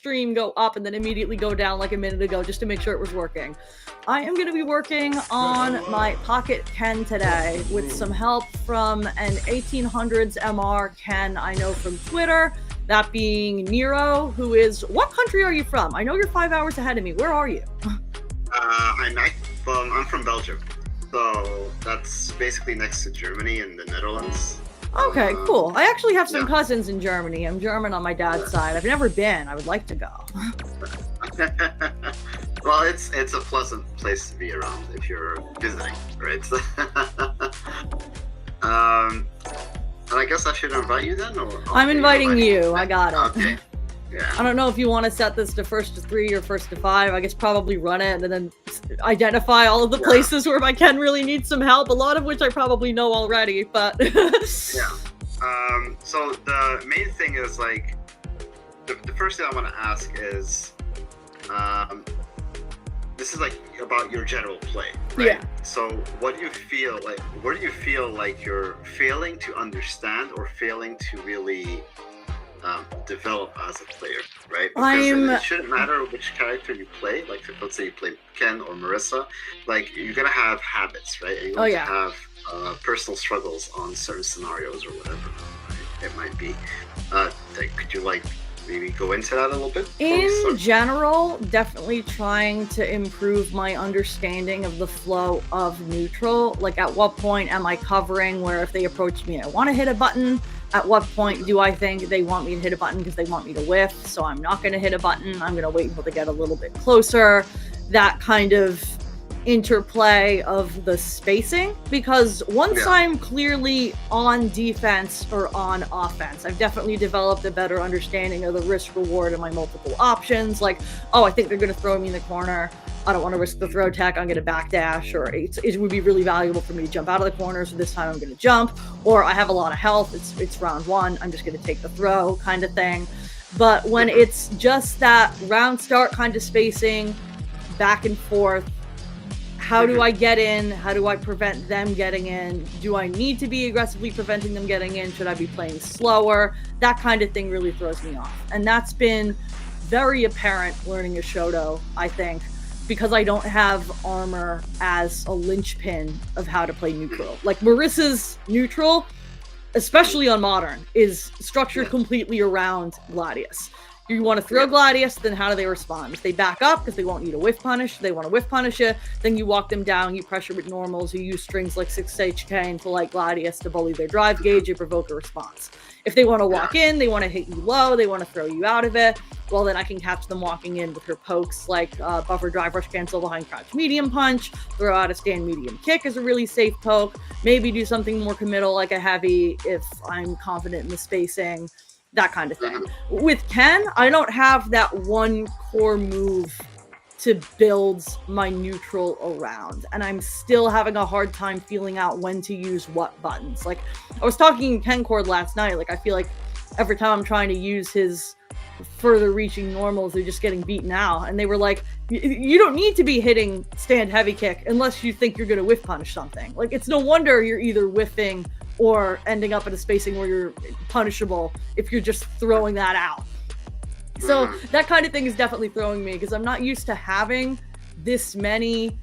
stream go up and then immediately go down like a minute ago just to make sure it was working. I am going to be working on my Pocket Ken today with some help from an 1800s MR Ken I know from Twitter, that being Nero, who is, what country are you from? I know you're 5 hours ahead of me. Where are you? I'm from Belgium. So that's basically next to Germany and the Netherlands. Okay, cool. I actually have some cousins in Germany. I'm German on my dad's side. I've never been. I would like to go. Well, it's a pleasant place to be around if you're visiting, right? And I guess I should invite you then? I'm inviting you. I got it. Okay. Yeah. I don't know if you want to set this to 1st to 3 or 1st to 5. I guess probably run it and then identify all of the places where my Ken really needs some help, a lot of which I probably know already, but... Yeah. So the main thing is, like, the first thing I want to ask is, this is, like, about your general play, right? Yeah. So what do you feel like, where do you feel like you're failing to understand or failing to really... develop as a player, right? Because it shouldn't matter which character you play. Like, let's say you play Ken or Marissa, like, you're gonna have habits, right? And you're going to have personal struggles on certain scenarios or whatever it might be. Could you, like, maybe go into that a little bit? In general, definitely trying to improve my understanding of the flow of neutral. Like, at what point am I covering where if they approach me, I want to hit a button? At what point do I think they want me to hit a button because they want me to whiff? So I'm not going to hit a button. I'm going to wait until they get a little bit closer. That kind of interplay of the spacing. Because once I'm clearly on defense or on offense, I've definitely developed a better understanding of the risk reward and my multiple options. Like, oh, I think they're going to throw me in the corner. I don't want to risk the throw tech. I'm going to backdash, or it would be really valuable for me to jump out of the corner. So this time I'm going to jump, or I have a lot of health. It's round one. I'm just going to take the throw kind of thing. But when it's just that round start kind of spacing back and forth, how do I get in? How do I prevent them getting in? Do I need to be aggressively preventing them getting in? Should I be playing slower? That kind of thing really throws me off. And that's been very apparent learning a Shoto, I think, because I don't have armor as a linchpin of how to play neutral. Like, Marissa's neutral, especially on Modern, is structured completely around Gladius. You want to throw Gladius, then how do they respond? If they back up because they won't need a whiff punish, they want to whiff punish you, then you walk them down, you pressure with normals, you use strings like 6HK into like Gladius to bully their drive gauge, you provoke a response. If they want to walk in, they want to hit you low, they want to throw you out of it, well, then I can catch them walking in with her pokes like buffer drive rush cancel behind crouch medium punch, throw out a stand medium kick is a really safe poke, maybe do something more committal like a heavy if I'm confident in the spacing, that kind of thing. With Ken, I don't have that one core move to build my neutral around, and I'm still having a hard time feeling out when to use what buttons. Like, I was talking Ken Cord last night, like, I feel like every time I'm trying to use his further reaching normals, they're just getting beaten out, and they were like, you don't need to be hitting stand heavy kick unless you think you're going to whiff punish something. Like, it's no wonder you're either whiffing or ending up in a spacing where you're punishable if you're just throwing that out. So that kind of thing is definitely throwing me, because I'm not used to having this many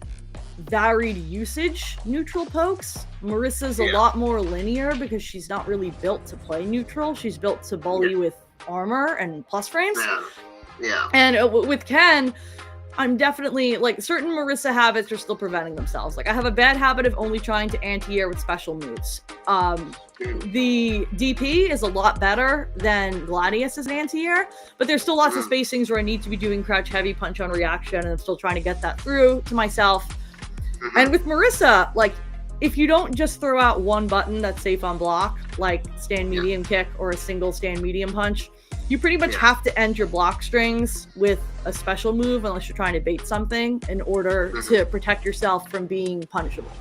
varied usage neutral pokes. Marissa's a lot more linear because she's not really built to play neutral. She's built to bully with armor and plus frames. And with Ken, I'm definitely, like, certain Marissa habits are still preventing themselves. Like, I have a bad habit of only trying to anti-air with special moves. The DP is a lot better than Gladius as an anti-air, but there's still lots of spacings where I need to be doing crouch heavy punch on reaction, and I'm still trying to get that through to myself. And with Marissa, like, if you don't just throw out one button that's safe on block, like stand medium kick or a single stand medium punch, you pretty much have to end your block strings with a special move unless you're trying to bait something in order to protect yourself from being punishable.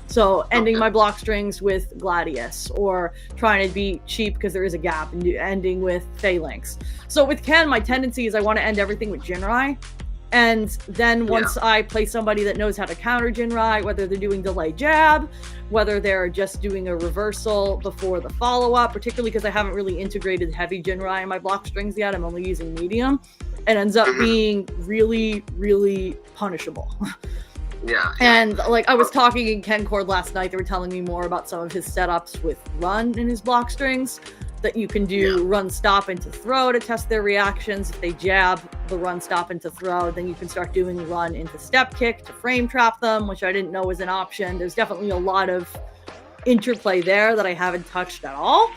So ending my block strings with Gladius, or trying to be cheap because there is a gap, and ending with Phalanx. So with Ken, my tendency is I want to end everything with Jinrai, And then once I play somebody that knows how to counter Jinrai, whether they're doing delayed jab, whether they're just doing a reversal before the follow-up, particularly because I haven't really integrated heavy Jinrai in my block strings yet, I'm only using medium, it ends up being really, really punishable. Yeah. And like I was talking in Ken Cord last night, they were telling me more about some of his setups with run in his block strings, that you can do run stop into throw to test their reactions. If they jab the run stop into throw, then you can start doing run into step kick to frame trap them, which I didn't know was an option. There's definitely a lot of interplay there that I haven't touched at all.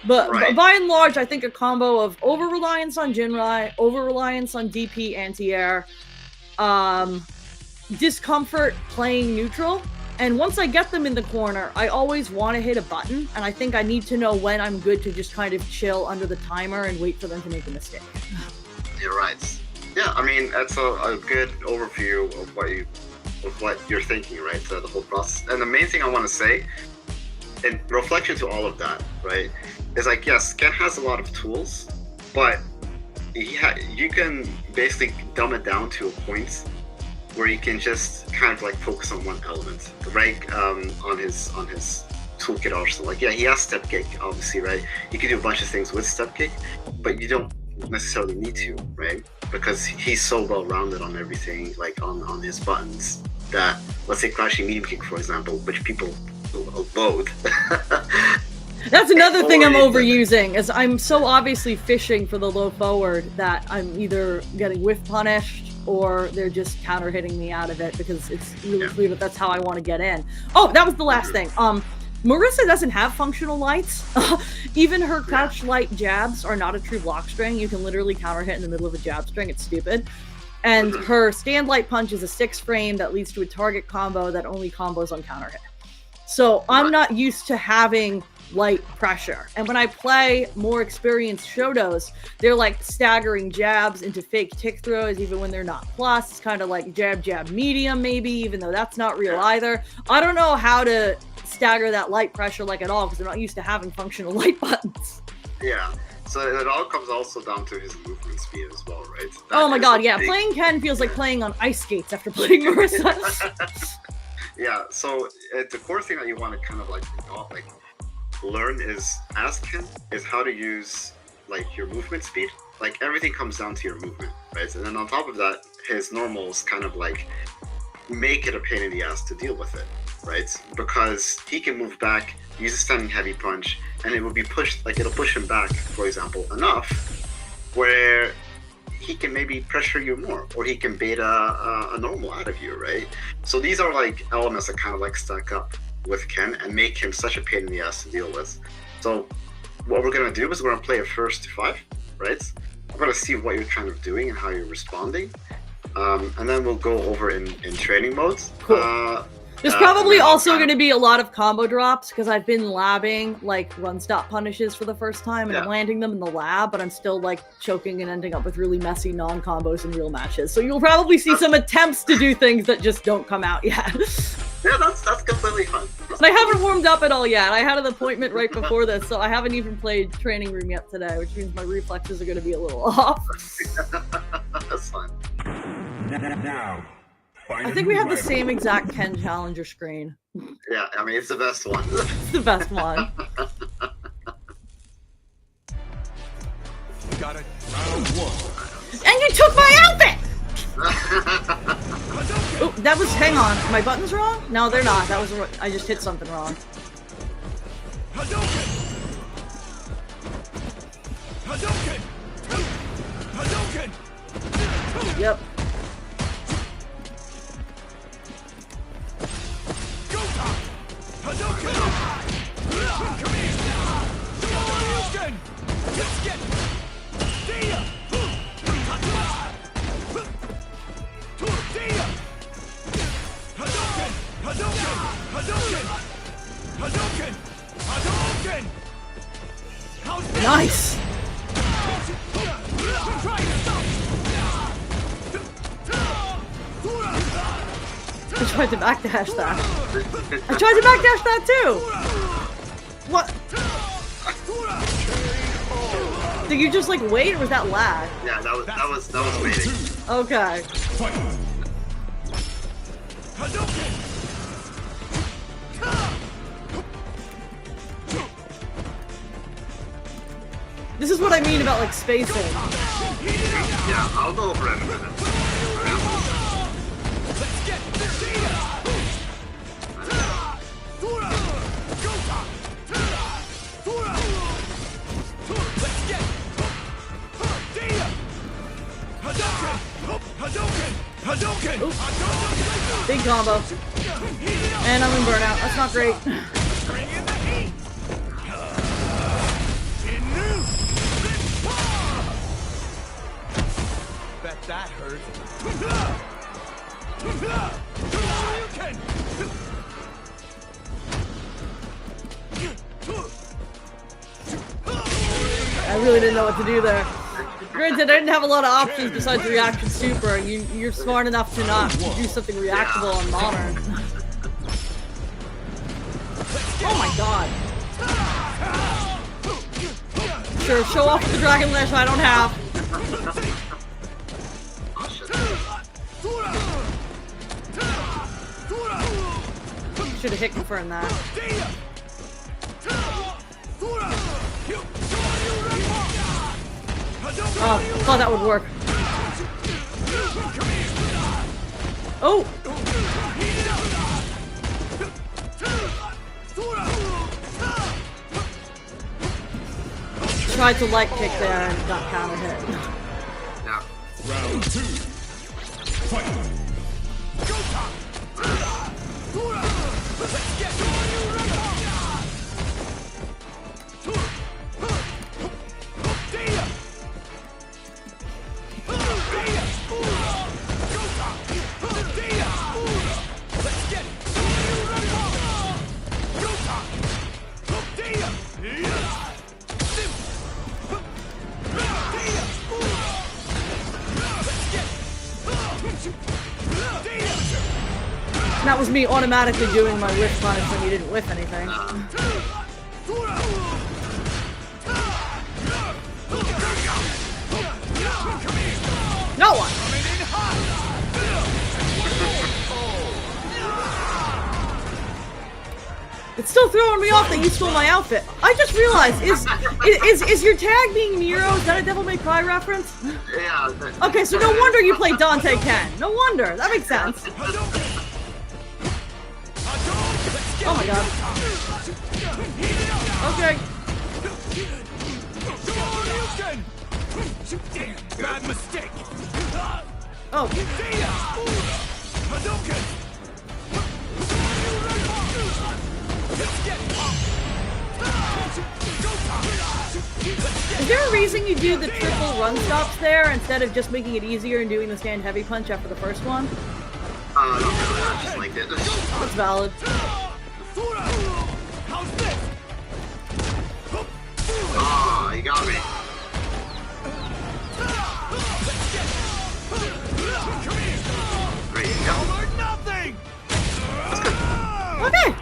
But by and large, I think a combo of over-reliance on Jinrai, over-reliance on DP anti-air, discomfort playing neutral, and once I get them in the corner, I always want to hit a button, and I think I need to know when I'm good to just kind of chill under the timer and wait for them to make a mistake. You're right. Yeah, I mean, that's a good overview of what you're thinking, right? So the whole process. And the main thing I want to say, in reflection to all of that, right, is like, yes, Ken has a lot of tools, but you can basically dumb it down to a point where you can just kind of like focus on one element, right? On his toolkit arsenal. Like, yeah, he has step kick, obviously, right? You can do a bunch of things with step kick, but you don't necessarily need to, right? Because he's so well rounded on everything, like on his buttons, that let's say crashing medium kick, for example, which people loathe. That's another thing I'm overusing, is I'm so obviously fishing for the low forward that I'm either getting whiff punished or they're just counter hitting me out of it, because it's really clear that that's how I want to get in. Oh, that was the last thing. Marissa doesn't have functional lights. Even her crouch light jabs are not a true block string. You can literally counter hit in the middle of a jab string. It's stupid. And her stand light punch is a 6 frame that leads to a target combo that only combos on counter hit. So I'm not used to having light pressure. And when I play more experienced Shotos, they're like staggering jabs into fake tick throws, even when they're not plus. It's kind of like jab, jab, medium, maybe, even though that's not real either. I don't know how to stagger that light pressure like at all, because I'm not used to having functional light buttons. Yeah. So it all comes also down to his movement speed as well, right? Oh my god, yeah. Playing Ken feels like playing on ice skates after playing Marissa. Yeah, so the core thing that you want to kind of like learn is, as Ken, is how to use like your movement speed. Like everything comes down to your movement, right? And then on top of that, his normals kind of like make it a pain in the ass to deal with it, right? Because he can move back, use a standing heavy punch, and it will be pushed, like it'll push him back, for example, enough where he can maybe pressure you more, or he can bait a normal out of you, right? So these are like elements that kind of like stack up with Ken and make him such a pain in the ass to deal with. So what we're gonna do is we're gonna play a first to 5, right? We're gonna see what you're kind of doing and how you're responding, and then we'll go over in training modes. Cool. There's probably also going to be a lot of combo drops, because I've been labbing like run stop punishes for the first time, and I'm landing them in the lab, but I'm still like choking and ending up with really messy non-combos in real matches. So you'll probably see some attempts to do things that just don't come out yet. Yeah, that's completely fine. And I haven't warmed up at all yet. I had an appointment right before this, so I haven't even played training room yet today, which means my reflexes are going to be a little off. That's fine. Now, I think we have the same exact Ken Challenger screen. Yeah, I mean, it's the best one. It's the best one. got it. Round 1. And you took my outfit! Oh, that was, hang on, my buttons wrong? No, they're not. That was, I just hit something wrong. Hadouken! Hadouken! Hadouken! Yep. Nice! I tried to backdash that. I tried to backdash that too! What? Did you just like wait, or was that lag? Yeah, that was waiting. Okay. This is what I mean about like spacing. Yeah, I'll go over it in a minute. Big combo. And I'm in burnout. That's not great. Bet that hurt. I really didn't know what to do there. Granted, I didn't have a lot of options besides reaction super. You're smart enough to not do something reactable on modern. Oh my god. Sure, show off with the Dragon Lash I don't have. Should have hit confirmed that. Oh, thought that would work. Oh! Tried to light kick there and got counter hit. Yeah. Round 2. Fight. That was me automatically doing my whiff punish when you didn't whiff anything. No one! It's still throwing me off that you stole my outfit. I just realized, is your tag being Nero? Is that a Devil May Cry reference? Yeah. Okay, so no wonder you play Dante Ken. No wonder. That makes sense. Oh my god. Okay. Bad mistake. Oh. Is there a reason you do the triple run stops there instead of just making it easier and doing the stand heavy punch after the first one? Not really, I just liked it. That's valid. Oh, you got me. Great, Okay.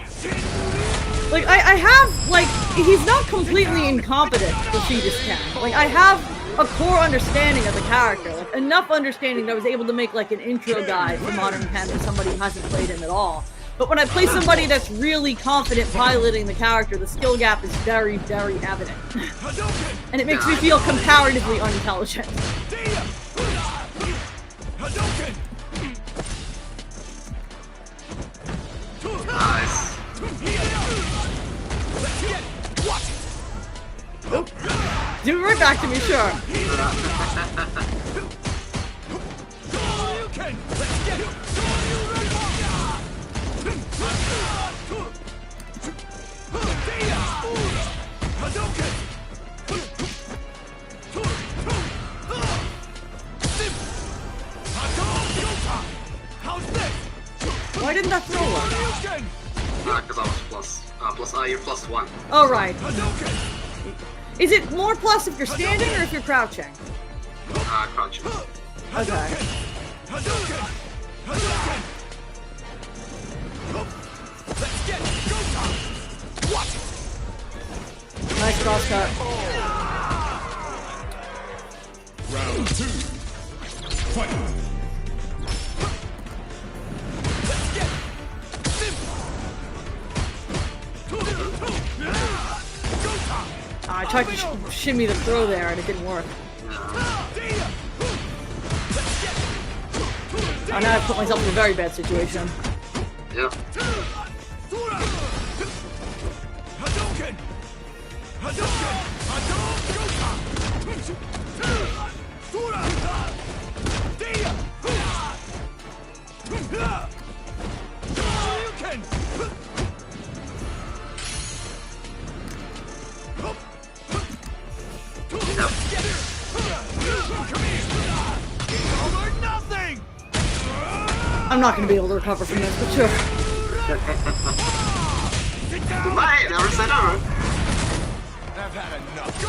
Like, I have, like, he's not completely incompetent, the Fetus Ken. Like, I have a core understanding of the character. Like, enough understanding that I was able to make, like, an intro guide for Modern Ken for somebody who hasn't played him at all. But when I play somebody that's really confident piloting the character, the skill gap is very, very evident. And it makes me feel comparatively unintelligent. Nice. Oop. Do it right back to me, sure. Why didn't that throw one? Because I was you're +1. Oh, right. Is it more plus if you're standing or if you're crouching? Crouching. Okay. Nice cross cut. I tried to shimmy the throw there and it didn't work. Oh, now I've put myself in a very bad situation. Yep. I'm not going to be able to recover from this, but sure. Bye, never said never. I've had enough.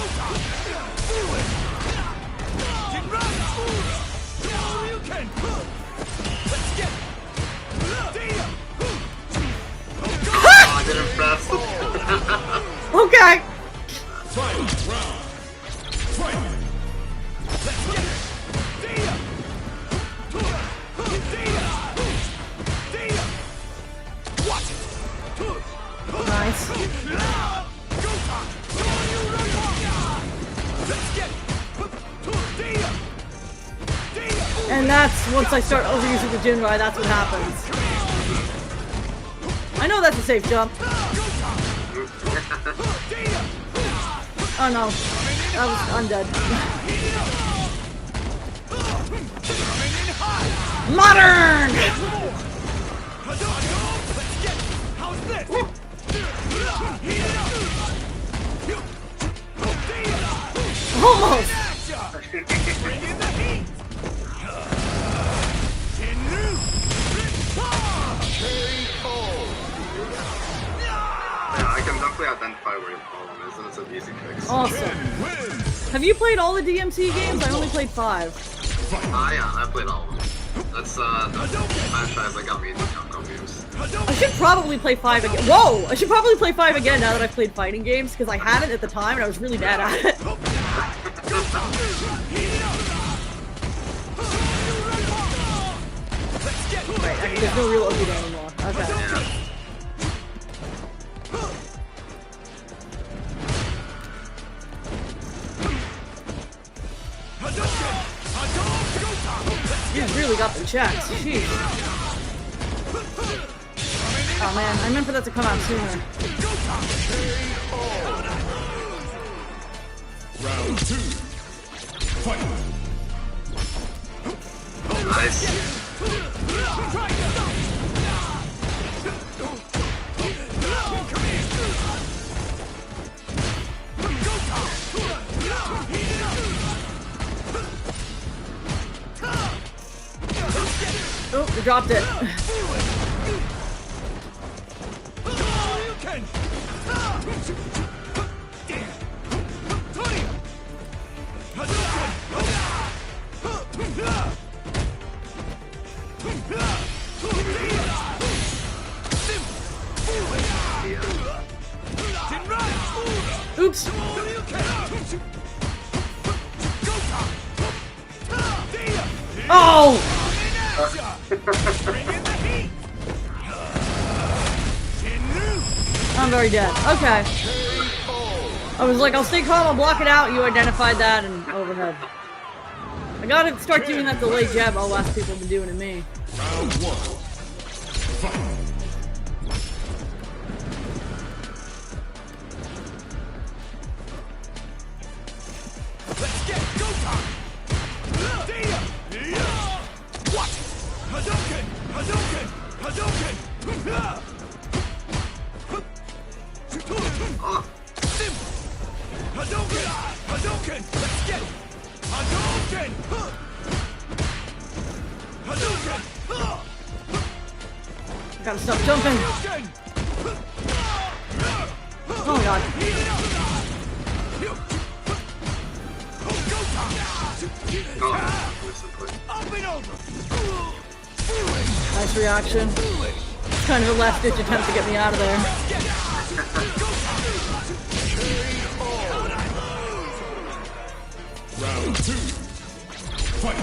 Oh, I didn't press. Okay. Fight round. Fight. Let's get it. Watch it. Nice. And that's, once I start overusing the Jinrai, that's what happens. I know that's a safe jump. Oh no. I'm dead. Modern! Almost! Yeah, I can definitely identify where your problem is, and it's an easy fix. Awesome. Have you played all the DMC games? I only played 5. Yeah, I played all of them. That's the franchise that got me into Capcom games. I should probably play 5 again. Whoa! I should probably play 5 again now that I've played fighting games, because I had it at the time and I was really bad at it. Right, there's no real Okida anymore. Okay. Yeah. He's really got the checks. Jeez. Oh man, I meant for that to come out sooner. Round 2. Fight. Nice. Oh, we dropped it. Oops. Oh! I'm very dead. Okay. I was like, I'll stay calm, I'll block it out. You identified that and overhead. I gotta start doing that delayed jab OS people have been doing to me. Round 1. Fight. Let's get go time. What? Hadouken! Hadouken! Hadouken! Hadouken! Hadouken! Let's get it! Hadouken! Hadouken! Gotta stop jumping. Oh my god. Nice reaction. It's kind of a last-ditch attempt to get me out of there. Round 2. Fight.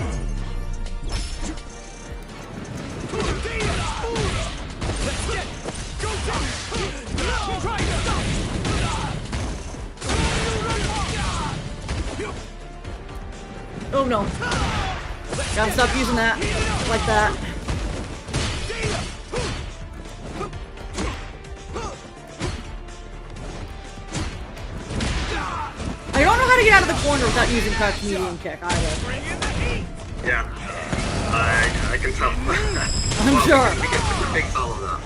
Oh no. Gotta stop using that. Like that. I don't know how to get out of the corner without using crouch medium kick either. Yeah. I can tell. I'm sure. We can fix all of that.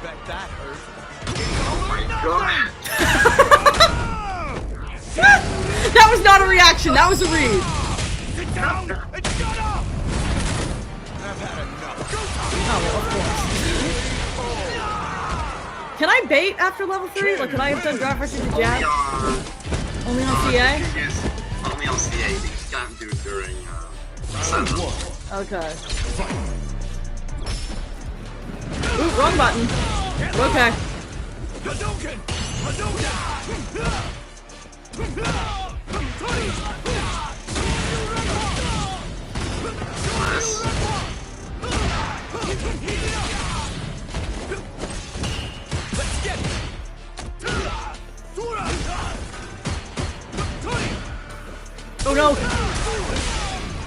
Bet that hurt. Oh my god. That was not a reaction, that was a read. Sit down and shut up! I've had enough. Oh, well, of course. Can I bait after level 3? Like, could I have done drive rush into jab? Only on CA? Only on CA. You just can't do it during Sentinel. Okay. Ooh, wrong button. Okay. Hadouken! Hadouken! Nice. Let's get it! Oh no!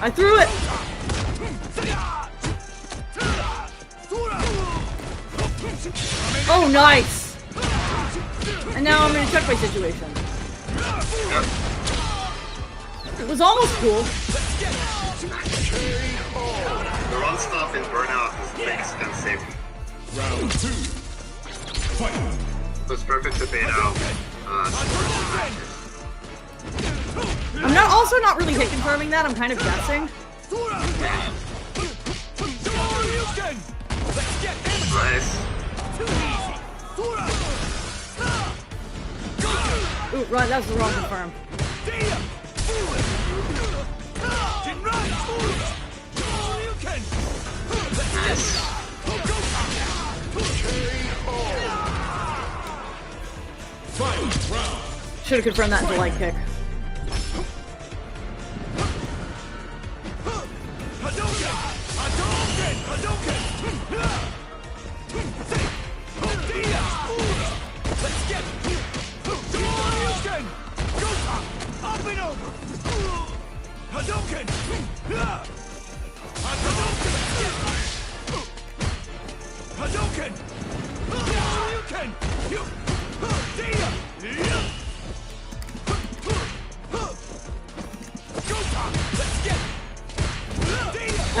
I threw it! Oh, nice! And now I'm in a checkpoint situation. Yep. It was almost cool. The run stop in Burnout makes them safe. Round 2. Fight! So it's perfect to bait out. I'm also not really hit confirming that, I'm kind of guessing. Nice. Ooh, right, that's the wrong confirm. Nice. Should have confirmed that into light kick.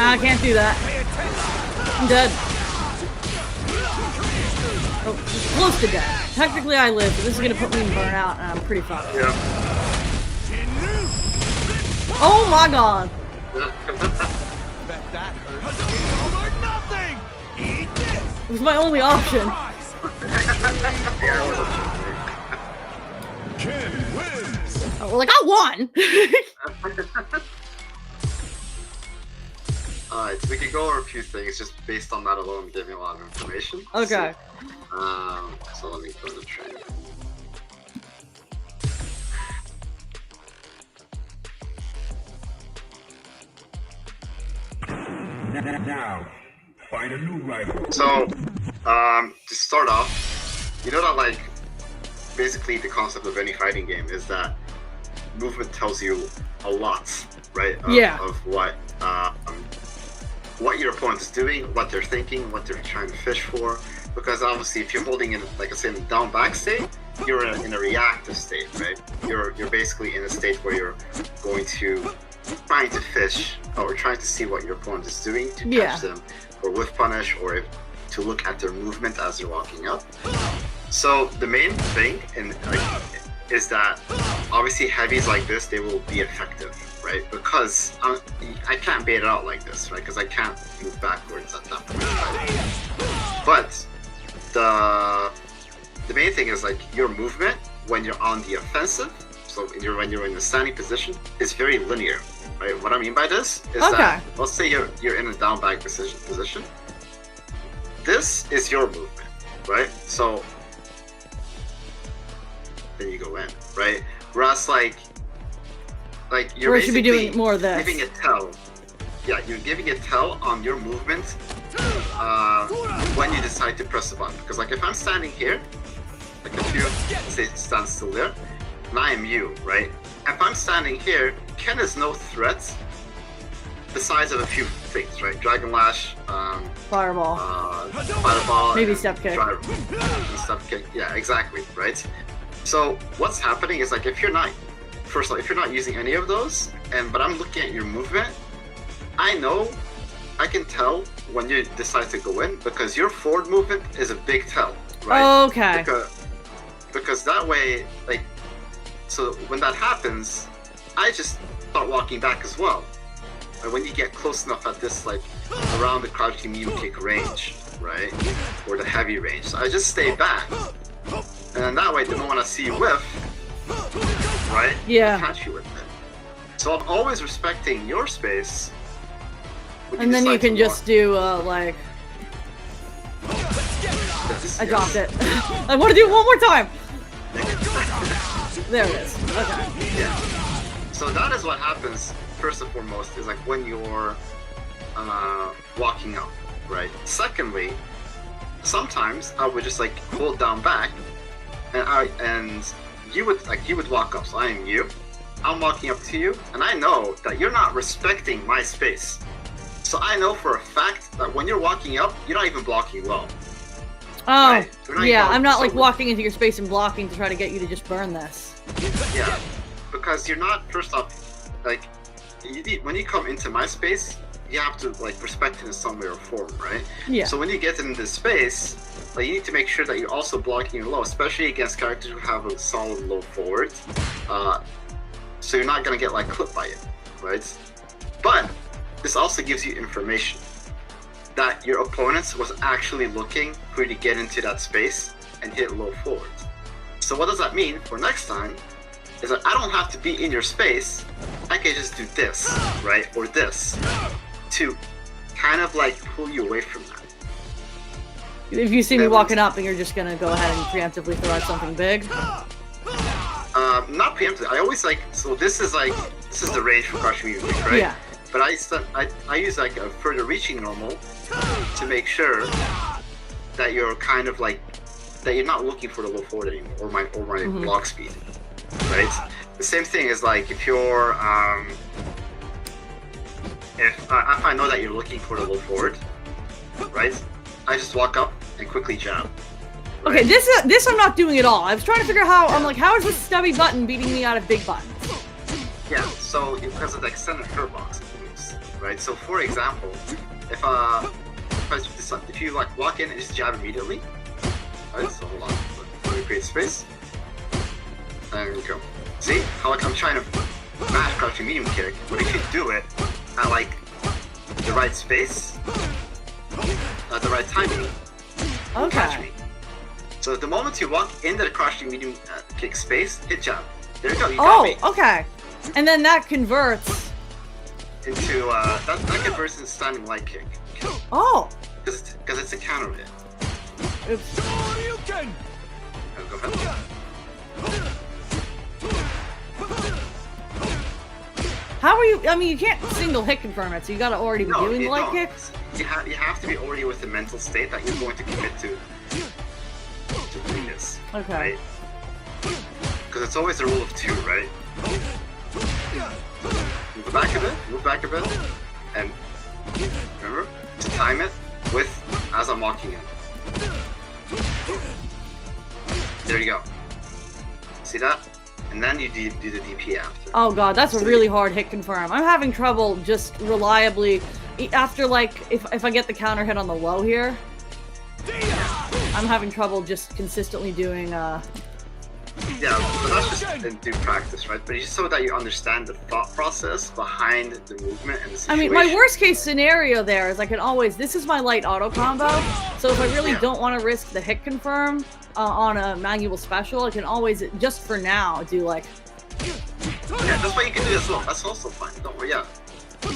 I can't do that. I'm dead. Oh, close to dead. Technically I live, but this is gonna put me in burnout, and I'm pretty fucked. Yeah. Oh my god! Bet that hurt. Nothing. Eat this. It was my only option. Yeah, it was Ken wins. Oh, well, like, I won! Alright, so we can go over a few things just based on that alone, give me a lot of information. Okay. So let me go to the train. Now, find a new rival. So, to start off, you know that like, basically the concept of any fighting game is that movement tells you a lot, right? Of what your opponent is doing, what they're thinking, what they're trying to fish for. Because obviously, if you're holding in, like I said, in down back state, you're in a reactive state, right? You're basically in a state where you're going to trying to fish or trying to see what your opponent is doing to catch them, or whiff punish, or to look at their movement as they're walking up. So the main thing is that obviously heavies like this, they will be effective, right? Because I can't bait it out like this, right? Because I can't move backwards at that point. Right? But the main thing is like your movement when you're on the offensive, so when you're in the standing position, is very linear, right? What I mean by this is that, let's say you're in a down back position. This is your movement, right? So then you go in, right? Whereas like you're should be doing more of this. Giving a tell. Yeah, you're giving a tell on your movement when you decide to press the button. Because like if I'm standing here, like if you say stand still there, and I am you, right? if I'm standing here, Ken is no threat besides of a few things, right? Dragon Lash, Fireball. Fireball, Maybe Step Kick. Step Kick, yeah, exactly, right? So what's happening is like if you're not, first of all, if you're not using any of those, but I'm looking at your movement, I can tell when you decide to go in because your forward movement is a big tell, right? Okay. Because that way, like, so when that happens, I just start walking back as well. And when you get close enough at this, like, around the crouching medium kick range, right? Or the heavy range, so I just stay back. And then that way, the moment I see you whiff, right? Yeah. I catch you with it. So I'm always respecting your space. And then you can just do, like... This, I dropped it. I want to do it one more time! There it is. Okay. Yeah. So that is what happens, first and foremost, is like when you're walking up, right? Secondly, sometimes I would just like hold down back, and you would walk up. So I am you. I'm walking up to you, and I know that you're not respecting my space. So I know for a fact that when you're walking up, you're not even blocking well. Oh, right? yeah, I'm not like walking into your space and blocking to try to get you to just burn this. Yeah, because you're not, first off, like, when you come into my space, you have to like respect it in some way or form, right? Yeah. So when you get into this space, like, you need to make sure that you're also blocking your low, especially against characters who have a solid low forward. So you're not gonna get like clipped by it, right? But this also gives you information that your opponent was actually looking for you to get into that space and hit low forward. So what does that mean for next time? Is that I don't have to be in your space. I can just do this, right, or this, to kind of like pull you away from that. If you see me walking up, then you're just gonna go ahead and preemptively throw out something big. Not preemptively. I always like, so this is the range for crushing music, right? Yeah. But I use like a further reaching normal to make sure that you're kind of like, that you're not looking for the low forward anymore, or my block speed, right? The same thing is like if you're if I know that you're looking for the low forward, right? I just walk up and quickly jab. Right? Okay, this I'm not doing at all. I was trying to figure out how, I'm like, how is this stubby button beating me out of big buttons? Yeah, so because of the extended curve box moves, right? So for example, if you like walk in and just jab immediately, right? So hold on, let me create space. There we go. See how like I'm trying to mash crouching medium kick, but if you do it at like the right space, at the right timing, you catch me. So the moment you walk into the crouching medium kick space, hit jab. There you go. You got me. Okay. And then that converts into that converts into standing light kick. Oh. Because it's a counter hit. Oops. Go ahead. How are you? I mean, you can't single hit confirm it, so you gotta already be doing the light kick. You have to be already with the mental state that you're going to commit to doing this. Okay. Right? Because it's always a rule of two, right? Move back a bit, and remember to time it with as I'm walking in. There you go. See that? And then you do the DP after. Oh god, that's a really hard hit confirm. I'm having trouble just reliably after, like, if I get the counter hit on the low here, I'm having trouble just consistently doing Yeah, but that's just in due practice, right? But just so that you understand the thought process behind the movement and the situation. I mean, my worst case scenario there is I can always, this is my light auto combo, so if I really don't want to risk the hit confirm on a manual special, I can always, just for now, do like... Yeah, that's what you can do as well. That's also fine. Don't worry, yeah. You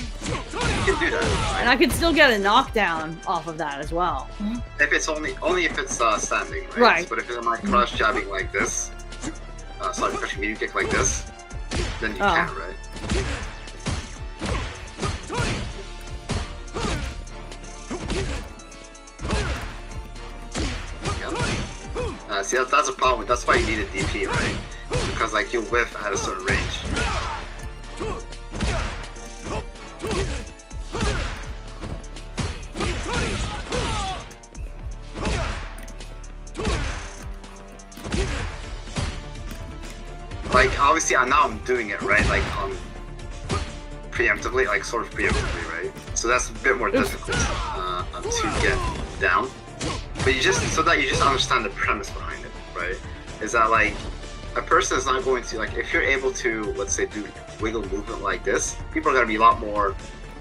can do that. Right? And I can still get a knockdown off of that as well. If it's only if it's standing, right? Right. But if I'm like cross jabbing like this, sorry, crushing medium kick like this, then you can, right? Yeah. See, that's a problem. That's why you need a DP, right? Because like you whiff at a certain range. obviously now I'm doing it, right? Like preemptively, like sort of preemptively, right? So that's a bit more difficult to get down. But you just understand the premise behind it, right? Is that like a person is not going to, like, if you're able to, let's say, do wiggle movement like this, people are going to be a lot more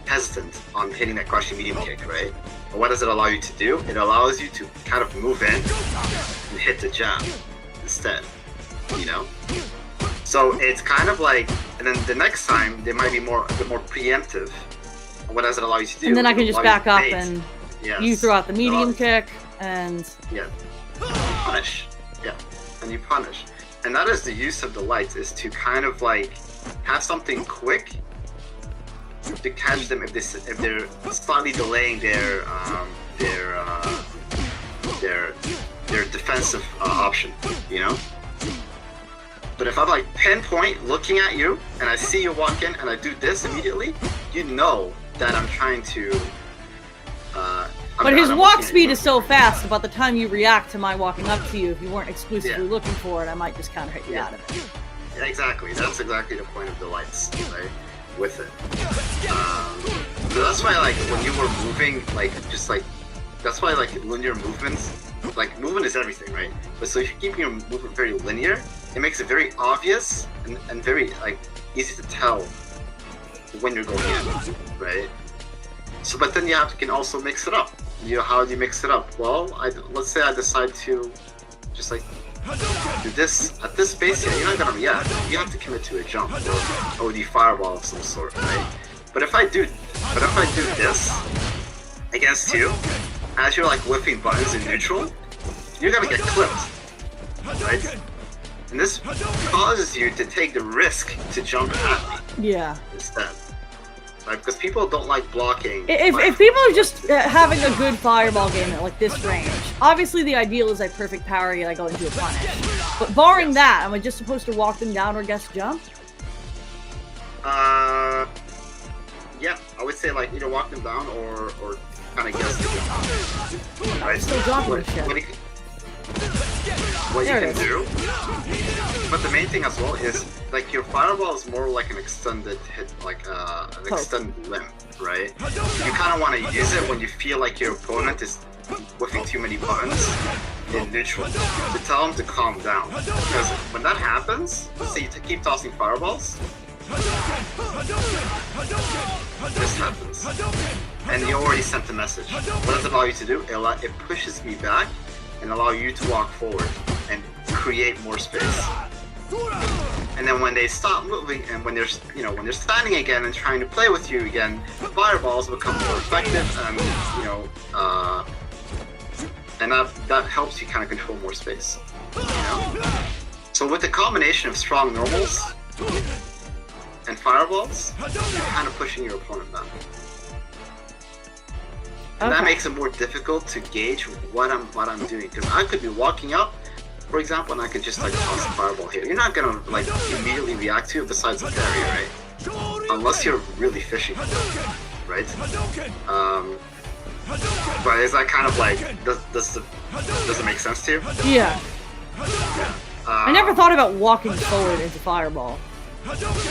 hesitant on hitting that crushing medium kick, right? And what does it allow you to do? It allows you to kind of move in and hit the jab instead, you know? So it's kind of like, and then the next time they might be a bit more preemptive. And what does it allow you to do? And then I can just back up and you throw out the medium kick and punish. Yeah, and you punish. And that is the use of the lights, is to kind of like have something quick to catch them if they're slightly delaying their defensive option, you know. But if I'm like pinpoint looking at you and I see you walk in and I do this immediately, you know that I'm trying to. But his walk speed is so fast, by the time you react to my walking up to you, if you weren't exclusively looking for it, I might just kind of hit you out of it. Yeah, exactly. That's exactly the point of the lights, right? With it. So that's why, like, when you were moving, like, just like, that's why, like, linear movements, like, movement is everything, right? But so if you keep your movement very linear, it makes it very obvious and very, like, easy to tell when you're going in, right? So, but then you can also mix it up. How do you mix it up? Well, let's say I decide to just like do this at this space here. You're not gonna react. You have to commit to a jump or OD fireball of some sort, right? But if I do this against you, as you're like whipping buttons in neutral, you're gonna get clipped, right? And this causes you to take the risk to jump at me. Yeah. Instead. Right, because people don't like blocking. If people are just having a good fireball game at like this range, obviously the ideal is like perfect parry and I go into a punish. But barring that, am I just supposed to walk them down or guess jump? Yeah, I would say like either walk them down or kind of guess the jump. Right? Still dropping shit. What you can do, but the main thing as well is like your fireball is more like an extended hit, like an extended limb, right? You kind of want to use it when you feel like your opponent is whiffing too many buttons in neutral to tell them to calm down. Because when that happens, let's say you keep tossing fireballs, this happens, and you already sent the message. What does it allow you to do? It pushes me back and allow you to walk forward and create more space. And then when they stop moving and when they're standing again and trying to play with you again, fireballs become more effective and and that helps you kind of control more space. You know? So with the combination of strong normals and fireballs, you're kind of pushing your opponent back. And that makes it more difficult to gauge what I'm doing, because I could be walking up, for example, and I could just like toss a fireball here. You're not gonna like immediately react to it besides the parry, right? Unless you're really fishing, right? But is that kind of like does it make sense to you? Yeah. I never thought about walking forward into fireball.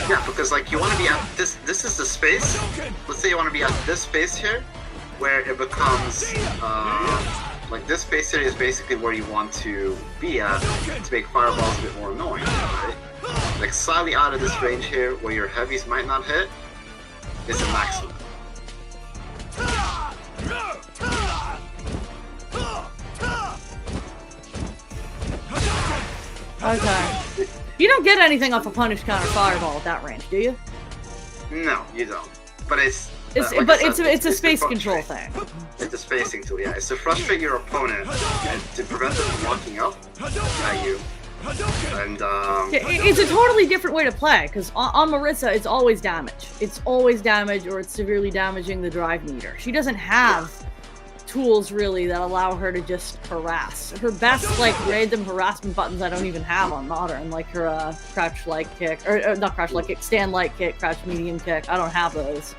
Yeah, because like you want to be at this is the space. Let's say you want to be at this space here, where it becomes like this space here is basically where you want to be at to make fireballs a bit more annoying, right? Like slightly out of this range here, where your heavies might not hit, is the maximum. Okay. You don't get anything off a punish counter fireball at that range, do you? No, you don't. But it's a space control thing. It's a spacing tool, yeah. It's to frustrate your opponent and to prevent them from walking up at you. And it's a totally different way to play, because on Marissa, it's always damage. It's always damage, or it's severely damaging the drive meter. She doesn't have tools really that allow her to just harass. Her best like random harassment buttons I don't even have on modern, like her crouch light kick, or not crouch light kick, stand light kick, crouch medium kick. I don't have those.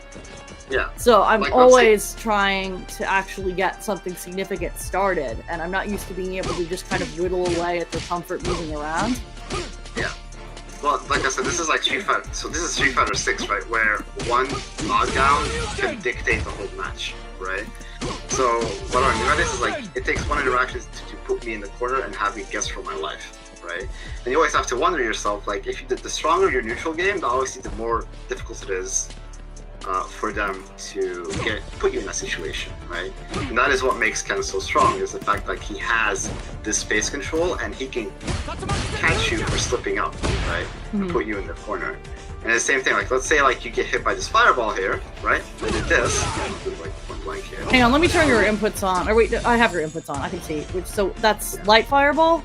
Yeah. So I'm like, always trying to actually get something significant started, and I'm not used to being able to just kind of whittle away at the comfort moving around. Yeah. Well, like I said, this is like Street Fighter. So this is Street Fighter 6, right? Where one knockdown can dictate the whole match, right? So what I mean by this is like it takes one interaction to put me in the corner and have me guess for my life, right? And you always have to wonder yourself, like if you the stronger your neutral game, obviously the more difficult it is for them to put you in that situation, right? And that is what makes Ken so strong, is the fact that he has this space control and he can catch you for slipping up, right? And put you in the corner. And the same thing, like let's say like you get hit by this fireball here, right? I did this. I'll do like one blank here. Hang on, let me turn your inputs on. Or wait, I have your inputs on. I can see. So that's light fireball?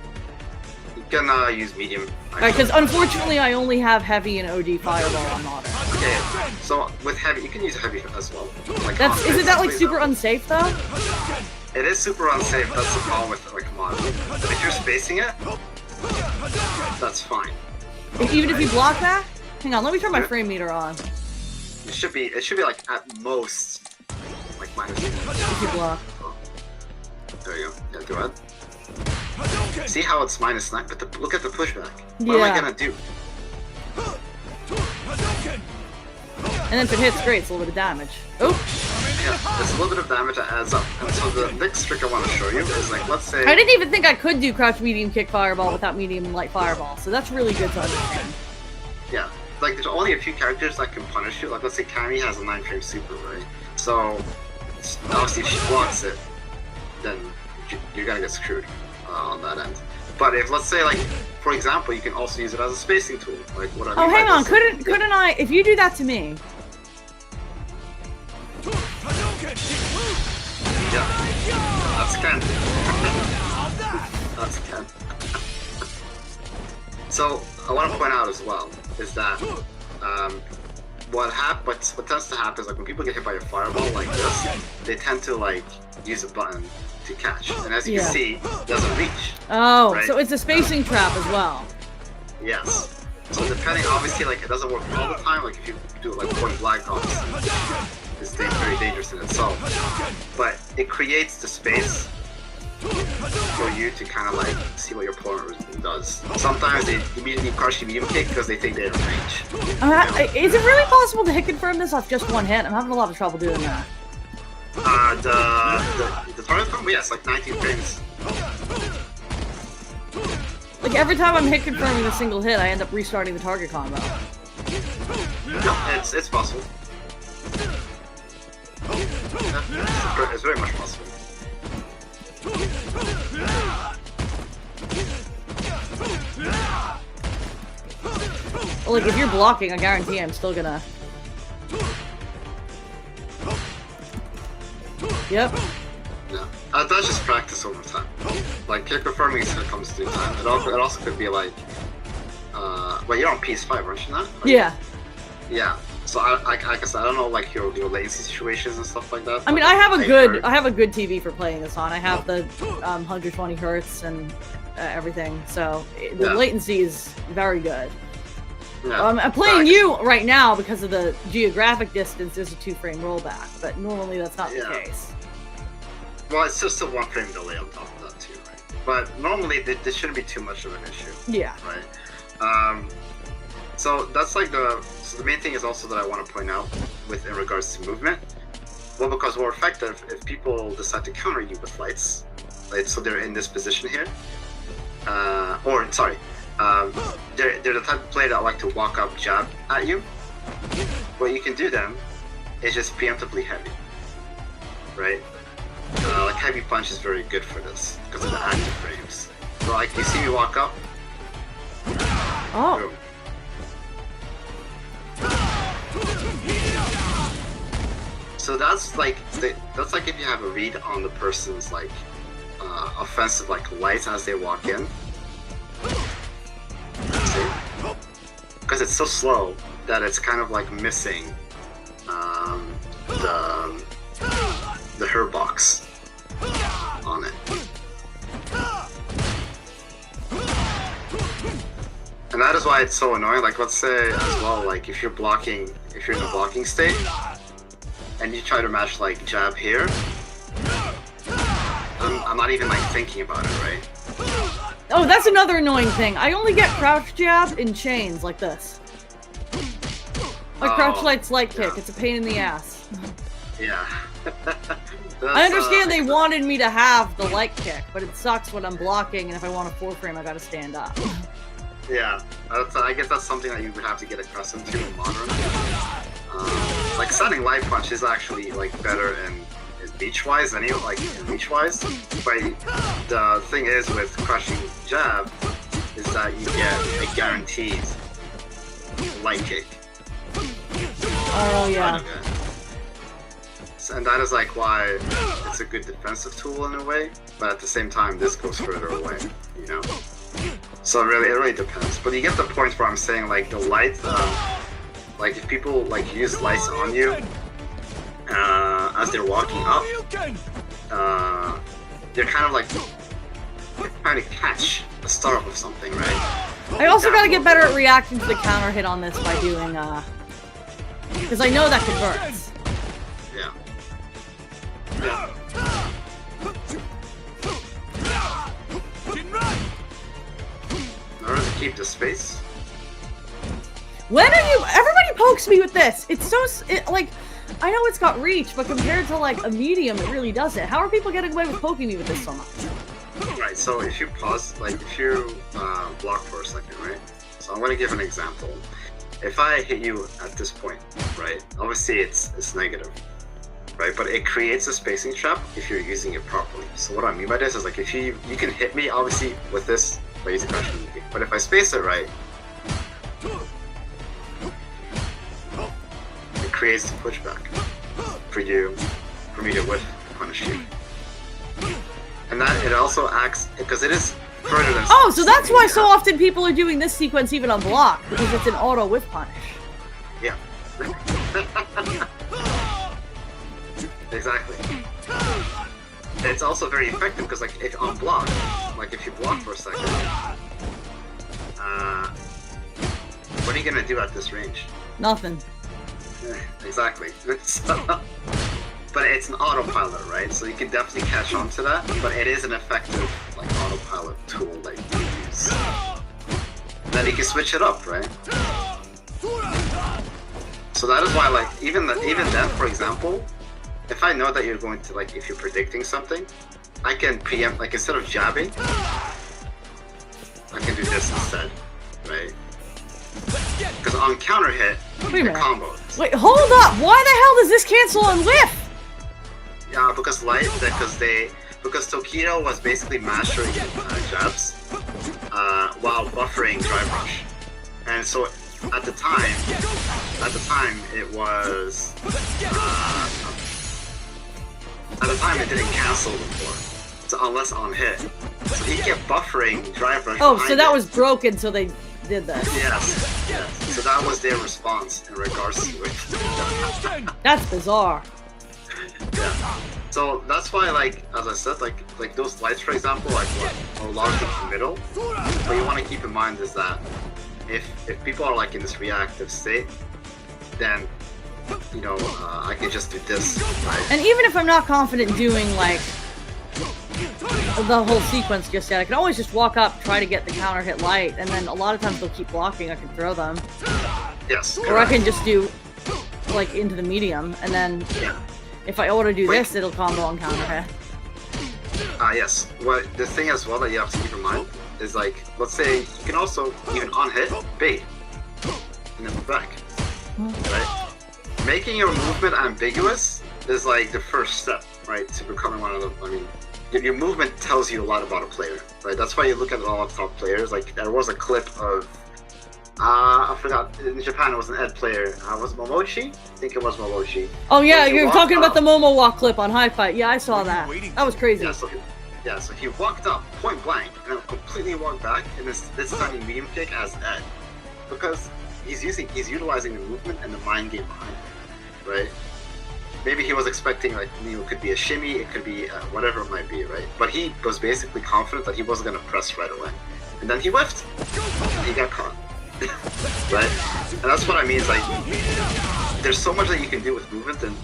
You can use medium. Alright, because unfortunately I only have heavy and OD fireball on modern. Okay, so with heavy, you can use heavy as well. Like Isn't that like super unsafe though? It is super unsafe. That's the problem with like modern. But if you're spacing it, that's fine. Even if you block that? Hang on, let me turn my frame meter on. It should be like at most like -2. If you block. Oh. There you go. Yeah, go ahead. See how it's -9, but look at the pushback. What am I gonna do? And then if it hits, great, it's a little bit of damage. Oh! Yeah, it's a little bit of damage that adds up. And so the next trick I want to show you is like, let's say... I didn't even think I could do crouch medium kick fireball without medium and light fireball, so that's really good to understand. Yeah, like there's only a few characters that can punish you. Like let's say Cammy has a 9-frame super, right? So obviously if she blocks it, then you're gonna get screwed on that end. But if let's say like, for example, you can also use it as a spacing tool. Like what I mean. Oh, hang on, couldn't I? If you do that to me. Yeah, that's Ken. That's Ken. So I want to point out as well is that what tends to happen is like when people get hit by a fireball like this, they tend to like use a button to catch, and as you can see, it doesn't reach. Oh, right? so it's a spacing trap as well. Yes. So depending, obviously, like it doesn't work all the time. Like if you do it like point blank, obviously, it's very dangerous in itself. But it creates the space for you to kind of like see what your opponent does. Sometimes they immediately crush you medium kick because they think they're in range. Is it really possible to hit confirm this off just one hit? I'm having a lot of trouble doing that. The target combo, yes, like 19 frames. Like every time I'm hit confirming a single hit, I end up restarting the target combo. No, it's possible. Yeah, it's very much possible. Well, like if you're blocking, I guarantee I'm still gonna. Yep. Yeah, that's just practice over time. Like kick confirming comes through time. It also could be like, well, you're on PS5, aren't you not? Like, Yeah. Yeah. So like I said, I don't know like your latency situations and stuff like that. I mean, I have a good TV for playing this on. I have the 120 hertz and everything, so the latency is very good. Yeah. I'm playing you right now because of the geographic distance. There's a 2-frame rollback, but normally that's not the case. Well, it's just a 1-frame delay on top of that too, right? But normally this shouldn't be too much of an issue. Yeah. Right. So that's like the main thing is also that I want to point out in regards to movement. Well, because more effective if people decide to counter you with lights, right? So they're in this position here, they're the type of player that like to walk up, jab at you. What you can do then is just preemptively heavy, right? Like heavy punch is very good for this because of the active frames. So like you see me walk up. Oh. Boom. So that's like if you have a read on the person's like offensive like lights as they walk in. See? Because it's so slow that it's kind of like missing the her box on it. And that is why it's so annoying. Like let's say as well, like if you're in a blocking state and you try to match like jab here, I'm not even like thinking about it, right? Oh, that's another annoying thing. I only get crouch jab in chains like this. My crouch light's light kick. It's a pain in the ass. Yeah. I understand they wanted me to have the light kick, but it sucks when I'm blocking, and if I want a 4-frame, I gotta stand up. Yeah, I guess that's something that you would have to get accustomed to in modern. Like setting light punch is actually like better in reach-wise, anyway. Like in reach-wise, but the thing is with crushing jab is that you get a guaranteed light kick. Oh yeah. And that is like why it's a good defensive tool in a way, but at the same time, this goes further away, you know. So it really depends. But you get the point where I'm saying like the light, like if people like use lights on you as they're walking up, they're kind of like trying to catch the start of something, right? I also gotta get better at reacting to the counter hit on this by doing because I know that converts. Yeah. Remember to keep the space. When are you? Everybody pokes me with this. It's so like, I know it's got reach, but compared to like a medium, it really doesn't. How are people getting away with poking me with this so much? Right. So if you pause, like if you block for a second, right? So I'm gonna give an example. If I hit you at this point, right? Obviously it's negative. Right, but it creates a spacing trap if you're using it properly. So what I mean by this is like if you can hit me obviously with this by using crouch movement, but if I space it right, it creates a pushback for me to whip punish you. And that it also acts because it is further than. Oh, so that's why so often people are doing this sequence even on block because it's an auto whip punish. Yeah. Exactly. It's also very effective because, like, if on block, like if you block for a second, what are you gonna do at this range? Nothing. Exactly. But it's an autopilot, right? So you can definitely catch on to that. But it is an effective, like, autopilot tool that you can use. Then you can switch it up, right? So that is why, like, even then, for example. If I know that you're going to, like, if you're predicting something, I can preempt, like, instead of jabbing, I can do this instead, right? Because on counter hit, the combo. Wait, hold up! Why the hell does this cancel on whiff? Yeah, because because Tokido was basically mastering jabs while buffering drive rush, and so at the time it was. At the time, it didn't cancel before, so unless on hit. So he kept buffering drive rush. Oh, so that was broken, so they did that. Yes. So that was their response in regards to it. That's bizarre. Yeah. So that's why, like, as I said, like those lights, for example, like what are largely in the middle. What you want to keep in mind is that if people are like in this reactive state, then. You know, I can just do this, right? And even if I'm not confident doing, like, the whole sequence just yet, I can always just walk up, try to get the counter hit light, and then a lot of times they'll keep blocking, I can throw them. Yes. Or I can just do, like, into the medium, and then if I auto do this, it'll combo on counter hit. Yes. Well, the thing as well that you have to keep in mind is, like, let's say you can also, even on hit, bait, and then move back, right? Making your movement ambiguous is like the first step, right, to becoming one of the. I mean, your movement tells you a lot about a player, right? That's why you look at all the top players. Like there was a clip of, I forgot. In Japan, it was an Ed player. Was it Momochi? I think it was Momochi. Oh yeah, you're talking about the Momo walk clip on High Fight. Yeah, I saw that. That was crazy. Yeah, so he walked up point blank and then completely walked back, and this time he medium kick as Ed, because he's utilizing the movement and the mind game behind it. Right? Maybe he was expecting, like, you know, it could be a shimmy, it could be whatever it might be, right? But he was basically confident that he wasn't going to press right away. And then he whiffed. And he got caught. Right? And that's what I mean, is like, there's so much that you can do with movement and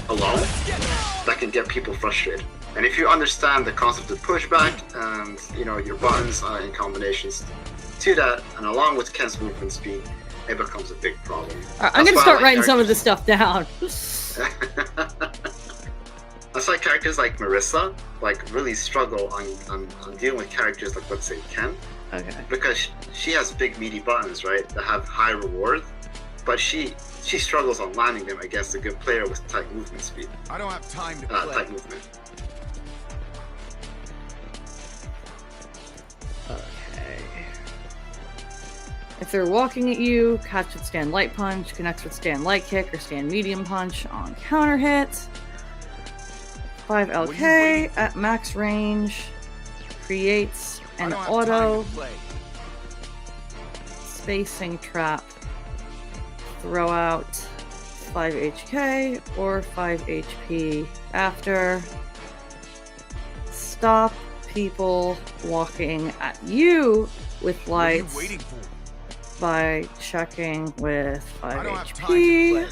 alone that can get people frustrated. And if you understand the concept of pushback and your buttons in combinations to that, and along with Ken's movement speed, it becomes a big problem. I'm gonna start writing some of this stuff down. That's why characters like Marissa really struggle on dealing with characters like, let's say, Ken. Okay. Because she has big meaty buttons, right, that have high reward, but she struggles on landing them against a good player with tight movement speed. I don't have time to play. Tight movement. Okay. If they're walking at you, catch with stand light punch, connects with stand light kick or stand medium punch on counter hit. 5 LK at max range creates an auto spacing trap. Throw out 5 HK or 5 HP after. Stop people walking at you with lights by checking with 5 HP.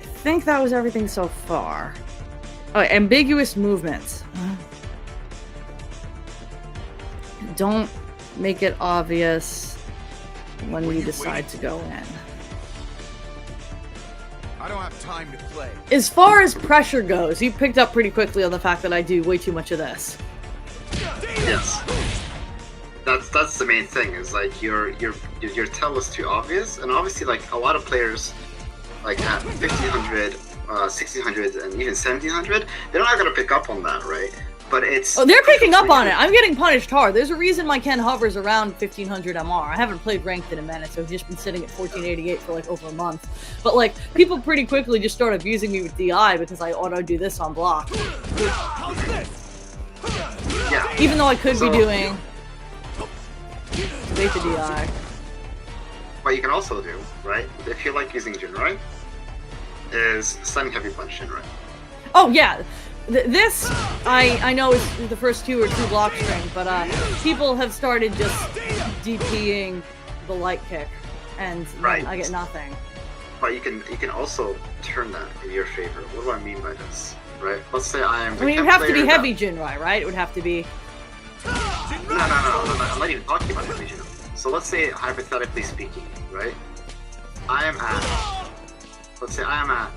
I think that was everything so far. Oh, ambiguous movements. Don't make it obvious when you decide to go in. I don't have time to play. As far as pressure goes, you picked up pretty quickly on the fact that I do way too much of this. Yes. That's the main thing, is like your tell is too obvious, and obviously like a lot of players like at 1500, 1600, and even 1700, they're not gonna pick up on that, right? But it's... Oh, they're picking up on it. I'm getting punished hard. There's a reason my Ken hovers around 1500 MR. I haven't played ranked in a minute, so I've just been sitting at 1488 for like over a month. But like, people pretty quickly just start abusing me with DI because I auto do this on block. Yeah. Even though I could be doing bait the DI. What you can also do, right, if you like using Jinrai, is stunning heavy punch Jinrai. Oh yeah. This, I know is the first 2 or 2 block string, but people have started just DPing the light kick, and right. I get nothing. But you can also turn that in your favor. What do I mean by this? Right? Let's say I am. I mean, it would have to be heavy Jinrai, right? It would have to be. No. I'm not even talking about heavy Jinrai. So let's say, hypothetically speaking, right? I am at. Let's say I am at.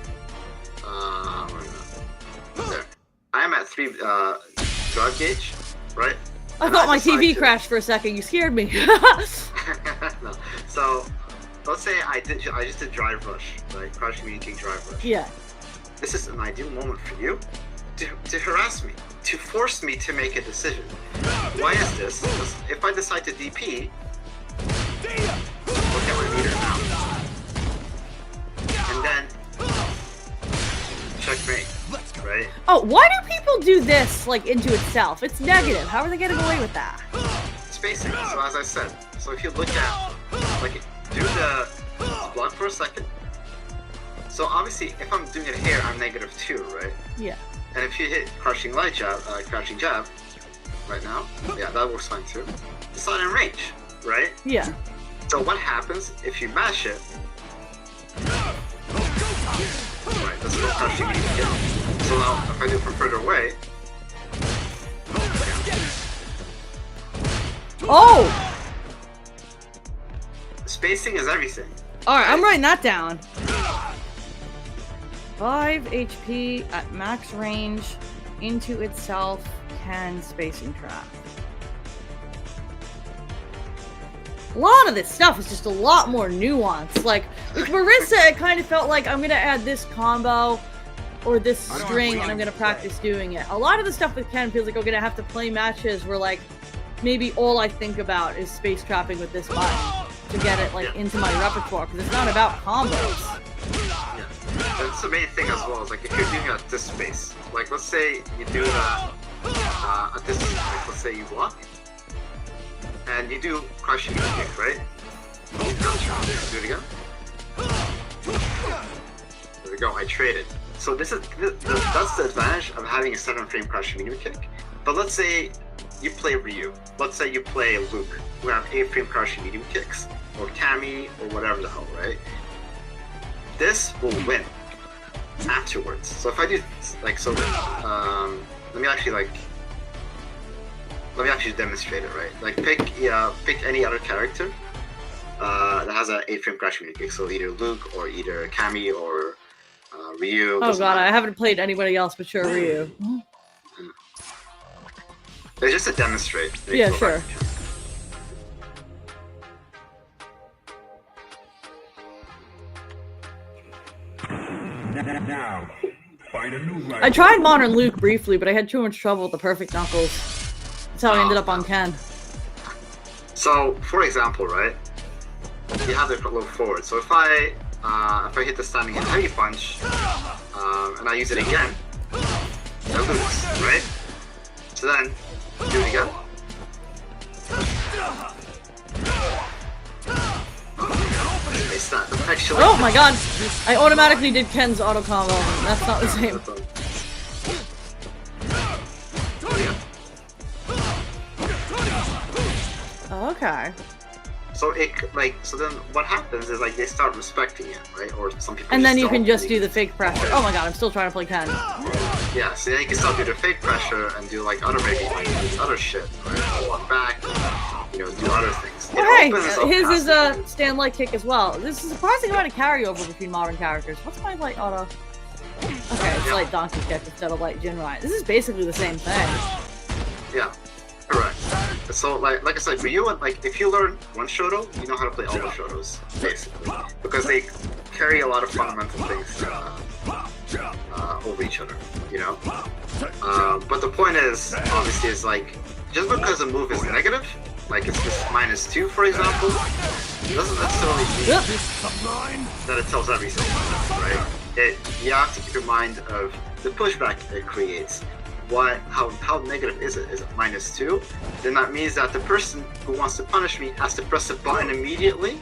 There. I am at 3 drug gauge, right? I thought my TV crashed for a second. You scared me. No. So let's say I just did drive rush, right? Crouch medium kick drive rush. Yeah. This is an ideal moment for you to harass me, to force me to make a decision. Why is this? Because if I decide to DP, look at my meter now, and then checkmate, right? Oh, why do people do this like into itself? It's negative. How are they getting away with that? Spacing. So as I said, so if you look at, like, do the block for a second. So obviously, if I'm doing it here, I'm -2, right? Yeah. And if you hit crouching light jab, crouching jab, right now, yeah, that works fine too. It's not in range, right? Yeah. So what happens if you mash it? Right, that's no crouching medium kick. So now, if I do it from further away. Oh! Spacing is everything. Alright, I'm writing that down. 5 HP at max range into itself can spacing trap. A lot of this stuff is just a lot more nuanced. Like, with Marissa, it kind of felt like I'm gonna add this combo or this string and I'm gonna practice doing it. A lot of the stuff with Ken feels like I'm gonna have to play matches where, like, maybe all I think about is space trapping with this button to get it, like, into my repertoire, because it's not about combos. Yeah, that's the main thing as well. Is like, if you're doing it at this space, like, let's say you do that at this, like, let's say you block, and you do crushing kick, right? Do it again. There we go. I traded. So that's the advantage of having a 7-frame crushing medium kick. But let's say you play Ryu. Let's say you play Luke, who have 8-frame crushing medium kicks, or Cammy, or whatever the hell, right? This will win. afterwards. So if I do like so, let me actually demonstrate it, right? Like pick any other character that has an 8-frame crash kick. So either Luke or either Cammy or Ryu. Oh god, I haven't played anybody else but sure Ryu. It's just to demonstrate. Yeah, sure. Now, find a new rival. I tried Modern Luke briefly, but I had too much trouble with the perfect knuckles. That's how I ended up on Ken. So, for example, right? You have the look forward. So if I hit the standing and heavy punch, and I use it again, I lose, right? So then, do it again. Actually, Oh my god! I automatically did Ken's auto combo. That's not the same. Okay. So so then what happens is like they start respecting it, right? Or some people. And then you don't. can just do the fake pressure. Oh my god, I'm still trying to play Ken. Yeah, so then you can start do the fake pressure and do like other other shit, right? Walk back, do other things. Well, hey, his is a stand light kick as well. There's a surprising amount of carryover between modern characters. What's my light auto? Okay, it's light donkey kick instead of light Jinrai. This is basically the same thing. Yeah, correct. So like I said, Ryu, if you learn one Shoto, you know how to play all the Shotos, basically, because they carry a lot of fundamental things over each other, But the point is, obviously, is like just because a move is negative, like it's just -2, for example, it doesn't necessarily mean that it tells everything, right? You have to keep in mind of the pushback it creates. How negative is it? Is it -2? Then that means that the person who wants to punish me has to press a button immediately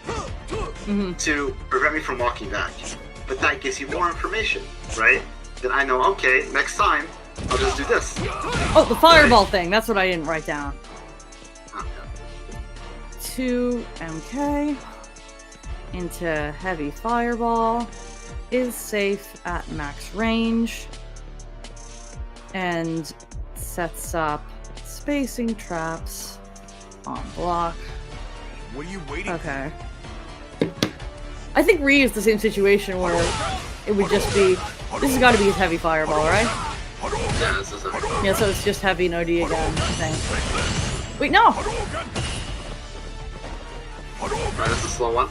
to prevent me from walking back. But that gives you more information, right? Then I know, okay, next time I'll just do this. Oh, the fireball thing. That's what I didn't write down. 2 MK into heavy fireball is safe at max range and sets up spacing traps on block. What are you waiting Okay. I think Ryu is the same situation where it would just be. This has got to be his heavy fireball, right? Yeah, this is Yeah, so it's just heavy no D again, I think. Wait, no! Right, that's a slow one.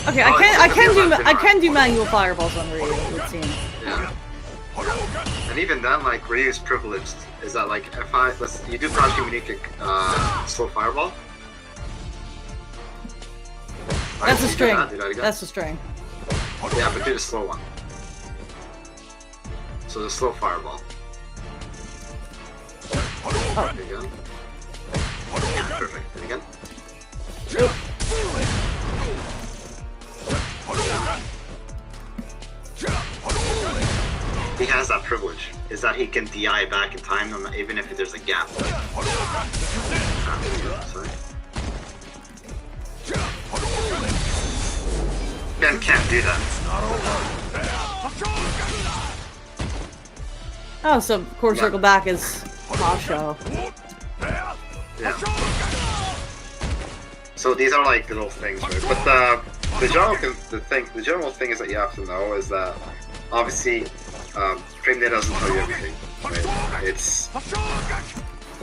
Okay, I can do manual fireballs on Ryu, it would seem. Yeah. And even then, like, Ryu's privileged is that, like, if you do crouch unique slow fireball. That's a string. Do that again. That's a string. Yeah, but do the slow one. So the slow fireball. Oh. There you go. Perfect. There you go. He has that privilege, is that he can DI back in time even if there's a gap. Sorry. Ben can't do that. Oh, so core circle back is Shoto. Yeah. So these are like little things, right? But the general thing is that you have to know is that obviously frame data doesn't tell you everything, right? It's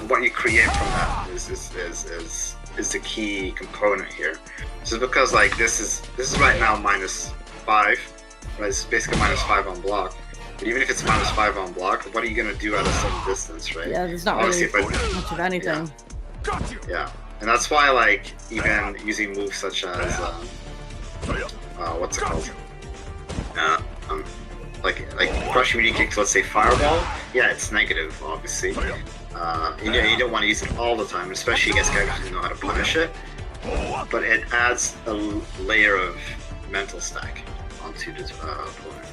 what you create from that is the key component here. So because like this is right now -5, right? It's basically -5 on block. But even if it's -5 on block, what are you gonna do at a certain distance, right? Yeah, there's not Obviously, really much of anything. Yeah, and that's why like even using moves such as what's it called? Like crush immediate kicks, let's say fireball. Yeah, it's negative, obviously. You don't want to use it all the time, especially against characters who know how to punish it. But it adds a layer of mental stack onto the opponent,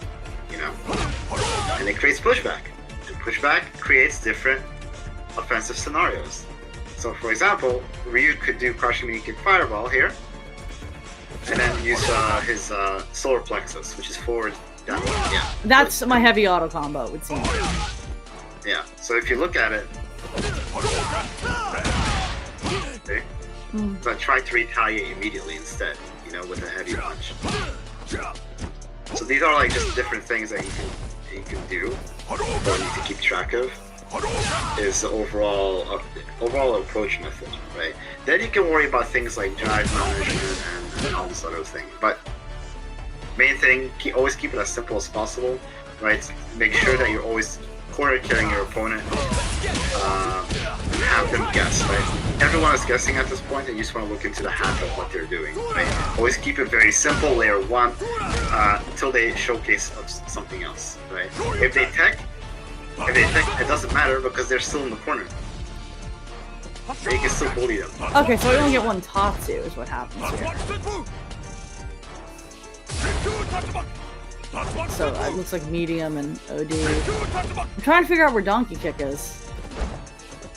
and it creates pushback. And pushback creates different offensive scenarios. So, for example, Ryu could do crush immediate kick fireball here, and then use his solar plexus, which is forward that one, yeah. That's my heavy auto combo, it would seem. Yeah, so if you look at it, okay, so I try to retaliate immediately instead, you know, with a heavy punch. So these are like just different things that you can do, or you need to keep track of. Is the overall approach method, right? Then you can worry about things like drive management and all this other thing. But main thing, always keep it as simple as possible, right? Make sure that you're always corner killing your opponent, and have them guess, right? Everyone is guessing at this point, and you just want to look into the hat of what they're doing, right? Always keep it very simple, layer 1, until they showcase something else, right? If they tech, it doesn't matter because they're still in the corner. You can still bully them. Okay, so I only get one Tatsu is what happens here. So it looks like medium and OD. I'm trying to figure out where donkey kick is.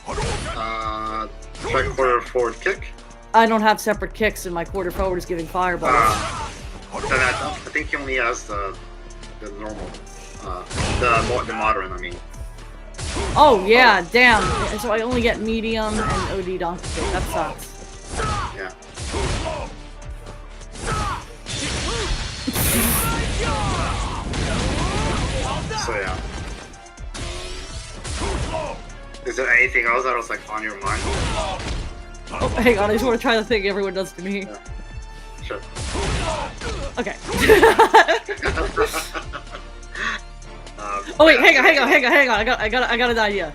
Try quarter forward kick. I don't have separate kicks and my quarter forward is giving fireballs. Then I think he only has the normal, the modern, I mean. Oh yeah, damn. So I only get medium and OD donkey kick. That sucks. Yeah. So yeah. Is there anything else that was like on your mind? Oh, hang on, I just want to try the thing everyone does to me. Yeah. Sure. Okay. Oh wait, hang on. I got an idea.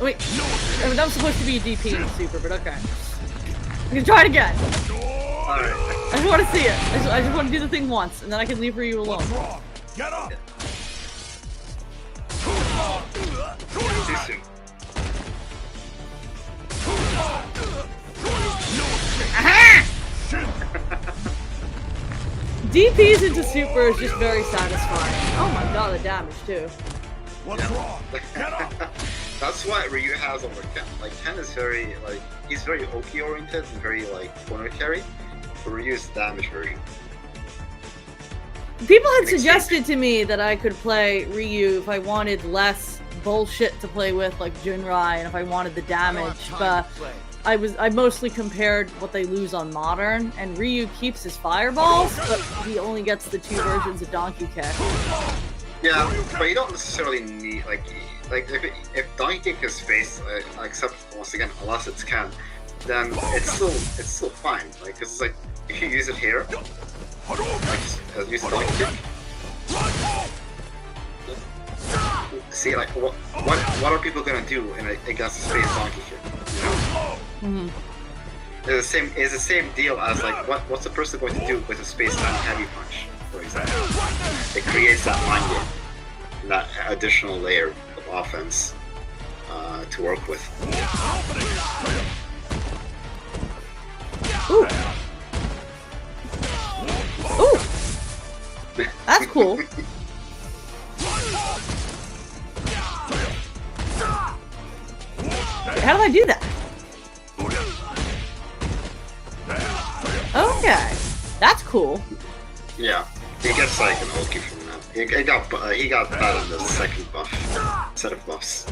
Wait, that was supposed to be a DP and super, but okay. I'm gonna try it again. Alright. I just want to see it. I just want to do the thing once, and then I can leave Ryu alone. Get up! Too soon. Aha! DPs into super is just very satisfying. Oh my god, the damage too. What's wrong? Get up! That's what Ryu has over Ken. Like Ken is very he's very Oki oriented and very corner carry. But Ryu is the damage version. People had suggested to me that I could play Ryu if I wanted less bullshit to play with, like Jinrai, and if I wanted the damage, but I mostly compared what they lose on modern, and Ryu keeps his fireballs, but he only gets the 2 versions of Donkey Kick. Yeah, but you don't necessarily need if Donkey Kick is face, except once again, unless it's Ken, then it's still fine. Like, cause it's like if you use it here, use Donkey Kick. See, like what are people gonna do against a space Donkey Kick? You know? Mm-hmm. It's the same deal as like what's the person going to do with a space time heavy punch, for example? It creates that mind game, that additional layer of offense to work with. Ooh. Ooh. That's cool. How do I do that? Okay, that's cool. Yeah, he gets like an Oki from that. He got that in the second buff, set of buffs.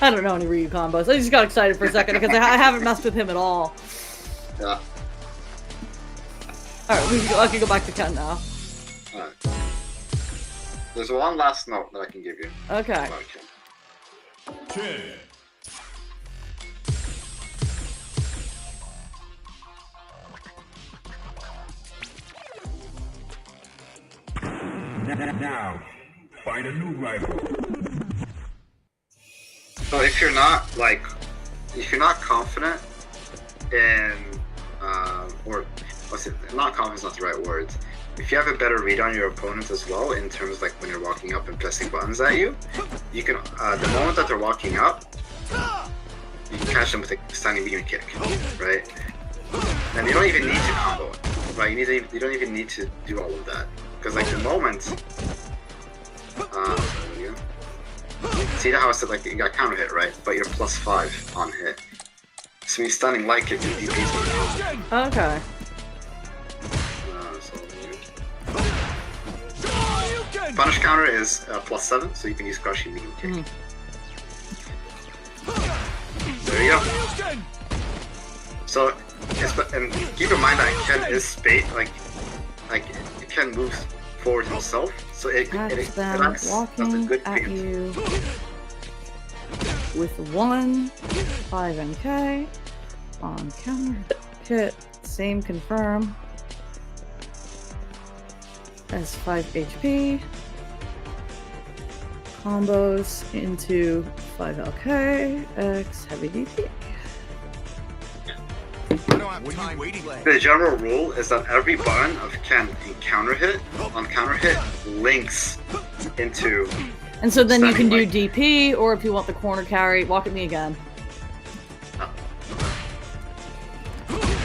I don't know any Ryu combos. I just got excited for a second because I haven't messed with him at all. Yeah. Alright, I can go back to Ken now. Alright. There's one last note that I can give you. Okay. Ken. Now, find a new rival. So if you're not confident in, or what's it? Not confident is not the right word. If you have a better read on your opponent as well, in terms of like when you're walking up and pressing buttons at you, you can the moment that they're walking up, you can catch them with a standing medium kick, right? And you don't even need to combo it, right? You don't even need to do all of that, because like the moment, See how I said like you got counter hit, right? But you're +5 on hit. So when you're stunning light kick, your DP's gonna come. Okay. Punish counter is +7, so you can use crushing medium kick. There you go. So, and keep in mind that Ken is space, like Ken moves forward himself, so That's them that's a walking good at thing. you with 1 5 MK on counter hit. Same confirm. As 5 HP. Combos into 5 LK X heavy DP. I don't have time waiting. The general rule is that every button of Ken in counter hit links into. And so then you can do Standing DP, or if you want the corner carry, walk at me again.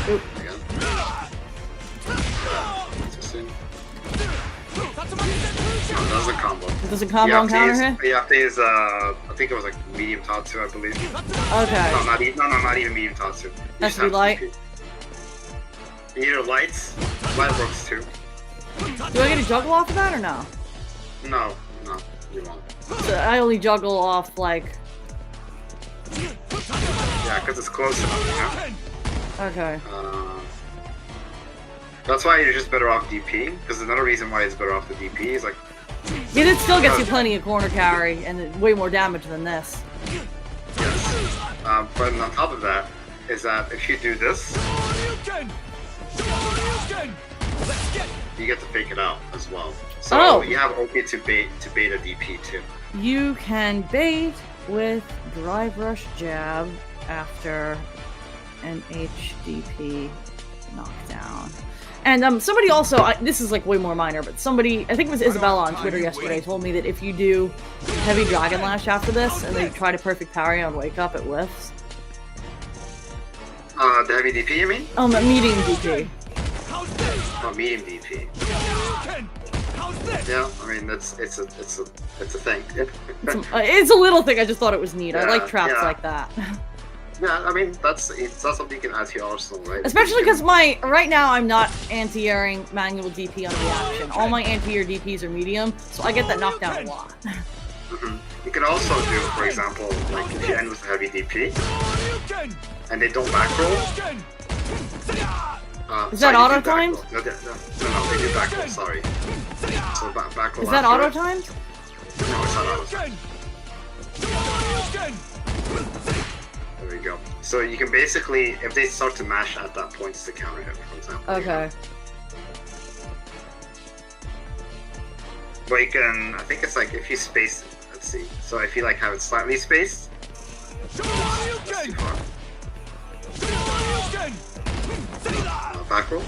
Oop. Again. Interesting. That was a combo. It doesn't combo on counter hit? You have to use, I think it was like medium Tatsu, I believe. Okay. No, not even medium Tatsu. Has to be light? Either lights, light works too. Do I get a juggle off of that or no? No, you won't. So I only juggle off like. Yeah, because it's close enough, you know? Okay. That's why you're just better off DP, because another reason why it's better off the DP is like... Yeah, it still gets you plenty of corner carry and way more damage than this. Yes. But on top of that, is that if you do this, you get to fake it out as well. So you have OK to bait a DP too. You can bait with Drive Rush Jab after an HDP knockdown. And somebody also, this is like way more minor, but somebody, I think it was Isabella on Twitter yesterday, told me that if you do Heavy Dragon Lash after this and they try to perfect parry on Wake Up, it whiffs. The heavy DP, you mean? Oh, medium DP. Oh, medium DP. Yeah, I mean it's a thing. It's a little thing. I just thought it was neat. I like traps like that. Yeah, I mean that's something you can add to your arsenal, right? Especially because right now I'm not anti-airing manual DP on reaction. All my anti-air DPs are medium, so I get that knockdown a lot. You can also do, for example, like if you end with a heavy DP and they don't back roll. Is that auto timed? No, they do back roll. Sorry. So back roll. Is that auto timed? No, it's not auto timed. There we go. So you can basically, if they start to mash at that point, it's a counter hit, for example. Okay. But you can, I think it's like if you space, let's see. So if you like have it slightly spaced, that's too far. Back roll.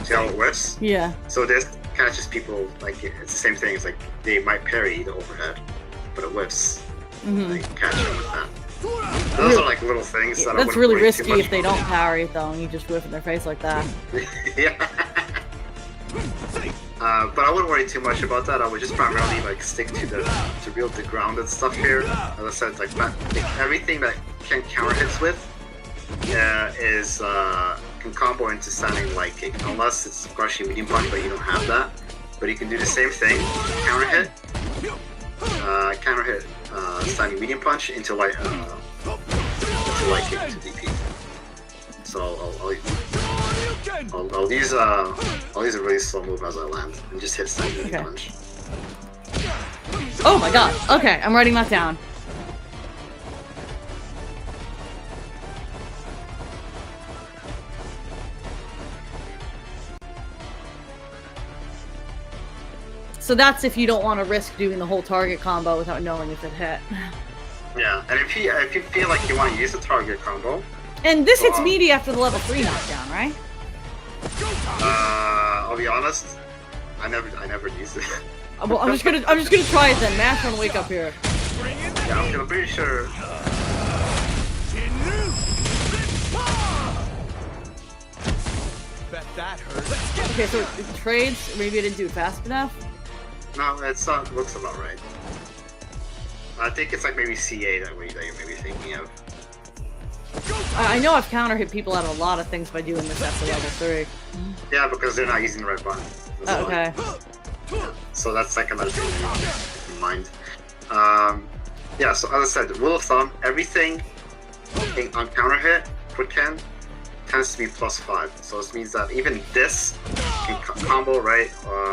See how it works? Yeah. So this catches people, like it's the same thing. It's like they might parry the overhead, but it whiffs. Like catch them with that. Those are like little things that That's really risky if they don't parry though, and you just whiff in their face like that. Yeah. But I wouldn't worry too much about that. I would just primarily like stick to the real grounded stuff here. As I said, like everything that can counter hits with is can combo into standing light kick, unless it's crushing medium punch, but you don't have that. But you can do the same thing, counter hit, standing medium punch into light kick into DP. So I'll use a really slow move as I land and just hit standing medium punch. Oh my god. Okay, I'm writing that down. So that's if you don't want to risk doing the whole target combo without knowing if it hit. Yeah, and if you feel like you want to use a target combo. And this hits meaty after the level 3 knockdown, right? I'll be honest, I never used it. Well, I'm just gonna try it then. Mash on Wake Up here. Yeah, I'm pretty sure. Bet that hurt. Okay, so it trades. Maybe I didn't do it fast enough. No, it's not. Looks about right. I think it's like maybe CA that you're maybe thinking of. I know I've counter hit people at a lot of things by doing this after level 3. Yeah, because they're not using the right button. Oh, okay. So that's like another thing to keep in mind. Yeah, so as I said, rule of thumb, everything on counter hit for Ken tends to be +5. So this means that even this can combo, right?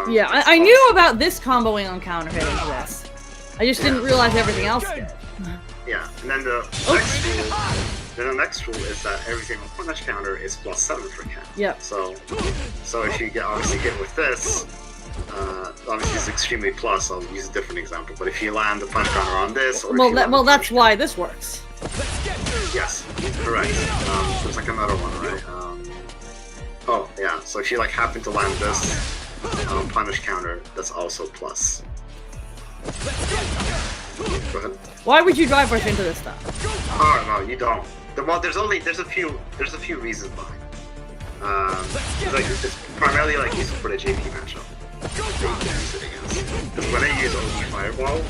Yeah, I knew about this comboing on counter hit as this. I just didn't realize everything else did. Yeah, and then the next rule is that everything on punish counter is +7 for Ken. Yep. So if you obviously get with this, obviously it's extremely plus. I'll use a different example, but if you land the punch counter on this, or that's why this works. Yes, correct. There's like another one, right? Oh yeah. So if you like happen to land this punish counter, that's also plus. Go ahead. Why would you drive rush into this stuff? Oh no, you don't. Well, there's a few reasons behind. It's primarily like useful for the JP matchup. Because when they use OD Fireball,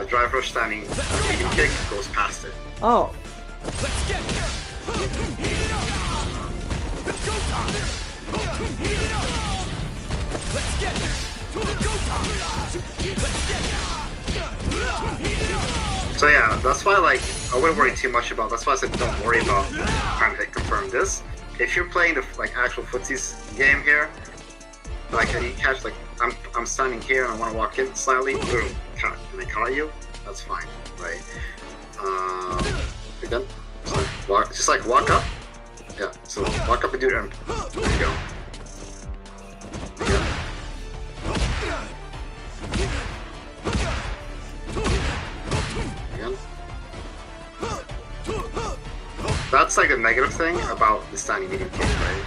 drive rush standing medium kick goes past it. Oh. So yeah, that's why like I wouldn't worry too much about. That's why I said don't worry about trying to confirm this. If you're playing the like actual footsies game here, like and you catch like I'm standing here and I want to walk in slightly, boom, cut, and I caught you. That's fine, right? You're done. Just like walk up. Yeah. So walk up and do it. And there you go. Yeah. That's like a negative thing about the standing medium kick, right?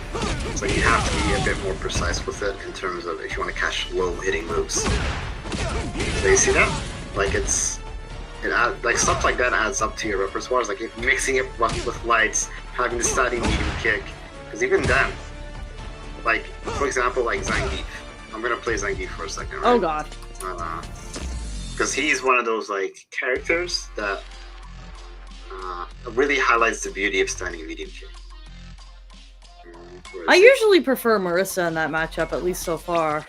It's like you have to be a bit more precise with it in terms of if you want to catch low hitting moves. So you see that? Like like stuff like that adds up to your repertoire. It's like if mixing it with lights, having the standing medium kick, because even then, like for example, like Zangief. I'm gonna play Zangief for a second. Right? Oh god. Because he's one of those like characters that really highlights the beauty of standing medium kick. I usually prefer Marissa in that matchup, at least so far.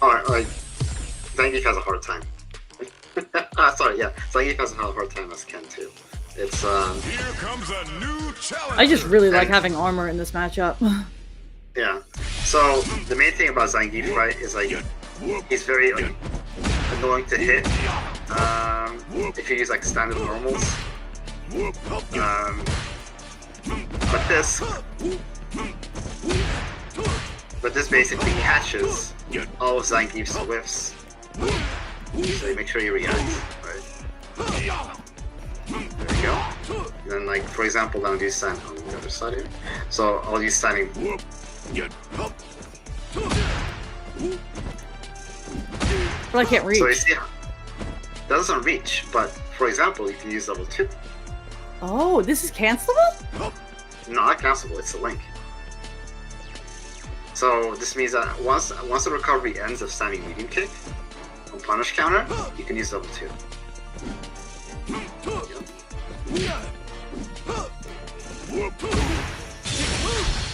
Alright, Zangief has a hard time. Sorry, yeah, Zangief has a hard time as Ken too. It's Here comes a new challenge. I just really like having armor in this matchup. Yeah. So the main thing about Zangief, right, is like he's very like annoying to hit. If you use like standard normals. But this basically catches all of Zangief's whiffs. So you make sure you react, right? There we go. And then like for example, I'll do stand on the other side here. So I'll use standing. But I can't reach. So you see, it doesn't reach. But for example, you can use level 2. Oh, this is cancelable? No, not cancelable. It's a link. So this means that once the recovery ends of standing medium kick on punish counter, you can use level 2.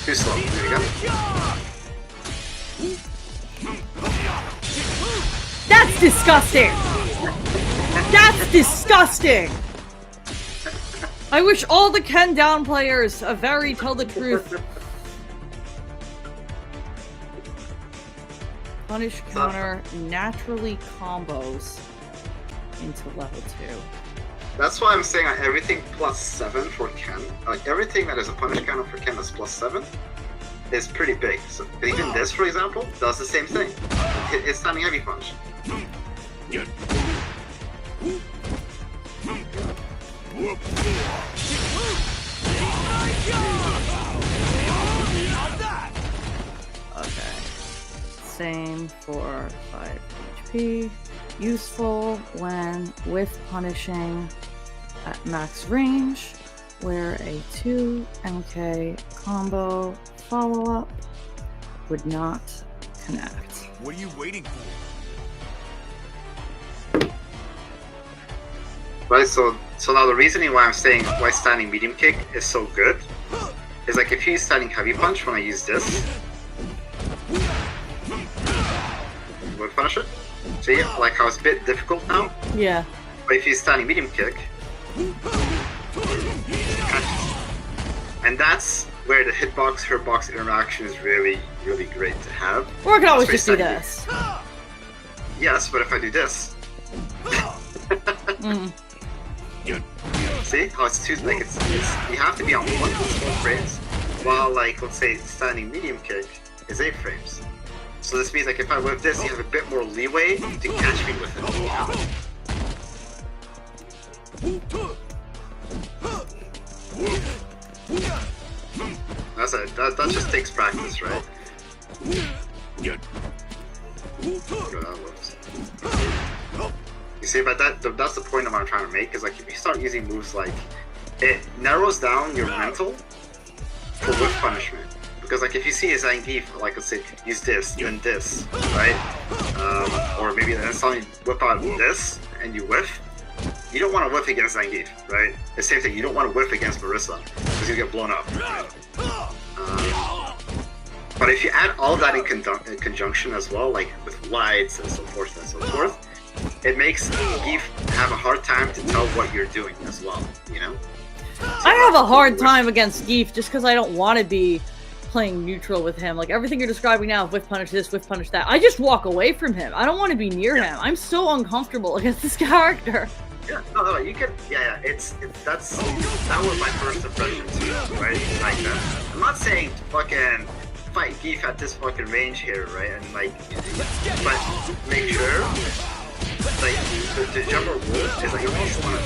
Too slow. There you go. That's disgusting! That's disgusting! I wish all the Ken down players a very tell the truth. Punish counter naturally combos into level 2. That's why I'm saying everything +7 for Ken. Like everything that is a punish counter for Ken that's +7 is pretty big. So even this, for example, does the same thing. It's standing heavy punch. Okay. Same for 5 HP. Useful when with punishing at max range, where a 2 MK combo follow-up would not connect. What are you waiting for? Right, so now the reasoning why I'm saying why standing medium kick is so good is like if you use standing heavy punch when I use this, would punish it. See, like how it's a bit difficult now. Yeah. But if you use standing medium kick, and that's where the hitbox hurtbox interaction is really great to have. Or I could always just do this. Yes, but if I do this. See how it's too like it's you have to be on 1 frames, while like let's say standing medium kick is 8 frames. So this means like if I whip this, you have a bit more leeway to catch me with it. That just takes practice, right? You see, but that's the point of what I'm trying to make, is like if you start using moves like, it narrows down your mental for whiff punishment. Because like if you see a Zangief, like let's say, use this, then this, right? Or maybe then suddenly whip out this, and you whiff, you don't want to whiff against Zangief, right? The same thing, you don't want to whiff against Marissa, because you get blown up. Right? But if you add all that in conjunction as well, like with lights and so forth, it makes Zangief have a hard time to tell what you're doing as well, you know? So I have a hard time against Geef just because I don't want to be playing neutral with him. Like everything you're describing now, whiff punish this, whiff punish that. I just walk away from him. I don't want to be near him. I'm so uncomfortable against this character. Yeah, no, you can, that was my first impression too, right? Like that. I'm not saying fucking fight Geef at this fucking range here, right? And like, but make sure, like, the general rule is like you also want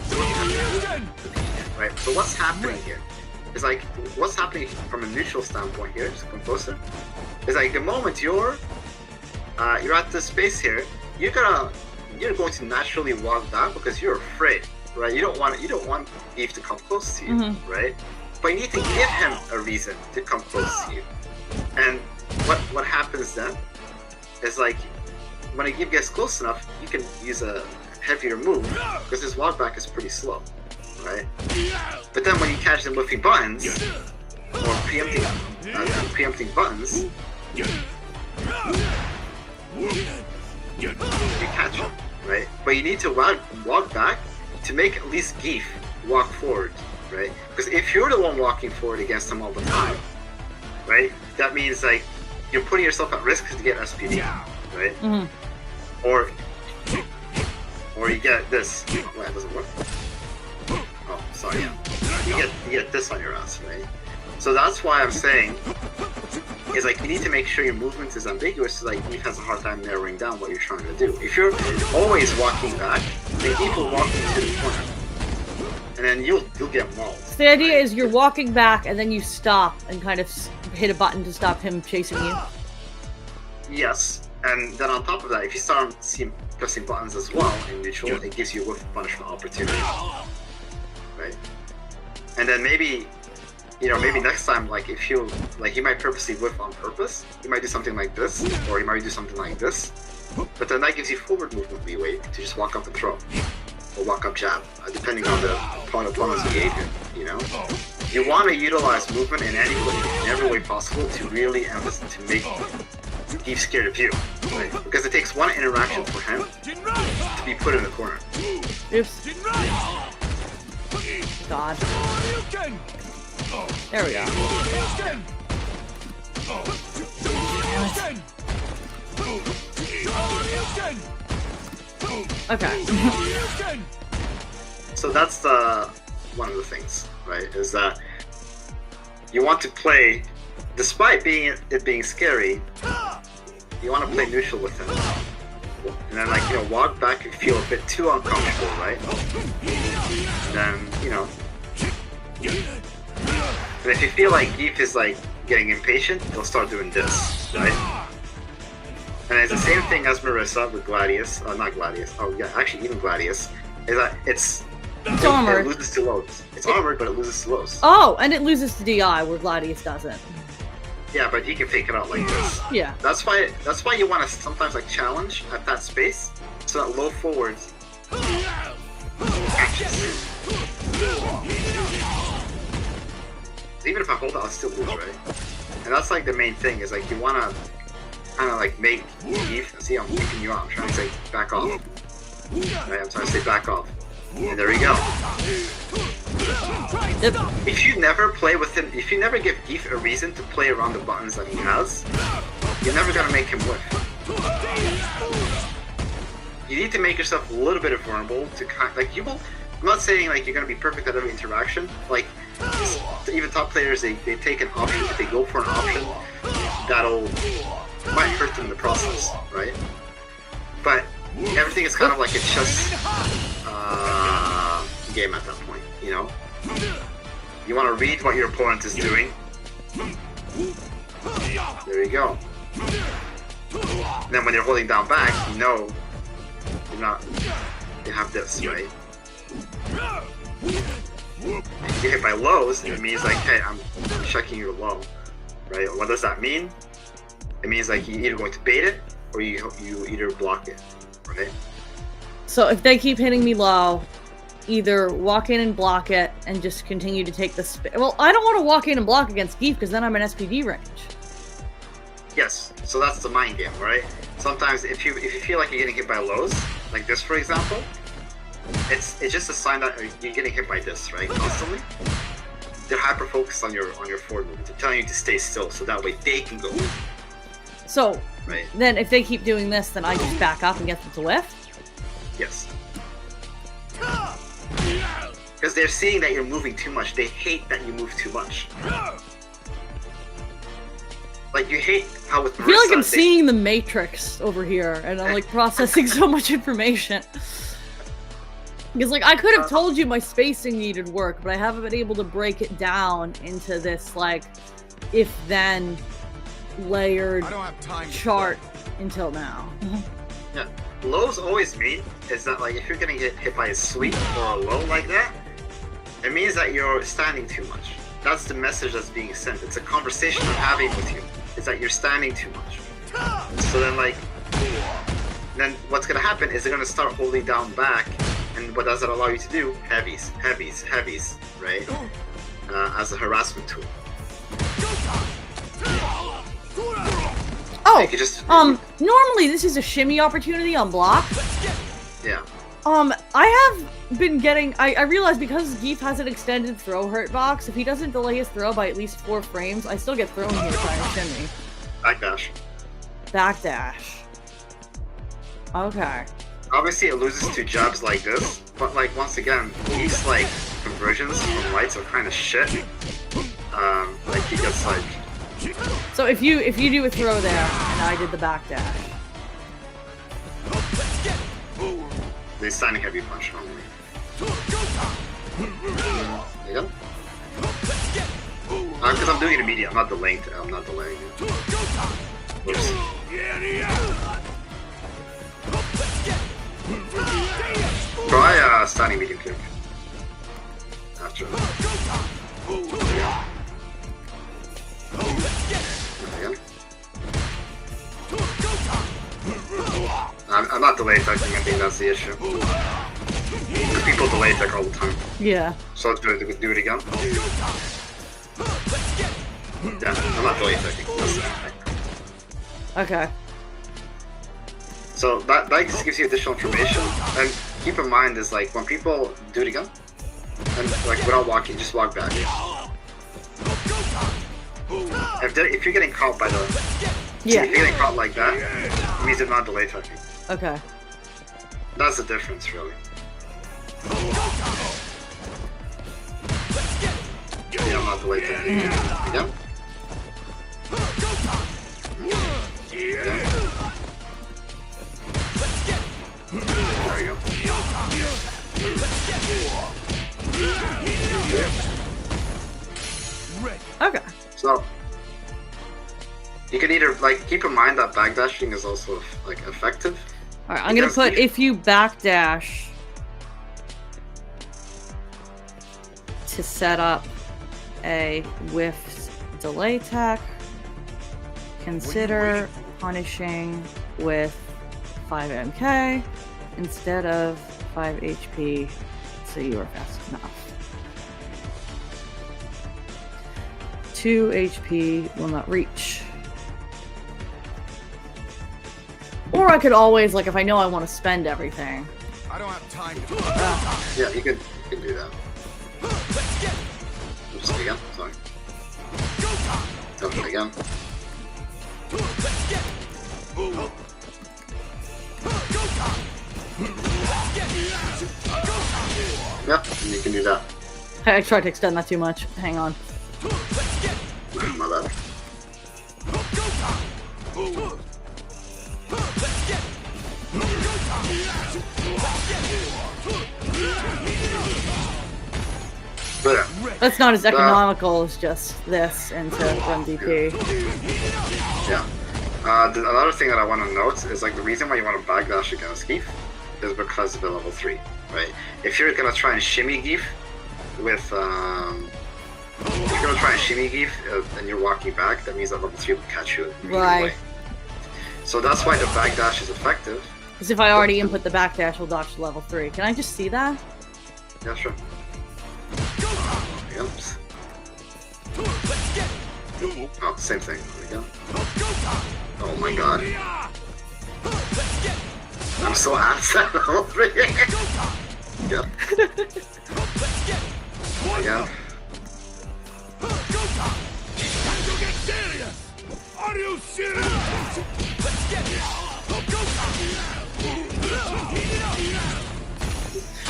to, right? So what's happening here? Is like, what's happening from a neutral standpoint here, just come closer, is like the moment you're at this space here, you're going to naturally walk back because you're afraid, right? You don't want Geef to come close to you, right? But you need to give him a reason to come close to you. And what happens then is like, when a Geef gets close enough, you can use a heavier move because his walk back is pretty slow, right? But then when you catch them whiffing buttons or preempting buttons, you catch him, right? But you need to walk back to make at least Geef walk forward, right? Because if you're the one walking forward against him all the time, right? That means like you're putting yourself at risk to get SPD, right? Or you get this. Oh, that doesn't work. Oh, sorry. You get this on your ass, right? So that's why I'm saying is like you need to make sure your movement is ambiguous, so like Geef has a hard time narrowing down what you're trying to do. If you're always walking back, then Geef will walk into the corner, and then you'll get mauled. So the idea is you're walking back and then you stop and kind of hit a button to stop him chasing you. Yes, and then on top of that, if you start pressing buttons as well in neutral, it gives you a whiff punishment opportunity, right? And then maybe next time, like if he might purposely whiff on purpose, he might do something like this, or he might do something like this, but then that gives you forward movement leeway to just walk up and throw, or walk up jab, depending on the opponent's behavior, you know? You want to utilize movement in every way possible to really make Geef scared of you, right? Because it takes one interaction for him to be put in the corner. Oops. God. There we go. Okay. So that's one of the things, right? Is that you want to play, despite it being scary, you want to play neutral with him. And then walk back and feel a bit too uncomfortable, right? And then, and if you feel like Geef is like getting impatient, he'll start doing this, right? And it's the same thing as Marissa with Gladius, not Gladius, actually even Gladius, is that it's armored. It loses to lows. It's armored, but it loses to lows. Oh, and it loses to DI where Gladius doesn't. Yeah, but you can fake it out like this. Yeah. That's why you want to sometimes like challenge at that space, so that low forwards Even if I hold it, I'll still lose, right? And that's like the main thing, is like you want to kind of like make Eve, see, I'm keeping you out, I'm trying to say back off. Right, I'm trying to say back off. And there we go. If you never play with him, if you never give Eve a reason to play around the buttons that he has, you're never gonna make him whiff. You need to make yourself a little bit vulnerable to like you will. I'm not saying like you're gonna be perfect at every interaction. Like even top players, they take an option. If they go for an option, that'll might hurt them in the process, right? But everything is kind of like a chess game at that point, you know? You want to read what your opponent is doing. There you go. And then when you're holding down back, you know you're not. You have this, right? If you get hit by lows, it means like, hey, I'm checking your low, right? What does that mean? It means like you're either going to bait it or you either block it, right? So if they keep hitting me low, either walk in and block it and just continue to take the spin. Well, I don't want to walk in and block against Geef because then I'm in SPD range. Yes, so that's the mind game, right? Sometimes if you feel like you're getting hit by lows, like this for example, it's just a sign that you're getting hit by this, right? Constantly. They're hyper focused on your forward movement. They're telling you to stay still so that way they can go. So right. Then if they keep doing this, then I just back up and get them to whiff? Yes. Because they're seeing that you're moving too much. They hate that you move too much. Like, you hate how with Marissa, I feel like I'm seeing the Matrix over here, and I'm like processing so much information. Because like, I could have told you my spacing needed work, but I haven't been able to break it down into this like, if-then layered chart until now. Yeah. Lows always mean is that like if you're getting hit by a sweep or a low like that, it means that you're standing too much. That's the message that's being sent. It's a conversation I'm having with you. Is that you're standing too much. So then like, then what's gonna happen is they're gonna start holding down back, and what does that allow you to do? Heavies, heavies, heavies, right? As a harassment tool. Oh, normally this is a shimmy opportunity on block. Yeah. I have been getting, I realize because Geef has an extended throw hurt box, if he doesn't delay his throw by at least 4 frames, I still get thrown here trying to shimmy. Backdash. Backdash. Okay. Obviously it loses to jabs like this, but like once again, these like conversions from lights are kind of shit. Like he gets like. So if you do a throw there, and I did the backdash. They're standing heavy punch on me. There you go. Because I'm doing it immediate, I'm not delaying it. Oops. Try standing medium kick. After. I'm not delay attacking, I think that's the issue. Because people delay attack all the time. Yeah. So let's do it again. Yeah, I'm not delay attacking. That's the thing. Okay. So that just gives you additional information. And keep in mind is like when people do it again, and like without walking, just walk back. If you're getting caught by the... Yeah. If you're getting caught like that, it means they're not delay attacking. Okay. That's the difference, really. Yeah, I'm not delay attacking. Yeah? Yeah. There you go. Okay. So you can either like keep in mind that backdashing is also like effective. All right, I'm gonna put if you backdash to set up a whiff delay tech, consider punishing with 5 MK instead of 5 HP so you are fast enough. 2 HP will not reach. Or I could always, like, if I know I want to spend everything. I don't have time to... Yeah, you can do that. Oops, again, sorry. Don't again. Yep, and you can do that. I tried to extend that too much. Hang on. My bad. But yeah. That's not as economical as just this into run DP. Yeah. Another thing that I want to note is like the reason why you want to backdash against Geef is because of the level 3, right? If you're gonna try and shimmy Geef with if you're gonna try and shimmy Geef and you're walking back, that means that level 3 will catch you Right. away. So that's why the backdash is effective. Because if I already input the backdash, we'll dodge to level 3. Can I just see that? Yeah, sure. Oops. Oh, same thing. There we go. Oh my god. I'm so ass at level 3. Yep. Yeah. Are you serious?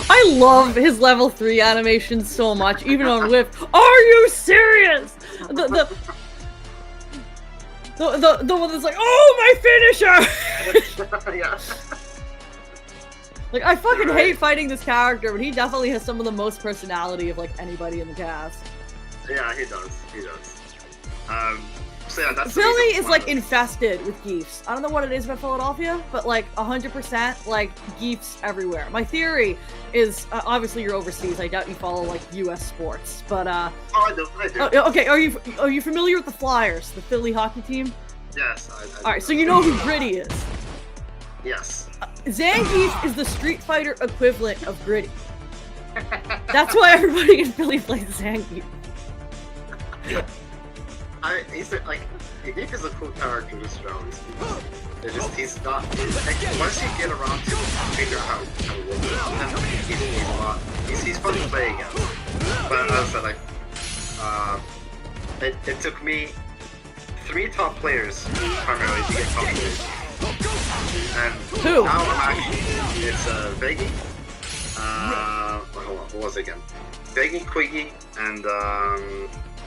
I love his level 3 animation so much, even on Whiff. Are you serious? The one that's like, oh, my finisher! Yeah. Like, I fucking hate fighting this character, but he definitely has some of the most personality of, like, anybody in the cast. Yeah, he does. He does. So yeah, that's Philly is, like, infested with geefs. I don't know what it is about Philadelphia, but, like, 100%, like, geefs everywhere. My theory is, obviously you're overseas, I doubt you follow, like, US sports, but, Oh, I do. okay, are you familiar with the Flyers, the Philly hockey team? Yes, I Alright, so you know who Gritty is. Yes. Zangief is the Street Fighter equivalent of Gritty. That's why everybody in Philly plays Zangief. He's like, Geef is a cool character just generally speaking. It's just, he's not, like, once you get around to figure out how to work with him, he's a lot, he's fun to play against. But as I said, like, it took me 3 top players primarily to get comfortable with Geef. And Who? now I'm actually, it's Veggie, hold on, what was it again? Veggie, Quiggy, and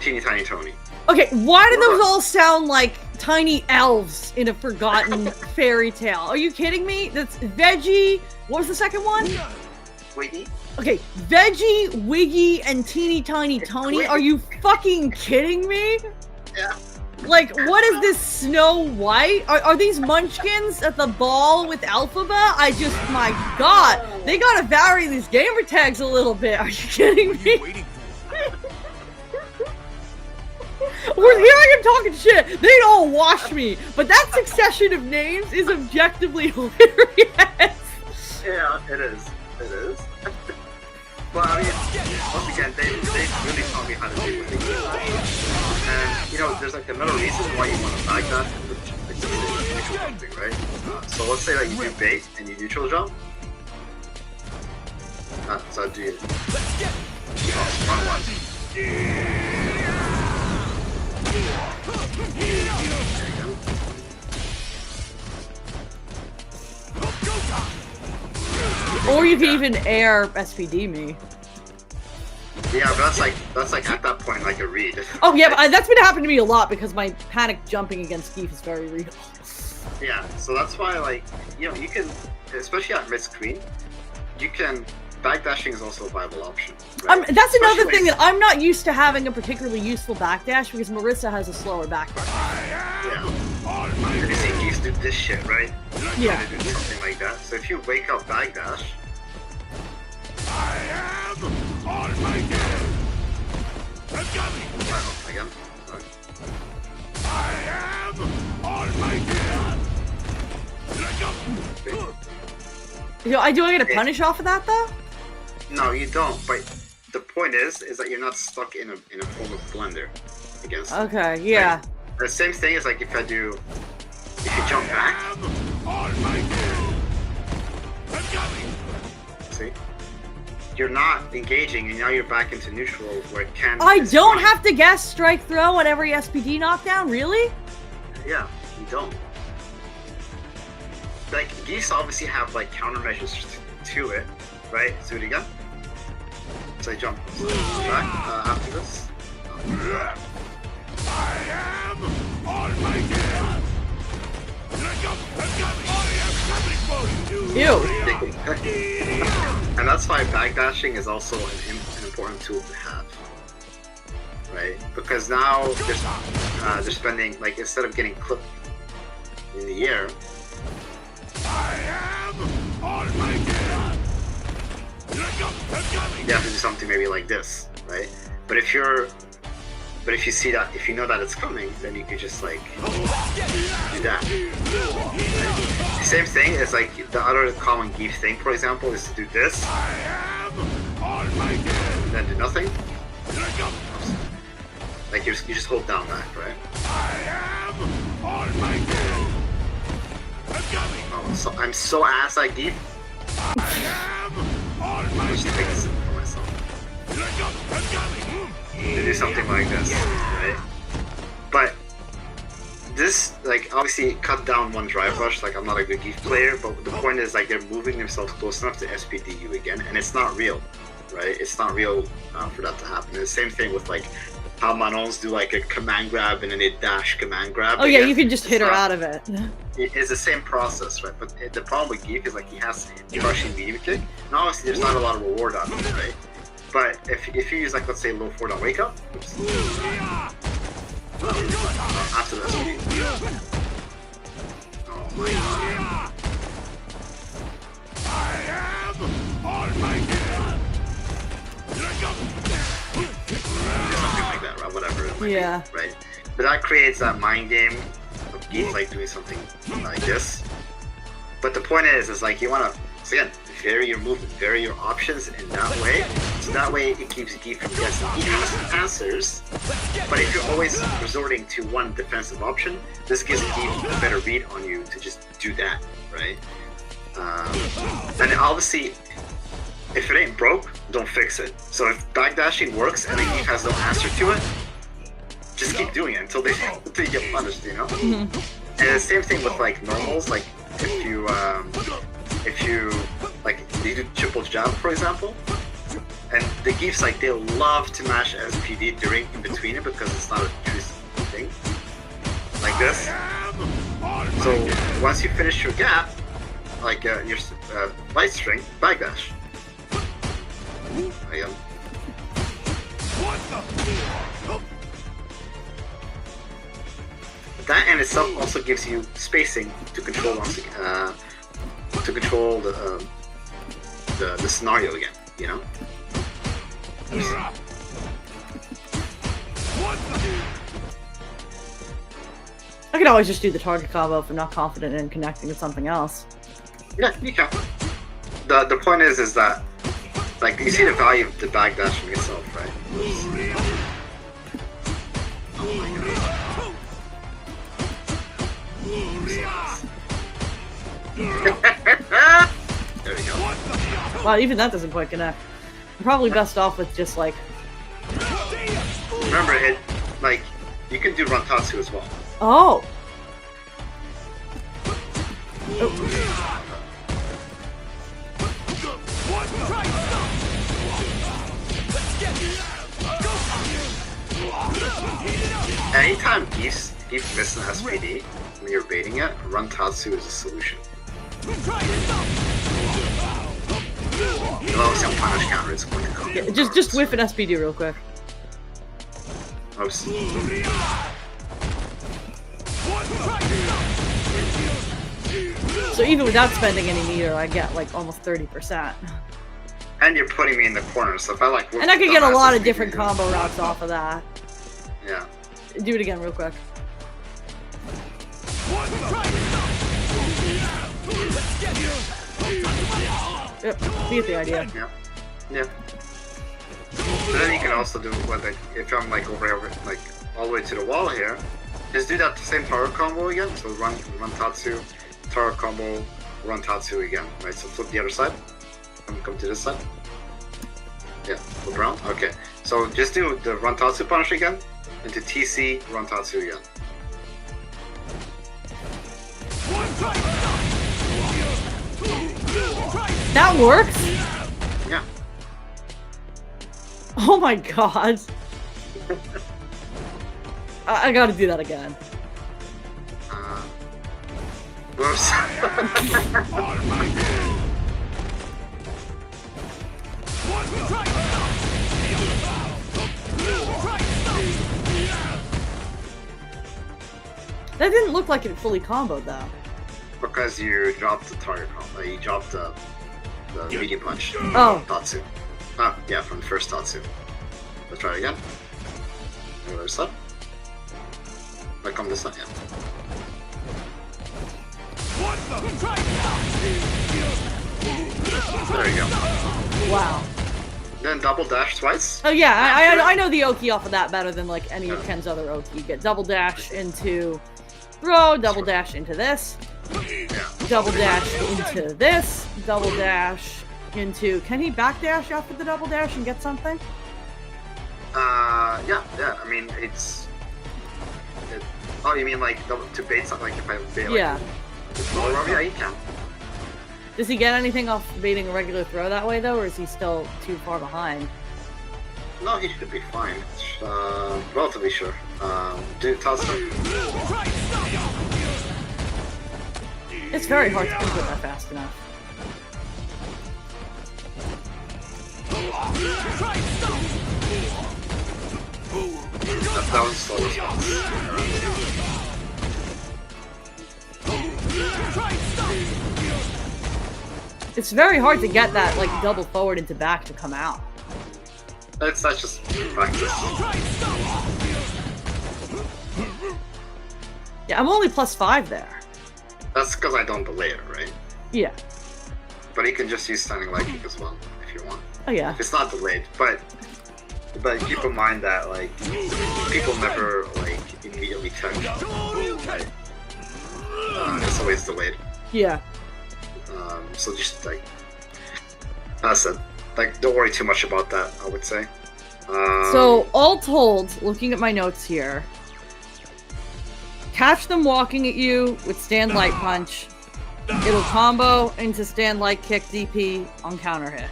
Teeny Tiny Tony. Okay, why do those all sound like tiny elves in a forgotten fairy tale? Are you kidding me? That's Veggie. What was the second one? Wiggy? Okay, Veggie, Wiggy, and Teeny Tiny Tony. Are you fucking kidding me? Yeah. Like, what is this Snow White? Are these munchkins at the ball with Alphabet? My god. They gotta vary these gamer tags a little bit. Are you kidding me? Here I am talking shit. They don't wash me. But that succession of names is objectively hilarious. Yeah, it is. It is. But I mean, once again, they really taught me how to do it. And, you know, there's like another reason why you want to bag that, like the neutral jumping, right? So let's say that you do bait and you neutral jump. So I do 1-1. Or you can even air SPD me. Yeah, but that's like at that point like a read. Oh yeah, but that's been happening to me a lot because my panic jumping against Geef is very real. Yeah, so that's why, like, you know, you can, especially at mid screen, you can, backdashing is also a viable option. Right? That's another thing that I'm not used to having a particularly useful backdash because Marissa has a slower backdash. Yeah. And you see Geef do this shit, right? Yeah. Do something like that. So if you wake up backdash, I am on my game. again. Sorry. I am on my game. Do I get a punish off of that though? No, you don't. But the point is that you're not stuck in a form of blender against them. Okay, yeah. Right? The same thing is like if you jump back. See? You're not engaging, and now you're back into neutral where it can. I don't have to guess strike throw on every SPD knockdown, really? Yeah, you don't. Like, geese obviously have like countermeasures to it, right? So do it again. So I jump back after this. I am on my game. Ew. And that's why backdashing is also an important tool to have, right? Because now they're spending, like, instead of getting clipped in the air, I am on my game. you have to do something maybe like this, right? But if you see that, if you know that it's coming, then you could just like do that. Right? Same thing as like the other common geef thing, for example, is to do this, and then do nothing. Like you just hold down that, right? Oh, so I'm so ass at geef. I'll just take this for myself. To do something like this, right? But this, like, obviously cut down one drive rush. Like, I'm not a good geef player, but the point is, like, they're moving themselves close enough to SPD you again, and it's not real, right? It's not real for that to happen. And the same thing with like how Manons do like a command grab and then a dash command grab. Oh yeah, you can just hit her out of it. It's the same process, right? But the problem with geef is like he has crushing medium kick. And obviously, there's not a lot of reward on it, right? But if you use like, let's say, low 4 down wake up, oops. After this. Oh my god. Something like that, right? Whatever it might be, right? But that creates that mind game of geef, like doing something like this. But the point is like you want to, so again, vary your movement, vary your options in that way. So that way it keeps geef from guessing. He has answers, but if you're always resorting to one defensive option, this gives geef a better read on you to just do that, right? And then obviously, if it ain't broke, don't fix it. So if backdashing works and the geef has no answer to it, just keep doing it until you get punished, you know? And the same thing with like normals, like if you like you do triple jab, for example, and the geefs, like, they love to mash SPD during in between it because it's not a true thing like this. So once you finish your gap, like your light string, backdash. Again. That in itself also gives you spacing to control to control the scenario again, you know? I could always just do the target combo if I'm not confident in connecting with something else. Yeah, you can. The point is that, like, you see the value of the backdashing itself, right? Oh my god. There we go. Wow, even that doesn't quite connect. I'm probably best off with just like... Remember, it, like, you can do Rantatsu as well. Oh! Anytime geef miss an SPD when you're baiting it, Rantatsu is a solution. You'll always have punish counter, it's going to come. Yeah, just whiff an SPD real quick. Oops. So even without spending any meter, I get like almost 30%. And you're putting me in the corner, so if I like... And I could get a lot of different combo routes off of that. Yeah. Do it again real quick. Yep, you get the idea. Yeah. Yeah. But then you can also do what, like, if I'm like over like all the way to the wall here, just do that same tower combo again. So run Tatsu, tower combo, run Tatsu again. Right. So flip the other side. Come to this side. Yeah. Flip around. Okay. So just do the run Tatsu punish again into TC run Tatsu again. That works? Yeah. Oh my god. I gotta do that again. Whoops. That didn't look like it fully comboed though. Because you dropped the target combo. You dropped the medium punch. Oh. Tatsu. Yeah, from the first Tatsu. Let's try it again. The other side. Like on this side, yeah. There you go. Wow. Then double dash twice. Oh yeah, I know the Oki off of that better than like any of Ken's other Oki. You get double dash into throw, double dash into this, double dash into this, double dash into... Can he backdash after the double dash and get something? Yeah. I mean, oh, you mean like to bait something? Like if I bait, like, Yeah. Yeah, you can. Does he get anything off baiting a regular throw that way though, or is he still too far behind? No, he should be fine. Relatively sure. Do Tatsu. It's very hard to input that fast enough. That was slow response. It's very hard to get that like double forward into back to come out. That's just practice. Yeah, I'm only +5 there. That's because I don't delay it, right? Yeah. But you can just use standing light kick as well if you want. Oh yeah. It's not delayed, but keep in mind that like people never like immediately touch. Right? It's always delayed. Yeah. So just like I said, like don't worry too much about that. I would say. So all told, looking at my notes here, catch them walking at you with stand light punch. It'll combo into stand light kick DP on counter hit.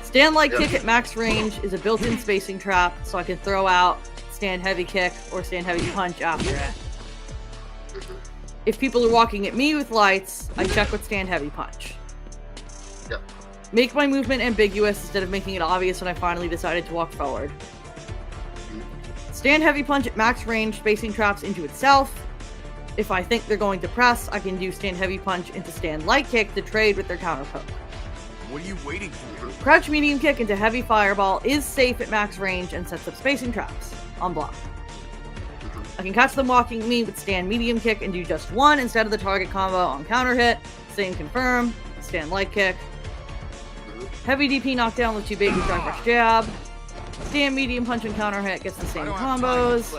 Stand light kick at max range is a built-in spacing trap, so I can throw out stand heavy kick or stand heavy punch after it. If people are walking at me with lights, I check with stand heavy punch. Yep. Make my movement ambiguous instead of making it obvious when I finally decided to walk forward. Stand heavy punch at max range, spacing traps into itself. If I think they're going to press, I can do stand heavy punch into stand light kick to trade with their counter poke. What are you waiting for? Crouch medium kick into heavy fireball is safe at max range and sets up spacing traps on block. I can catch them walking at me with stand medium kick and do just one instead of the target combo on counter hit. Same confirm, stand light kick. Heavy DP knockdown with 2 bait with drive rush jab. Stand medium punch and counter hit gets the same combos.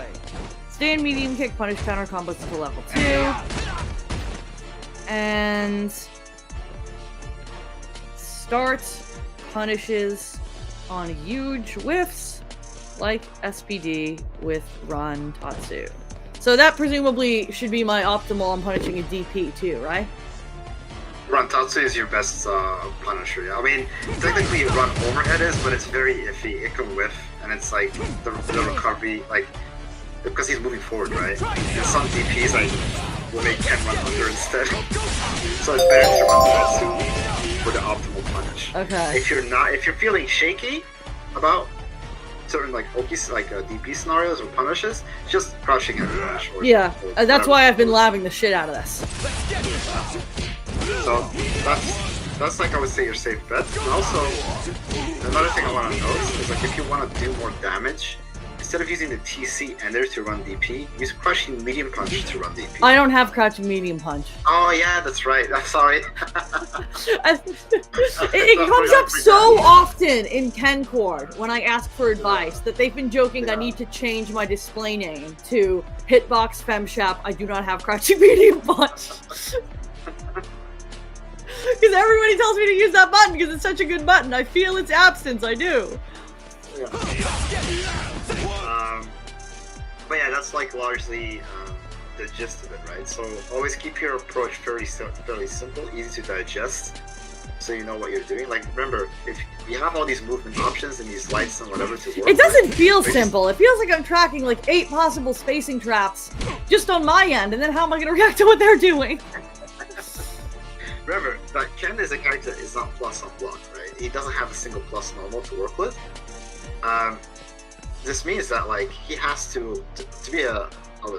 Stand medium kick punish counter combos to level 2. And start punishes on huge whiffs like SPD with Run Tatsu. So that presumably should be my optimal on punishing a DP too, right? Run Tatsu is your best punisher. Yeah. I mean, technically run overhead is, but it's very iffy. It can whiff, and it's like the recovery, like because he's moving forward, right? And some DPs like will make Ken run under instead. So it's better to run Tatsu for the optimal punish. Okay. If you're feeling shaky about certain like Oki's like DP scenarios or punishes, just crouching heavy punish. Yeah, that's why I've been labbing the shit out of this. So that's like I would say your safe bet. And also another thing I want to note is like if you want to do more damage, instead of using the TC ender to run DP, use crushing medium punch to run DP. I don't have crouching medium punch. Oh yeah, that's right. I'm sorry. It comes up so often in Ken Cord when I ask for advice that they've been joking I need to change my display name to Hitbox FemShap. I do not have crouching medium punch. Because everybody tells me to use that button because it's such a good button. I feel its absence. I do. Yeah. But yeah, that's like largely the gist of it, right? So always keep your approach fairly simple, easy to digest, so you know what you're doing. Like remember, if you have all these movement options and these lights and whatever to work, it doesn't feel simple. It feels like I'm tracking like 8 possible spacing traps just on my end, and then how am I going to react to what they're doing? Remember that Ken is a character that is not plus on block, right? He doesn't have a single plus normal to work with. This means that like he has to be a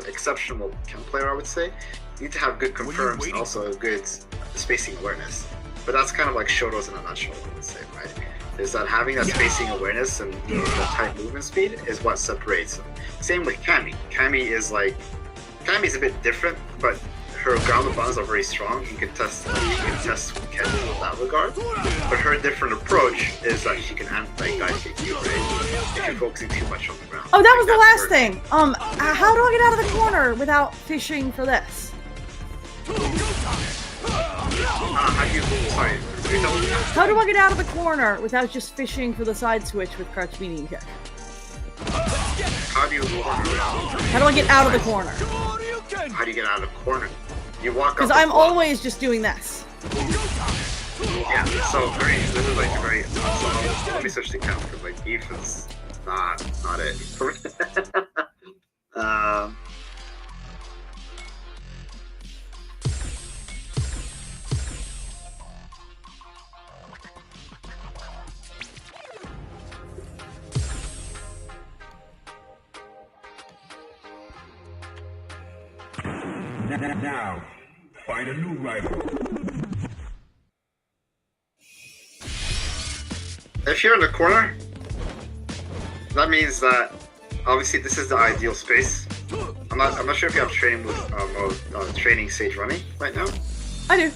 exceptional Ken player, I would say. You need to have good confirms and also a good spacing awareness. But that's kind of like Shoto's in a nutshell, I would say, right? Is that having that spacing awareness and the tight movement speed is what separates them. Same with Cammy. Cammy's a bit different, but her grounded buttons are very strong. You can test with Ken in that regard. But her different approach is that she can anti-guide kick you, right? If you're focusing too much on the ground. Oh, that was the last thing. How do I get out of the corner without fishing for this? How do I get out of the corner without just fishing for the side switch with crouch medium kick? How do I get out of the corner? How do you get out of the corner? You walk up. Because I'm always just doing this. Yeah, so this is like very. So let me switch to count because like beef is not it. Now, find a new rival. If you're in the corner, that means that obviously this is the ideal space. I'm not sure if you have training with training stage running right now. I do.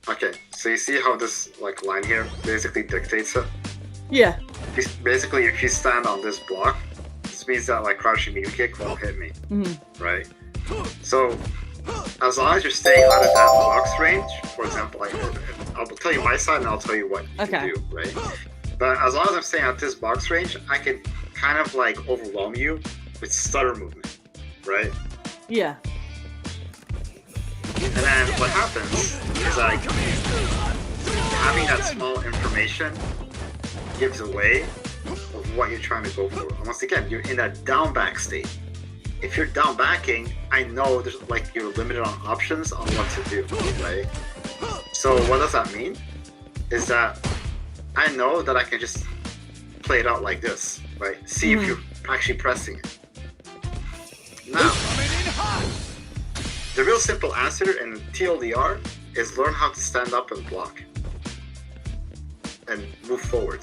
Okay, so you see how this like line here basically dictates it? Yeah. Basically, if you stand on this block, this means that like crouching medium kick won't hit me, right? So as long as you're staying out of that box range, for example, like I'll tell you my side and I'll tell you what you can do, right? But as long as I'm staying at this box range, I can kind of like overwhelm you with stutter movement, right? Yeah. And then what happens is like having that small information gives away of what you're trying to go for. And once again, you're in that down back state. If you're down backing, I know there's like you're limited on options on what to do, right? So what does that mean? Is that I know that I can just play it out like this, right? See if you're actually pressing it. Now, the real simple answer in TLDR is learn how to stand up and block and move forward.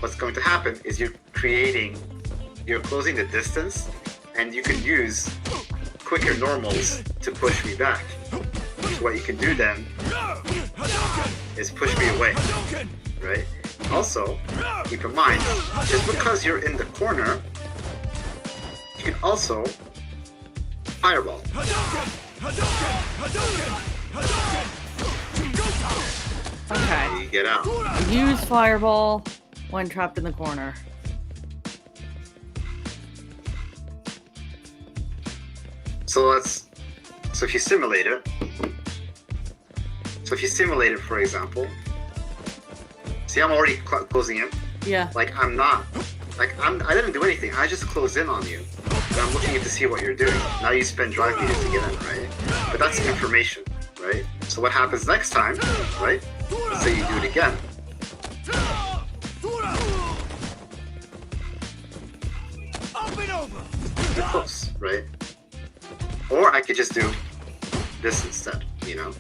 What's going to happen is you're closing the distance, and you can use quicker normals to push me back. So what you can do then is push me away, right? Also, keep in mind, just because you're in the corner, you can also fireball. Okay. You get out. Use fireball when trapped in the corner. So if you simulate it, for example, see I'm already closing in. Yeah. Like I didn't do anything. I just closed in on you. And I'm looking to see what you're doing. Now you spend drive meters to get in, right? But that's information, right? So what happens next time, right? Let's say you do it again. You're close, right? Or I could just do this instead, you know?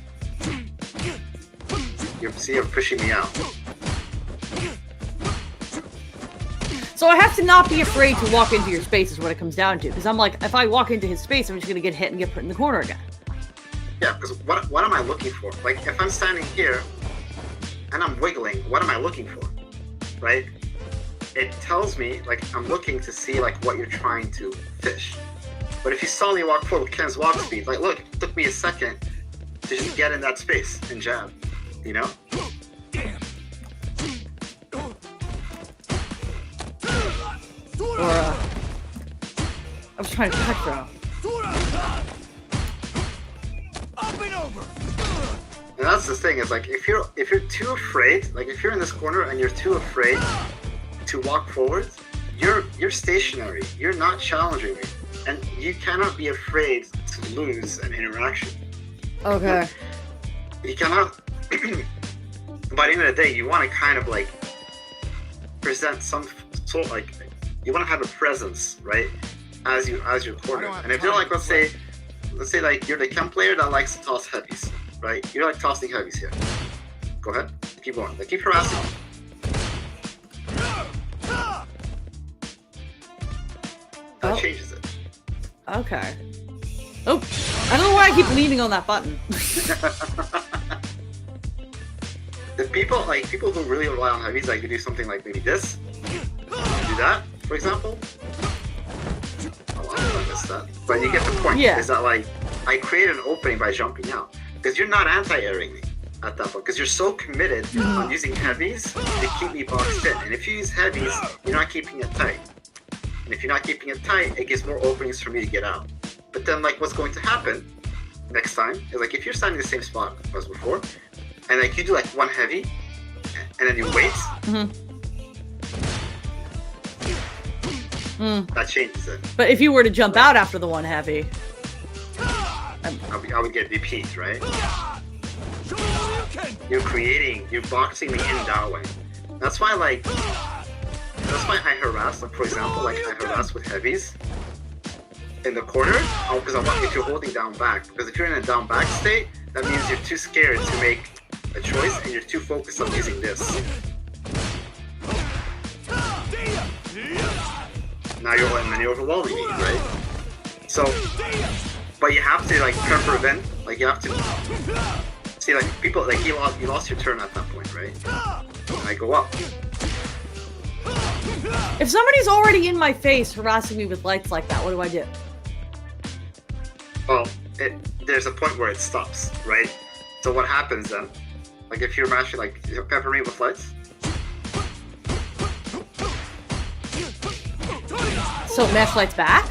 You're pushing me out. So I have to not be afraid to walk into your space is what it comes down to. Because I'm like, if I walk into his space, I'm just going to get hit and get put in the corner again. Yeah, because what am I looking for? Like, if I'm standing here and I'm wiggling, what am I looking for? Right? It tells me, like, I'm looking to see, like, what you're trying to fish. But if you suddenly walk forward with Ken's walk speed, like, look, it took me a second to just get in that space and jab, you know? Or, I was trying to back throw. Up and over. And that's the thing, is like, if you're too afraid, like, if you're in this corner and you're too afraid to walk forward, you're stationary. You're not challenging me. And you cannot be afraid to lose an interaction. Okay. You cannot. By the end of the day, you want to kind of like present some sort, like, you want to have a presence, right? As your corner. And if they're like, let's say like you're the chem player that likes to toss heavies, right? You're like tossing heavies here. Go ahead, keep going. Like, keep harassing. That changes it. Okay. Oh, I don't know why I keep leaning on that button. The people who really rely on heavies, like, you do something like maybe this, do that, for example. Oh, I missed that. But you get the point. Yeah. Is that, like, I create an opening by jumping out, because you're not anti-airing me at that point, because you're so committed on using heavies to keep me boxed in. And if you use heavies, you're not keeping it tight. And if you're not keeping it tight, it gives more openings for me to get out. But then, like, what's going to happen next time is, like, if you're standing in the same spot as before, and like you do like one heavy, and then you wait, that changes it. But if you were to jump out after the one heavy, I would get repeat, right? You're boxing me in that way. That's why I harass, like, for example, like, I harass with heavies in the corner, because I want, if you're holding down back, because if you're in a down back state, that means you're too scared to make a choice and you're too focused on using this. Now you're overwhelming me, right? So, but you have to, like, prevent, like, you have to see, like, people, like, you lost your turn at that point, right? And I go up. if somebody's already in my face harassing me with lights like that, what do I do? Well, there's a point where it stops, right? So what happens then? Like, if you're mashing, like, pepper me with lights. So mash lights back?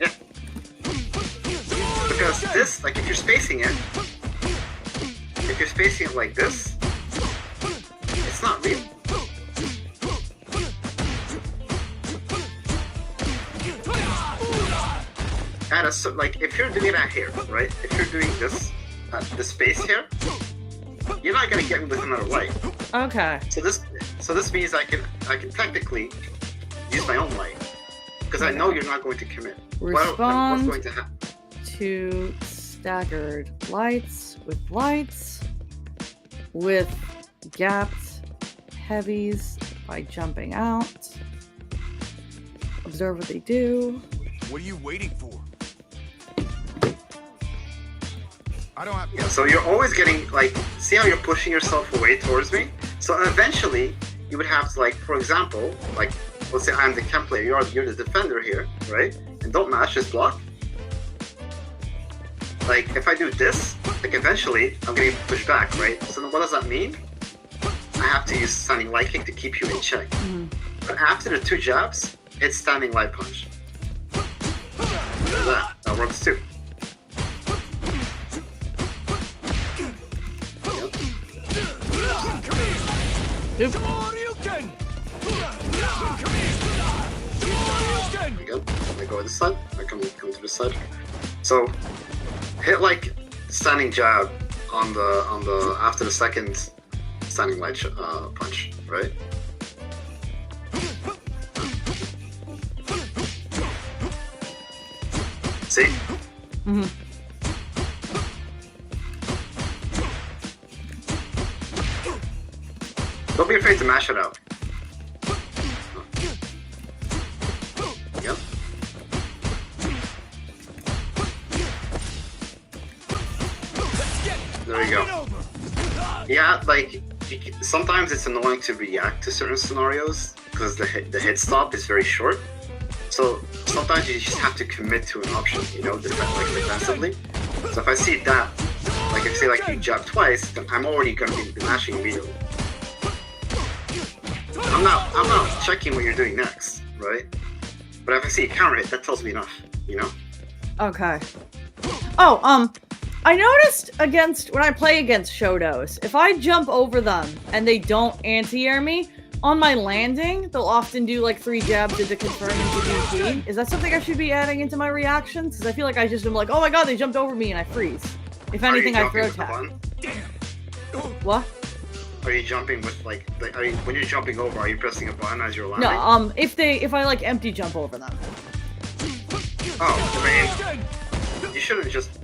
Yeah. Because this, like, if you're spacing it like this, it's not real. Like, if you're doing that here, right? If you're doing this, the space here, you're not gonna get me with another light. Okay. So this means I can technically use my own light, because I know you're not going to commit. Respond what's going to happen? To staggered lights with gapped heavies by jumping out. Observe what they do. What are you waiting for? I don't have. Yeah, so you're always getting, like, see how you're pushing yourself away towards me? So eventually, you would have to, like, for example, like, let's say I'm the chem player, you're the defender here, right? And don't mash, just block. Like, if I do this, like, eventually, I'm getting pushed back, right? So then what does that mean? I have to use standing light kick to keep you in check. But after the 2 jabs, it's standing light punch. That works too. Yep. Come on, you can. There we go. I go this side. I come to this side. So hit, like, standing jab on the after the second standing light punch, right? See? Don't be afraid to mash it out. There you go. Yeah, like sometimes it's annoying to react to certain scenarios because the hit stop is very short. So sometimes you just have to commit to an option, you know, like defensively. So if I see that, like if say like you jab twice, then I'm already gonna be mashing immediately. I'm not checking what you're doing next, right? But if I see a counter hit, that tells me enough, you know? Okay. Oh, I noticed when I play against Shotos, if I jump over them and they don't anti-air me, on my landing, they'll often do like 3 jabs into confirm into DP. Is that something I should be adding into my reactions? Because I feel like I just am like, oh my god, they jumped over me and I freeze. If anything, I throw tap. What? Are you jumping with like when you're jumping over, are you pressing a button as you're landing? No, if I like empty jump over them. Oh, I mean, you shouldn't just.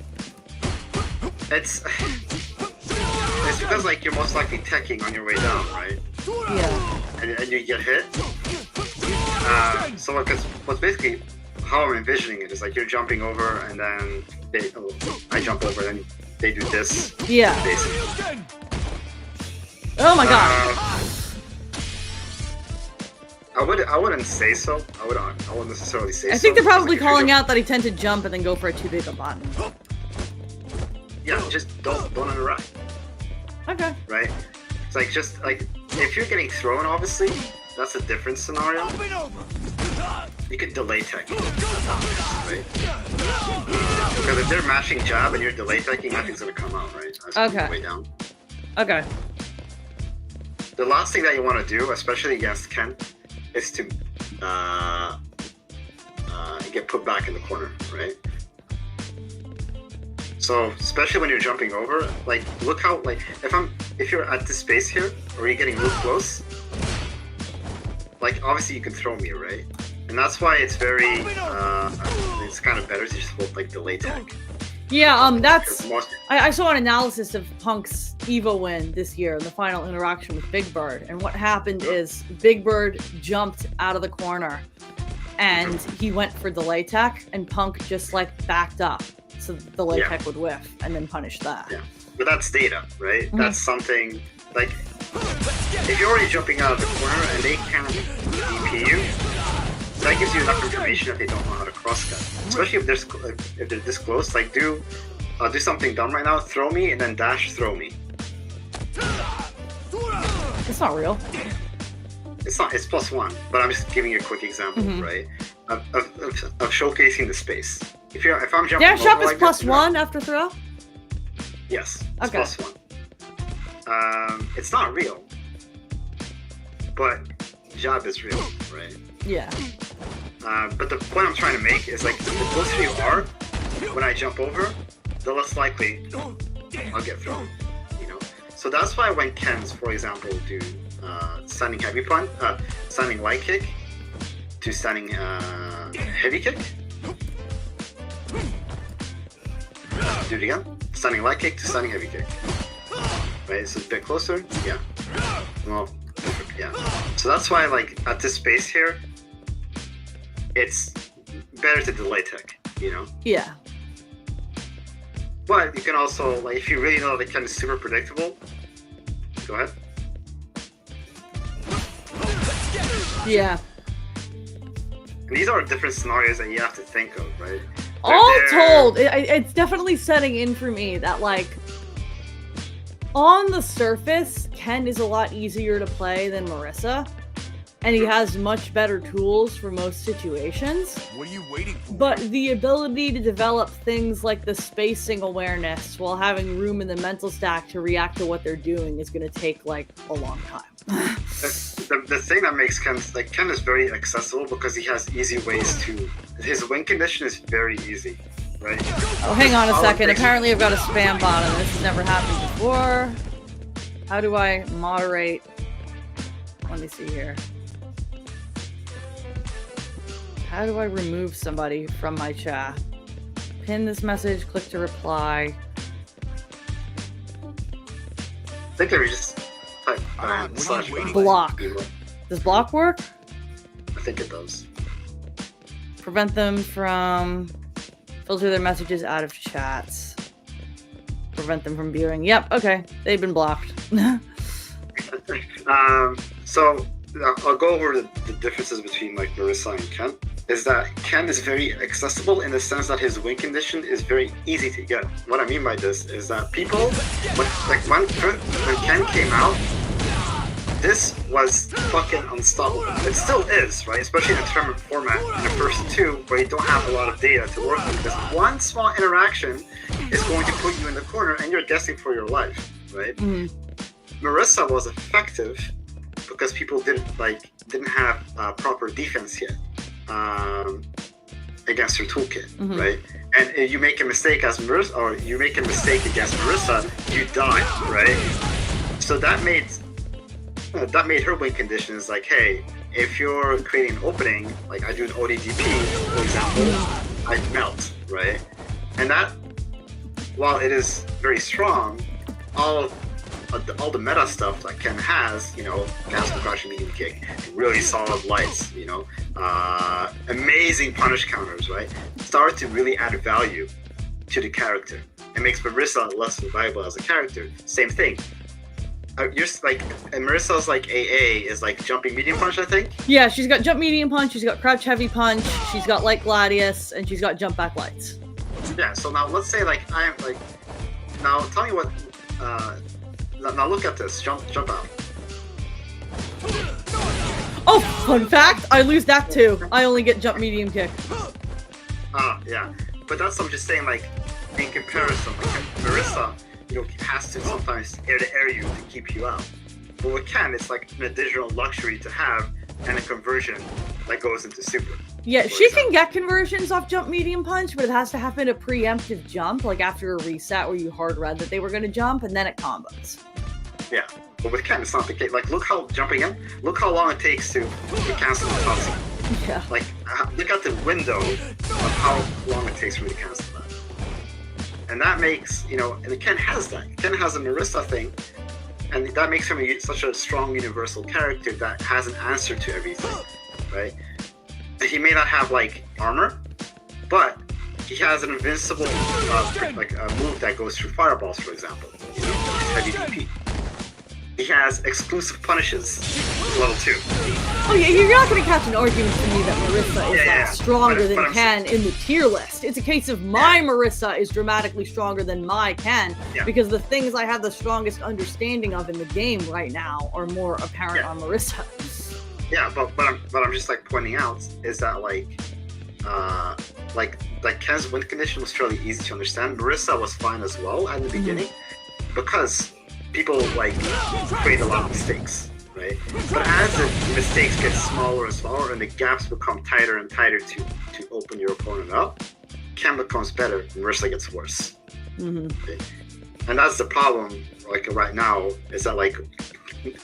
It's because like you're most likely teching on your way down, right? Yeah. And you get hit. So because what's basically how I'm envisioning it is like you're jumping over and then I jump over and then they do this. Yeah. Basically. Oh my god. I wouldn't say so. I wouldn't necessarily say so. I think they're probably calling out that he tend to jump and then go for a too big a button. Yeah, just don't interact. Okay. Right? It's like just like if you're getting thrown, obviously, that's a different scenario. You could delay tech, right? Because if they're mashing jab and you're delay teching, nothing's gonna come out, right? That's okay. Way down. Okay. The last thing that you want to do, especially against Ken, is to get put back in the corner, right? So especially when you're jumping over, like look how like if you're at this space here or you're getting real close, like obviously you can throw me, right? And that's why it's very it's kind of better to just hold like delay tech. Yeah, I saw an analysis of Punk's Evo win this year in the final interaction with Big Bird, and what happened is Big Bird jumped out of the corner and he went for delay tech, and Punk just like backed up so the delay tech would whiff and then punish that. Yeah, but that's data, right? Mm-hmm. That's something like if you're already jumping out of the corner and they can't DP you, that gives you enough information that they don't know how to cross cut. Especially if they're this close, like do something dumb right now, throw me and then dash throw me. It's not real. It's not. It's +1, but I'm just giving you a quick example, right? Of showcasing the space. If I'm jumping, dash up is like +1 after throw. Yes. It's okay. +1. It's not real, but jab is real, right? Yeah. But the point I'm trying to make is like the closer you are, when I jump over, the less likely I'll get thrown. You know. So that's why when Kens, for example, do standing heavy punch, standing light kick to standing heavy kick. Do it again. Standing light kick to standing heavy kick. Right, so it's a bit closer. Yeah. Well, yeah. So that's why, like, at this space here, it's better to delay tech, you know? Yeah. But you can also, like, if you really know that Ken is super predictable, go ahead. Yeah. And these are different scenarios that you have to think of, right? All told, it's definitely setting in for me that, like, on the surface, Ken is a lot easier to play than Marissa, and he has much better tools for most situations. What are you waiting for? But the ability to develop things like the spacing awareness while having room in the mental stack to react to what they're doing is going to take, like, a long time. The thing that makes Ken is very accessible because he has easy ways to. His win condition is very easy, right? Oh, hang on a second. Apparently, I've got a spam bot, and this has never happened before. How do I moderate? Let me see here. How do I remove somebody from my chat? Pin this message. Click to reply. I think we just type block. Does block work? I think it does. Prevent them from filter their messages out of chats. prevent them from viewing. Yep, okay. They've been blocked. So I'll go over the differences between like Marissa and Ken. Is that Ken is very accessible in the sense that his win condition is very easy to get. What I mean by this is that people, when Ken came out, this was fucking unstoppable. It still is, right? Especially in the tournament format in the first two, where you don't have a lot of data to work with. Because one small interaction is going to put you in the corner, and you're guessing for your life, right? Mm-hmm. Marissa was effective because people didn't have proper defense yet against her toolkit, mm-hmm. right? And if you make a mistake as Marissa, or you make a mistake against Marissa, you die, right? So that made her win conditions like, hey, if you're creating an opening, like I do an ODDP, for example, I melt, right? And that, while it is very strong, all the meta stuff that Ken has, you know, castle crushing medium kick, really solid lights, you know, amazing punish counters, right? Start to really add value to the character. It makes Marissa less viable as a character. Same thing. You're like, and Marissa's like AA is like jumping medium punch, I think. Yeah, she's got jump medium punch, she's got crouch heavy punch, she's got light gladius, and she's got jump back lights. Yeah. So now let's say like I'm like, now tell me what. Now look at this. Jump out. Oh, fun fact! I lose that too. I only get jump medium kick. Yeah. But that's what I'm just saying. Like in comparison, like Marissa, you know, has to sometimes air you to keep you out. But with Ken, it's like an additional luxury to have, and a conversion that goes into super. Yeah, she can get conversions off jump medium punch, but it has to happen a preemptive jump, like after a reset where you hard read that they were going to jump, and then it combos. Yeah, but with Ken, it's not the case. Like, look how look how long it takes to cancel the toss. Yeah. Like, look at the window of how long it takes for me to cancel that. And that makes, you know, and Ken has that. Ken has a Marissa thing, and that makes him such a strong universal character that has an answer to everything, right? He may not have like armor, but he has an invincible like a move that goes through fireballs, for example. You know, heavy DP. He has exclusive punishes, level 2. Oh yeah, you're not going to catch an argument to me that Marissa is stronger than Ken in the tier list. It's a case of my Marissa is dramatically stronger than my Ken, because the things I have the strongest understanding of in the game right now are more apparent on Marissa. Yeah, but I'm just like pointing out is that like Ken's win condition was fairly easy to understand. Marissa was fine as well at the beginning because people like create a lot of mistakes, right? But as the mistakes get smaller and smaller and the gaps become tighter and tighter to open your opponent up, Ken becomes better and Marissa gets worse. Okay? And that's the problem like right now is that like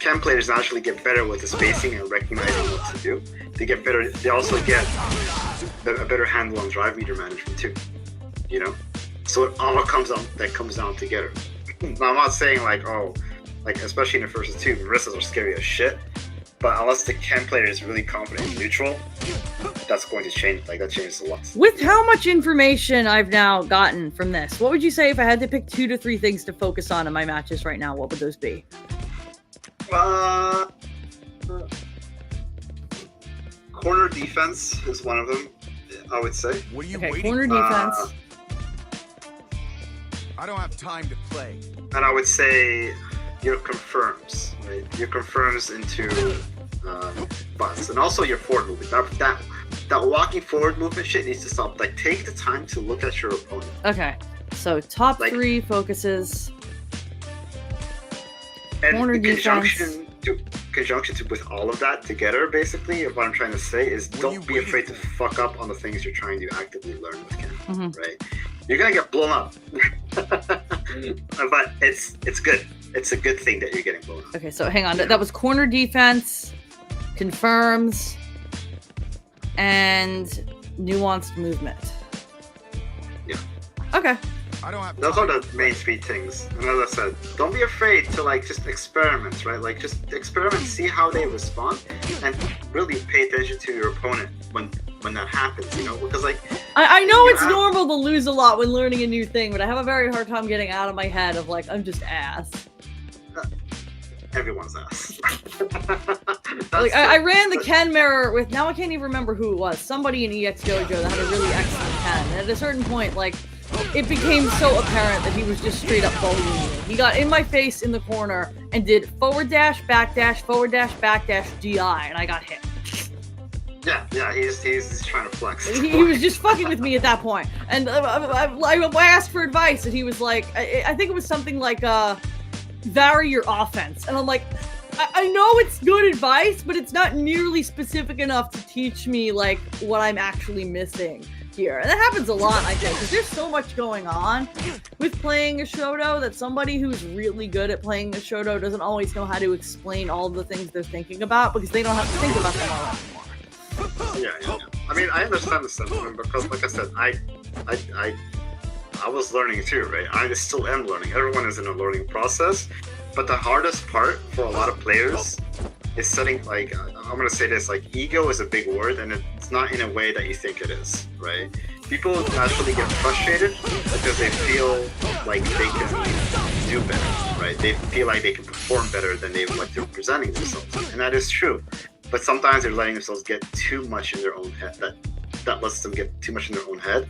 Ken players naturally get better with the spacing and recognizing what to do. They get better. They also get a better handle on drive meter management too. You know, so it all comes down together. Now, I'm not saying like especially in the first two, Marissas are scary as shit. But unless the Ken player is really confident in neutral, that's going to change. Like that changes a lot. With how much information I've now gotten from this, what would you say if I had to pick 2 to 3 things to focus on in my matches right now? What would those be? Corner defense is one of them, I would say. What are you waiting? Corner defense. I don't have time to play. And I would say your confirms, right? Your confirms into buttons, and also your forward movement. That walking forward movement shit needs to stop. Like, take the time to look at your opponent. Okay, so top 3 focuses. And corner in defense. conjunction with all of that together, basically, what I'm trying to say is don't be afraid to fuck up on the things you're trying to actively learn with Ken, right? You're gonna get blown up, but it's good. It's a good thing that you're getting blown up. Okay, so hang on. That was corner defense, confirms, and nuanced movement. Yeah. Okay. Those are the main 3 things. And as I said, don't be afraid to like just experiment, right? Like just experiment, see how they respond, and really pay attention to your opponent when that happens, you know? Because like I know it's normal to lose a lot when learning a new thing, but I have a very hard time getting out of my head of like, I'm just ass. Everyone's ass. Like, I ran the Ken mirror with, now I can't even remember who it was, somebody in EX Dojo that had a really excellent Ken, and at a certain point, like, it became so apparent that he was just straight up bullying me. He got in my face in the corner and did forward dash, back dash, DI, and I got hit. Yeah, he's trying to flex. He was just fucking with me at that point. And I asked for advice, and he was like, I think it was something like, vary your offense. And I'm like, I know it's good advice, but it's not nearly specific enough to teach me, like, what I'm actually missing here. And that happens a lot, I think, because there's so much going on with playing a Shoto that somebody who's really good at playing a Shoto doesn't always know how to explain all the things they're thinking about, because they don't have to think about them all anymore. Yeah. I mean, I understand the sentiment because, like I said, I was learning too, right? I still am learning. Everyone is in a learning process, but the hardest part for a lot of players is setting, like, I'm gonna say this, like, ego is a big word, and it's not in a way that you think it is, right? People naturally get frustrated because they feel like they can do better, right? They feel like they can perform better than they're presenting themselves, and that is true. But sometimes they're letting themselves get too much in their own head. That lets them get too much in their own head,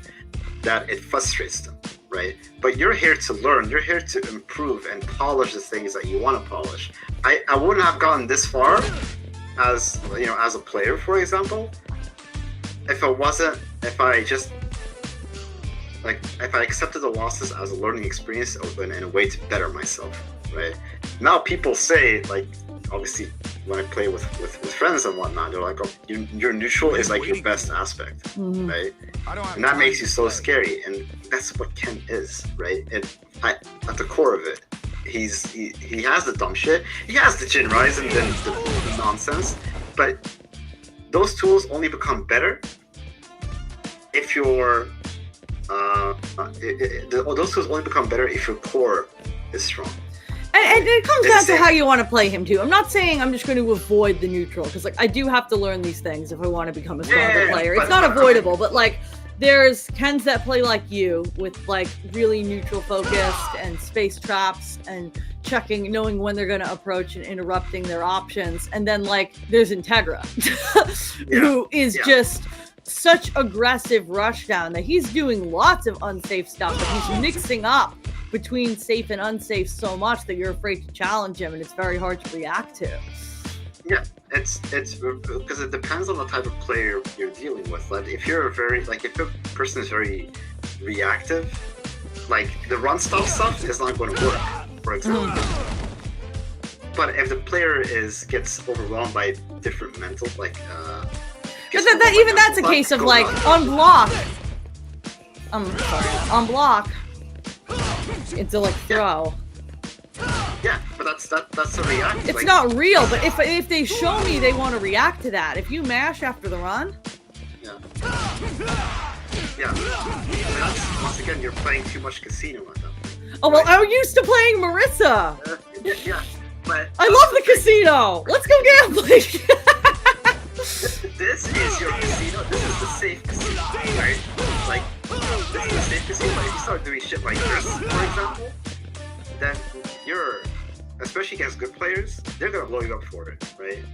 that it frustrates them, right? But you're here to learn. You're here to improve and polish the things that you want to polish. I wouldn't have gotten this far as a player, for example, if I accepted the losses as a learning experience and a way to better myself, right? Now people say, like, obviously when I play with friends and whatnot, they're like, oh, your neutral is like your best aspect, right? And that makes you so scary, and that's what Ken is, right? At the core of it, he has the dumb shit, he has the Jin Rise and then the nonsense, but those tools only become better if your those tools only become better if your core is strong. And it comes down to how you want to play him too. I'm not saying I'm just going to avoid the neutral, because like I do have to learn these things if I want to become a stronger player. It's not avoidable, but like there's Kens that play like you with like really neutral focused and space traps and checking, knowing when they're going to approach and interrupting their options. And then like there's Integra, who is just such aggressive rush down that he's doing lots of unsafe stuff, but he's mixing up between safe and unsafe so much that you're afraid to challenge him, and it's very hard to react to. Yeah, it's because it depends on the type of player you're dealing with. Like if you're if a person is very reactive, like the run stop stuff is not going to work, for example. But if the player gets overwhelmed by different mental, like that's a case of like on block. On block. It's a like throw. Yeah, but that's a react. It's not real, but if they show me they want to react to that, if you mash after the run. Yeah. But that's, once again, you're playing too much casino at them. Oh well, I'm used to playing Marissa. Yeah, but I love the casino. Let's go gambling. This is your casino. This is the safe casino, right? Like, this is the safe casino. But if you start doing shit like this, for example, then especially against good players, they're gonna blow you up for it, right?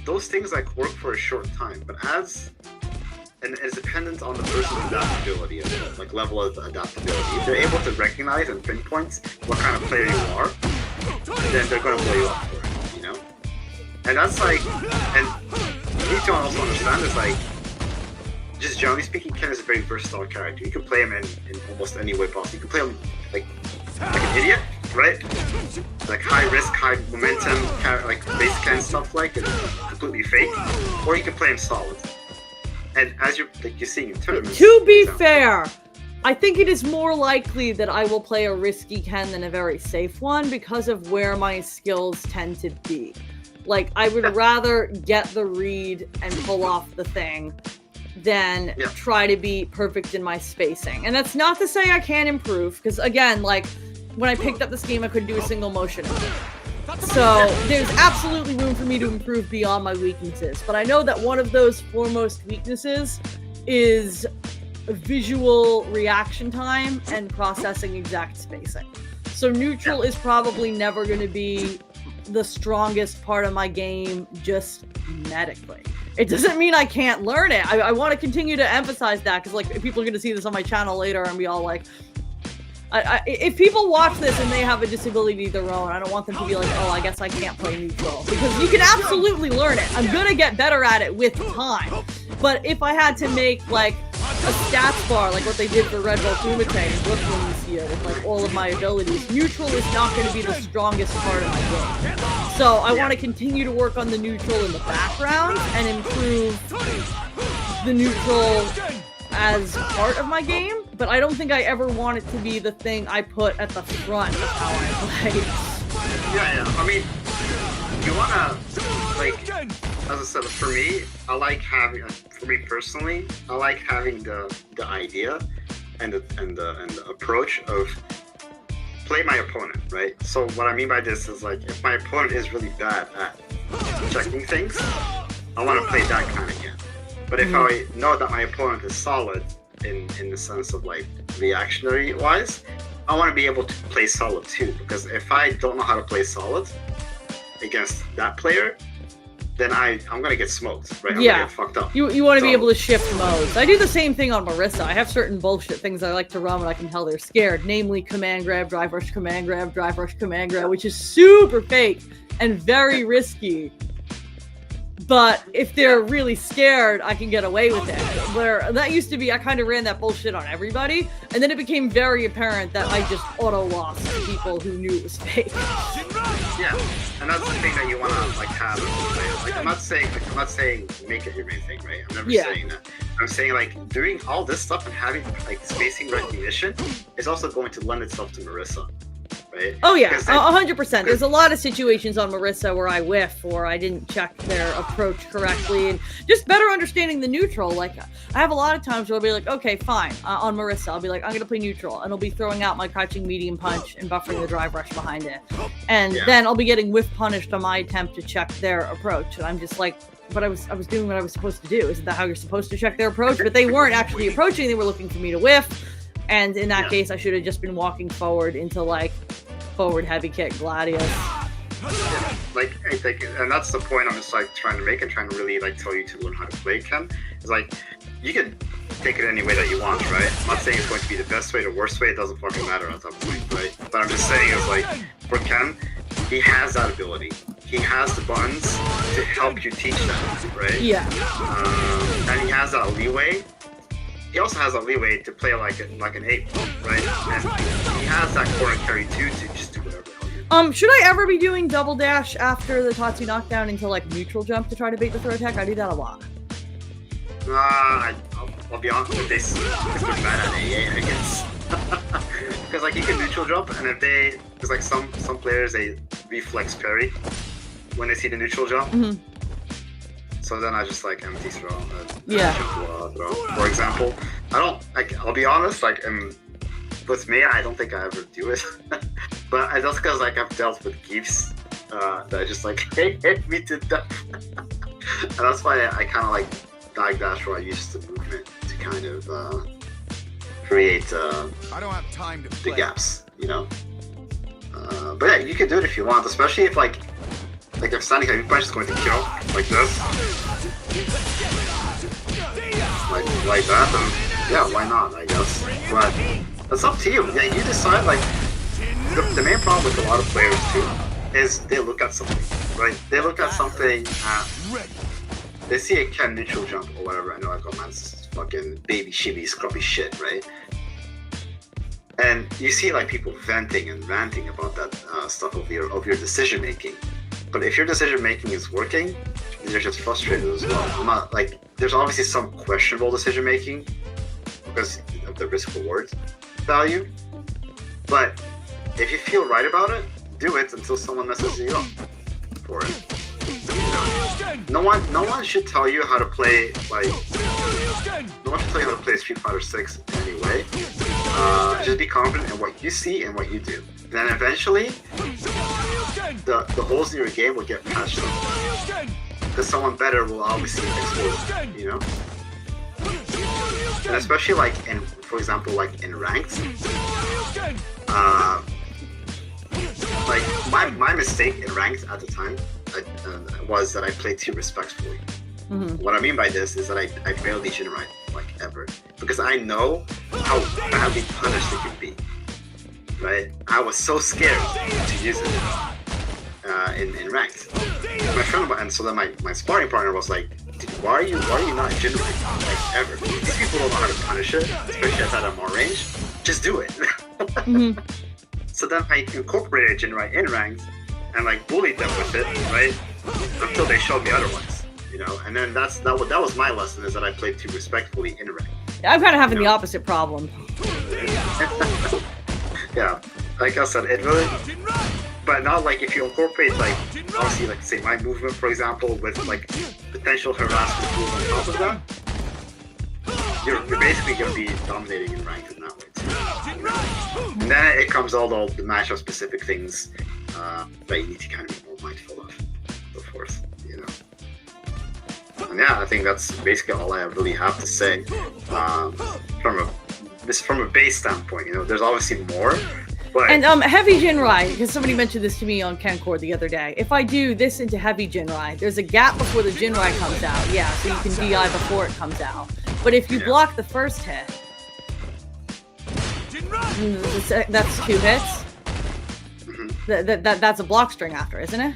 Those things like work for a short time, but it's dependent on the person's adaptability, like level of adaptability. If they're able to recognize and pinpoint what kind of player you are, then they're gonna blow you up for it, you know? And that's like, and you need to also understand is like, just generally speaking, Ken is a very versatile character. You can play him in almost any way possible. You can play him like an idiot, right? Like high risk, high momentum, like base Ken stuff like it's completely fake. Or you can play him solid. And as you're seeing in tournaments. To be fair, I think it is more likely that I will play a risky Ken than a very safe one because of where my skills tend to be. Like, I would rather get the read and pull off the thing than try to be perfect in my spacing. And that's not to say I can't improve, because again, like, when I picked up this game, I couldn't do a single motion. So there's absolutely room for me to improve beyond my weaknesses. But I know that one of those foremost weaknesses is visual reaction time and processing exact spacing. So neutral is probably never going to be the strongest part of my game just medically. It doesn't mean I can't learn it. I want to continue to emphasize that because like people are going to see this on my channel later and be all like, if people watch this and they have a disability of their own, I don't want them to be like, oh, I guess I can't play neutral. Because you can absolutely learn it. I'm going to get better at it with time. But if I had to make like a stats bar, like what they did for Red Bull Kumite in Brooklyn this year with like all of my abilities, neutral is not going to be the strongest part of my game. So I want to continue to work on the neutral in the background and improve the neutral as part of my game, but I don't think I ever want it to be the thing I put at the front of how I play. Yeah. I mean, you wanna, like, as I said, for me, I like having, for me personally, I like having the idea and the approach of play my opponent, right? So what I mean by this is like, if my opponent is really bad at checking things, I want to play that kind of game. But if I know that my opponent is solid in the sense of like reactionary wise, I want to be able to play solid too. Because if I don't know how to play solid against that player, then I'm gonna get smoked, right? I'm gonna get fucked up. You want to be able to shift modes. I do the same thing on Marissa. I have certain bullshit things I like to run when I can tell they're scared. Namely, command grab, drive rush, command grab, drive rush, command grab, which is super fake and very risky. But if they're really scared, I can get away with it. Where that used to be, I kind of ran that bullshit on everybody, and then it became very apparent that I just auto-lost to people who knew it was fake. Yeah, and that's the thing that you want to like have. Like I'm not saying make it your main thing, right? I'm never saying that. I'm saying like doing all this stuff and having like spacing recognition is also going to lend itself to Marissa. Right? Oh yeah, 100%. There's a lot of situations on Marissa where I whiff or I didn't check their approach correctly, and just better understanding the neutral. Like I have a lot of times where I'll be like, okay, fine, on Marissa, I'll be like, I'm gonna play neutral, and I'll be throwing out my crouching medium punch and buffering the drive rush behind it, and then I'll be getting whiff punished on my attempt to check their approach, and I'm just like, but I was doing what I was supposed to do. Isn't that how you're supposed to check their approach? But they weren't actually approaching; they were looking for me to whiff. And in that case, I should have just been walking forward into like forward heavy kick gladius. Yeah, like I think, and that's the point I'm just like trying to make and trying to really like tell you to learn how to play Ken. It's like you can take it any way that you want, right? I'm not saying it's going to be the best way, the worst way. It doesn't fucking matter at that point, right? But I'm just saying is like for Ken, he has that ability. He has the buttons to help you teach that, right? Yeah. And he has that leeway. He also has a leeway to play like an ape, right? And he has that corner carry too to just do whatever the hell you do. Should I ever be doing double dash after the Tatsu knockdown into like neutral jump to try to bait the throw attack? I do that a lot. I'll be honest with this. It's been bad at AA, I guess. Because like you can neutral jump, and if there's like some players they reflex parry when they see the neutral jump. Mm-hmm. So then I just like empty throw, throw. For example, I'll be honest, like with me, I don't think I ever do it. But I just because like I've dealt with geefs that just like hit me to death. And that's why I kind of like dive dash where I use the movement to kind of create I don't have time to the gaps, you know. But yeah, you can do it if you want, especially if like if standing heavy punch is going to kill like this, like that, then yeah, why not? I guess. But it's up to you. Yeah, you decide. Like the main problem with a lot of players too is they look at something, right? They look at something. They see a Ken neutral jump or whatever. I know I got my fucking baby shibby scruffy shit, right? And you see like people venting and ranting about that stuff of your decision making. But if your decision making is working, they're just frustrated as well. I'm not like there's obviously some questionable decision making because of the risk reward value. But if you feel right about it, do it until someone messes you up for it. You know? No one should tell you how to play like no one should tell you how to play Street Fighter 6 in any way. Just be confident in what you see and what you do. Then eventually the holes in your game will get patched up. Because someone better will obviously expose them, you know? and especially like in, for example, like in ranks, like my mistake in ranks at the time was that I played too respectfully. What I mean by this is that I barely generate like ever, because I know how badly punished it can be. Right? I was so scared to use it in ranks. My friend, and so then my sparring partner was like, why are you not generating like ever? These people don't know how to punish it, especially at that MR range. Just do it. So then I incorporated generate in ranks and like bullied them with it, right? Until they showed me otherwise, you know. And then that was my lesson, is that I played too respectfully in rank. I'm kind of having the opposite problem. Yeah, like I said, it really, but not like if you incorporate like, obviously like say my movement, for example, with like potential harassment tools on top of that, you're basically going to be dominating in rank in that way too. And then it comes all the matchup specific things that you need to kind of be more mindful of course, you know. And yeah, I think that's basically all I really have to say from a base standpoint. You know, there's obviously more. But... And heavy Jinrai, because somebody mentioned this to me on Kencore the other day. If I do this into heavy Jinrai, there's a gap before the Jinrai comes out. Yeah, so you can DI before it comes out. But if you block the first hit, that's 2 hits. That's a block string after, isn't it?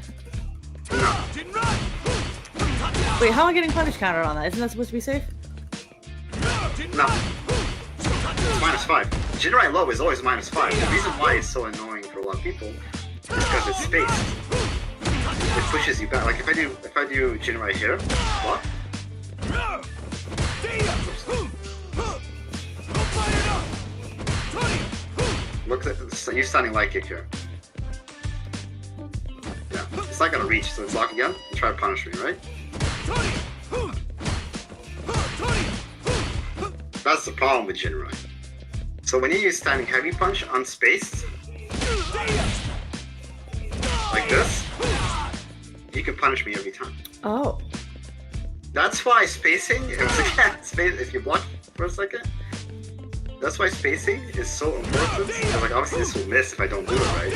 No. Wait, how am I getting punish countered on that? Isn't that supposed to be safe? No. It's -5. Jinrai low is always -5. The reason why it's so annoying for a lot of people is because it's spaced. It pushes you back. Like if I do Jinrai here, block. Look at this, you're standing light kick here. Yeah, it's not gonna reach, so it's lock again and try to punish me, right? That's the problem with Jinrai. So when you use standing heavy punch unspaced, like this, you can punish me every time. Oh. That's why spacing, if you block for a second, that's why spacing is so important. Because like obviously this will miss if I don't do it right.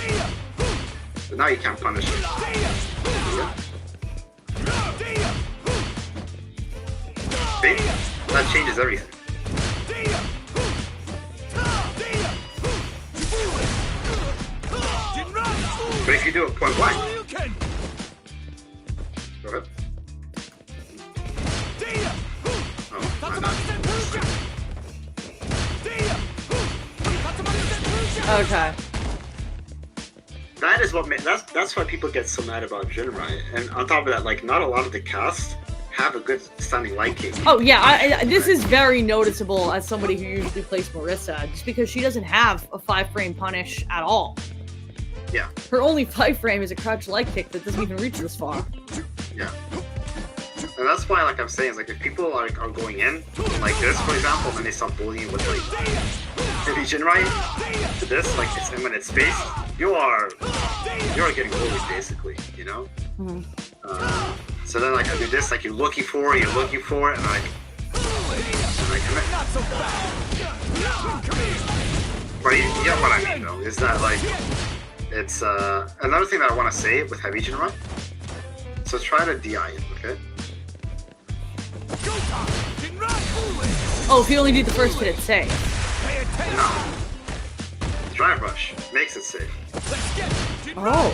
But now you can't punish it. Yeah. See? That changes everything. But if you do it point blank, go ahead. Oh, okay. That is what that's why people get so mad about Jinrai. And on top of that, like not a lot of the cast have a good standing light kick. Oh yeah, this is very noticeable as somebody who usually plays Marissa, just because she doesn't have a 5-frame punish at all. Yeah. Her only 5-frame is a crouch light kick that doesn't even reach this far. Yeah. And that's why, like I'm saying, is like if people are going in like this, for example, and then they start bullying with like heavy Jinrai to this, like it's, and when it's spaced, you are getting bullied basically, you know. So then like I do this, like you're looking for it, and I commit. But you get what I mean though, is that like it's another thing that I want to say with heavy Jinrai. So try to DI it, okay? Oh, if you only do the first hit, it's safe. No. Drive rush makes it safe. Oh.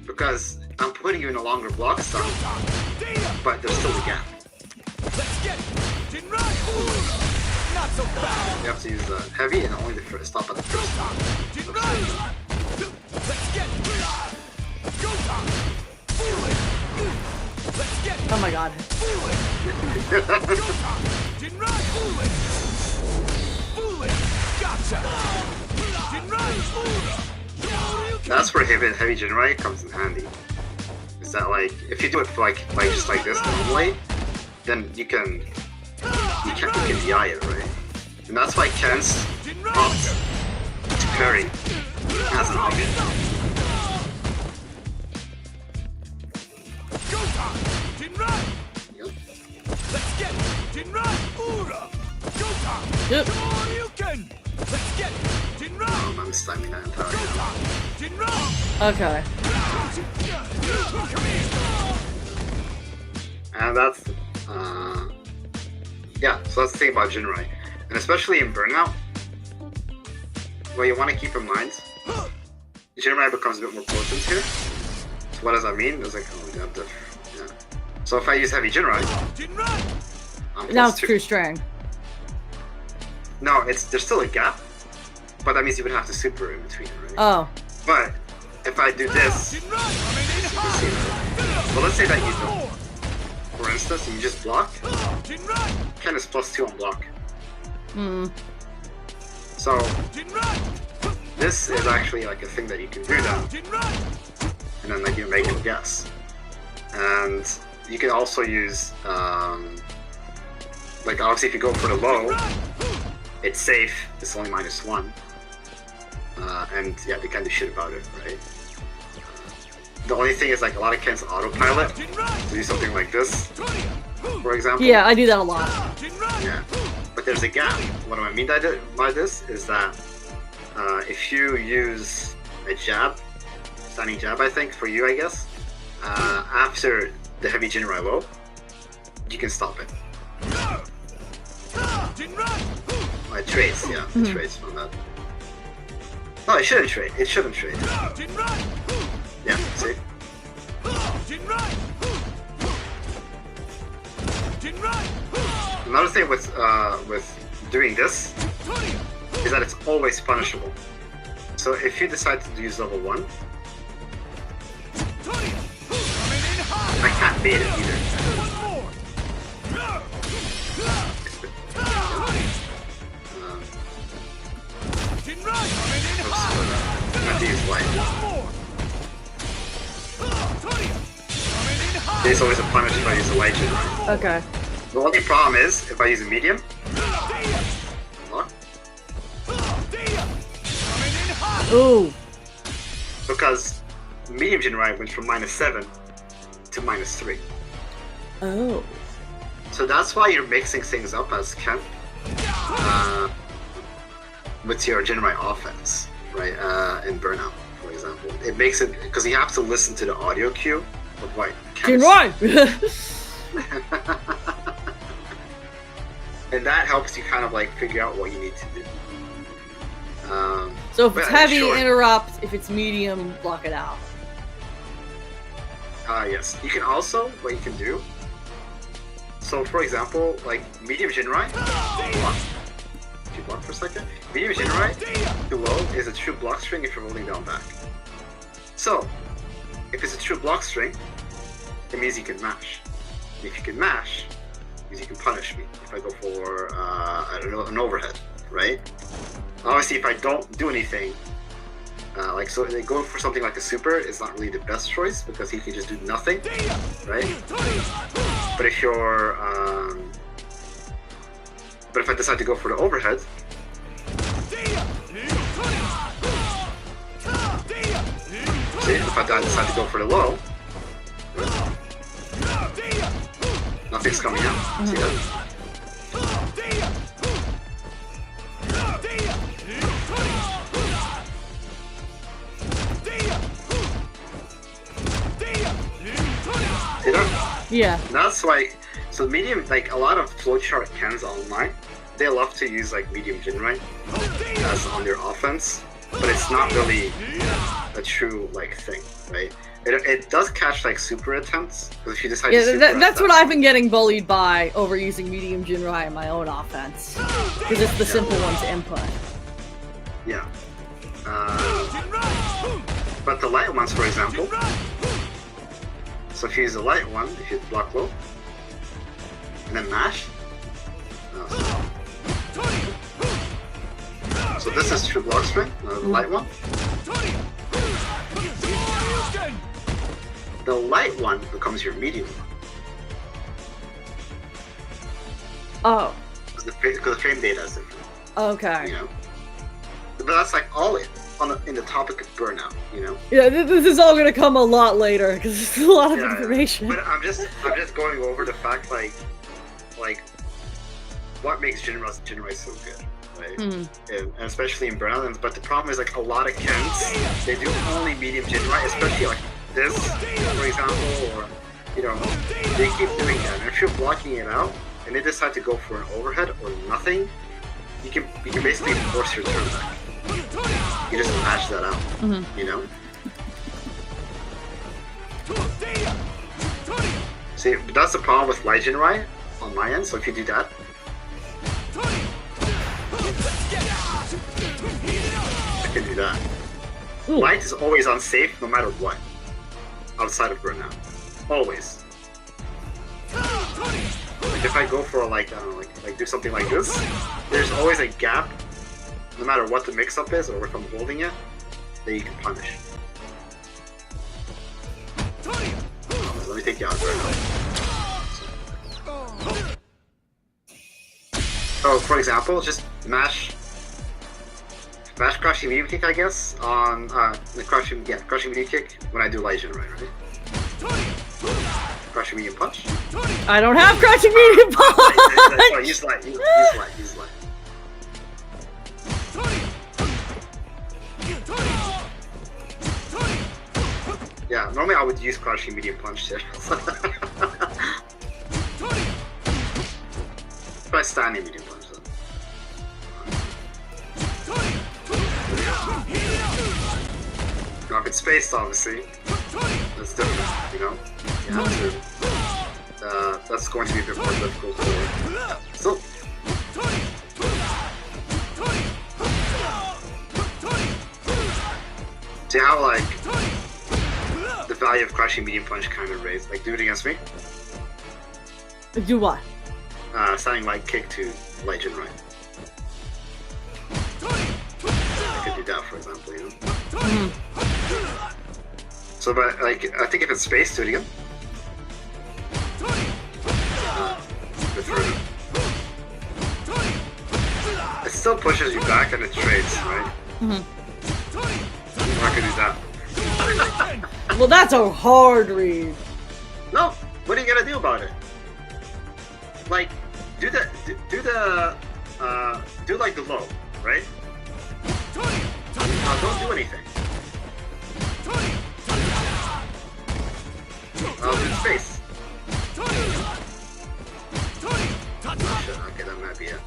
Because I'm putting you in a longer block stun, but there's still a gap. You have to use heavy and only the first stop at the first stop. Oh my god. That's where heavy Jinrai comes in handy. Is that like if you do it like just like this normally, then you can DI it, right? And that's why Ken's opts to parry as an option. Yep. Let's get it. Jinrai. Ura. Shota. Yep. Shoryuken. Let's get it. Jinrai. I'm stumming that entire Shota. Jinrai. Okay. And that's, yeah, so that's the thing about Jinrai. And especially in Burnout, what you want to keep in mind, Jinrai becomes a bit more potent here. So what does that mean? It's like, oh, we have the, yeah. So if I use heavy Jinrai, I'm Now plus it's 2. true strength. No, there's still a gap, but that means you would have to super in between, right? Oh. But if I do this, you can see it. Well, let's say that you don't. For instance, you just block. Ken is plus 2 on block. Hmm. So this is actually like a thing that you can do now, and then like you make a guess. And you can also use like obviously if you go for the low, it's safe. It's only -1, and yeah, they can't do shit about it, right? The only thing is like a lot of Kens autopilot to do something like this, for example. Yeah, I do that a lot. Yeah, but there's a gap. What do I mean by this is that if you use a jab, standing jab, I think for you, I guess, after the heavy Jinrai low, you can stop it. It trades, yeah, it trades from that. No, it shouldn't trade. It shouldn't trade. Yeah, see? Another thing with doing this is that it's always punishable. So if you decide to use level 1, I can't bait it either. I'm going to use light. There's always a punish if I use a light Jinrai. Okay. The only problem is if I use a medium. What? Ooh. Because medium Jinrai went from -7 to -3. Oh. So that's why you're mixing things up as Ken with your Jinrai offense, right? In Burnout, for example. It makes it, because you have to listen to the audio cue of what Ken Jinrai! And that helps you kind of like figure out what you need to do. So if it's but, heavy, sure. interrupt. If it's medium, block it out. Yes. You can also, what you can do, so for example, like medium Jinrai, block. If you block for a second, medium Jinrai, below is a true block string if you're holding down back. So, if it's a true block string, it means you can mash. If you can mash, it means you can punish me. If I go for, I don't know, an overhead, right? Obviously, if I don't do anything, like, so going for something like a super is not really the best choice because he can just do nothing, right? But if you're, but if I decide to go for the overhead, see, if I decide to go for the low, nothing's coming out. See that? See that? Yeah. That's why, so medium, like a lot of flowchart Kens online, they love to use like medium Jinrai as on their offense, but it's not really a true like thing, right? It does catch like super attempts, because if you decide to super that's what I've been getting bullied by over using medium Jinrai in my own offense. Because it's the simple one to input. Yeah. But the light ones, for example, so if you use the light one, if you block low, and then mash, so this is true block string, the light one. The light one becomes your medium one. Oh. Because the frame data is different. Okay. You know? But that's like all in the topic of burnout, you know? Yeah, this is all gonna come a lot later, because it's a lot of information. But I'm just going over the fact, like, like what makes Jinrai so good, right? And especially in Burnout. But the problem is like a lot of Kens, they do only medium Jinrai, especially like this, for example, or you know, they keep doing that. And if you're blocking it out and they decide to go for an overhead or nothing, you can basically force your turn back. You just match that out, you know. See, but that's the problem with Light Jinrai on my end. So if you do that, I can do that. Light is always unsafe no matter what, outside of Burnout. Always. Like if I go for like, I don't know, like do something like this, there's always a gap, no matter what the mix-up is or if I'm holding it, that you can punish. Let me take you out right now. So for example, just mash crushing medium kick, I guess, on the crushing medium kick when I do Light Jinrai, right? Crushing medium punch. I don't have crushing medium punch. Sorry, use light. Yeah, normally I would use crushing medium punch there. Try standing medium punch then. Now if it's spaced, obviously, that's different, you know? You have to, that's going to be a bit more difficult for still. See how, like, the value of crushing medium punch kind of raised? Like, do it against me? Do what? Standing light kick to Light Jinrai. I could do that, for example, you know? So, but, like, I think if it's spaced, do it again. Bit further. It still pushes you back and it trades, right? I can do that. Well, that's a hard read. No, what are you gonna do about it? Like, do like the low, right? Don't do anything. Do space. Okay, that might be it.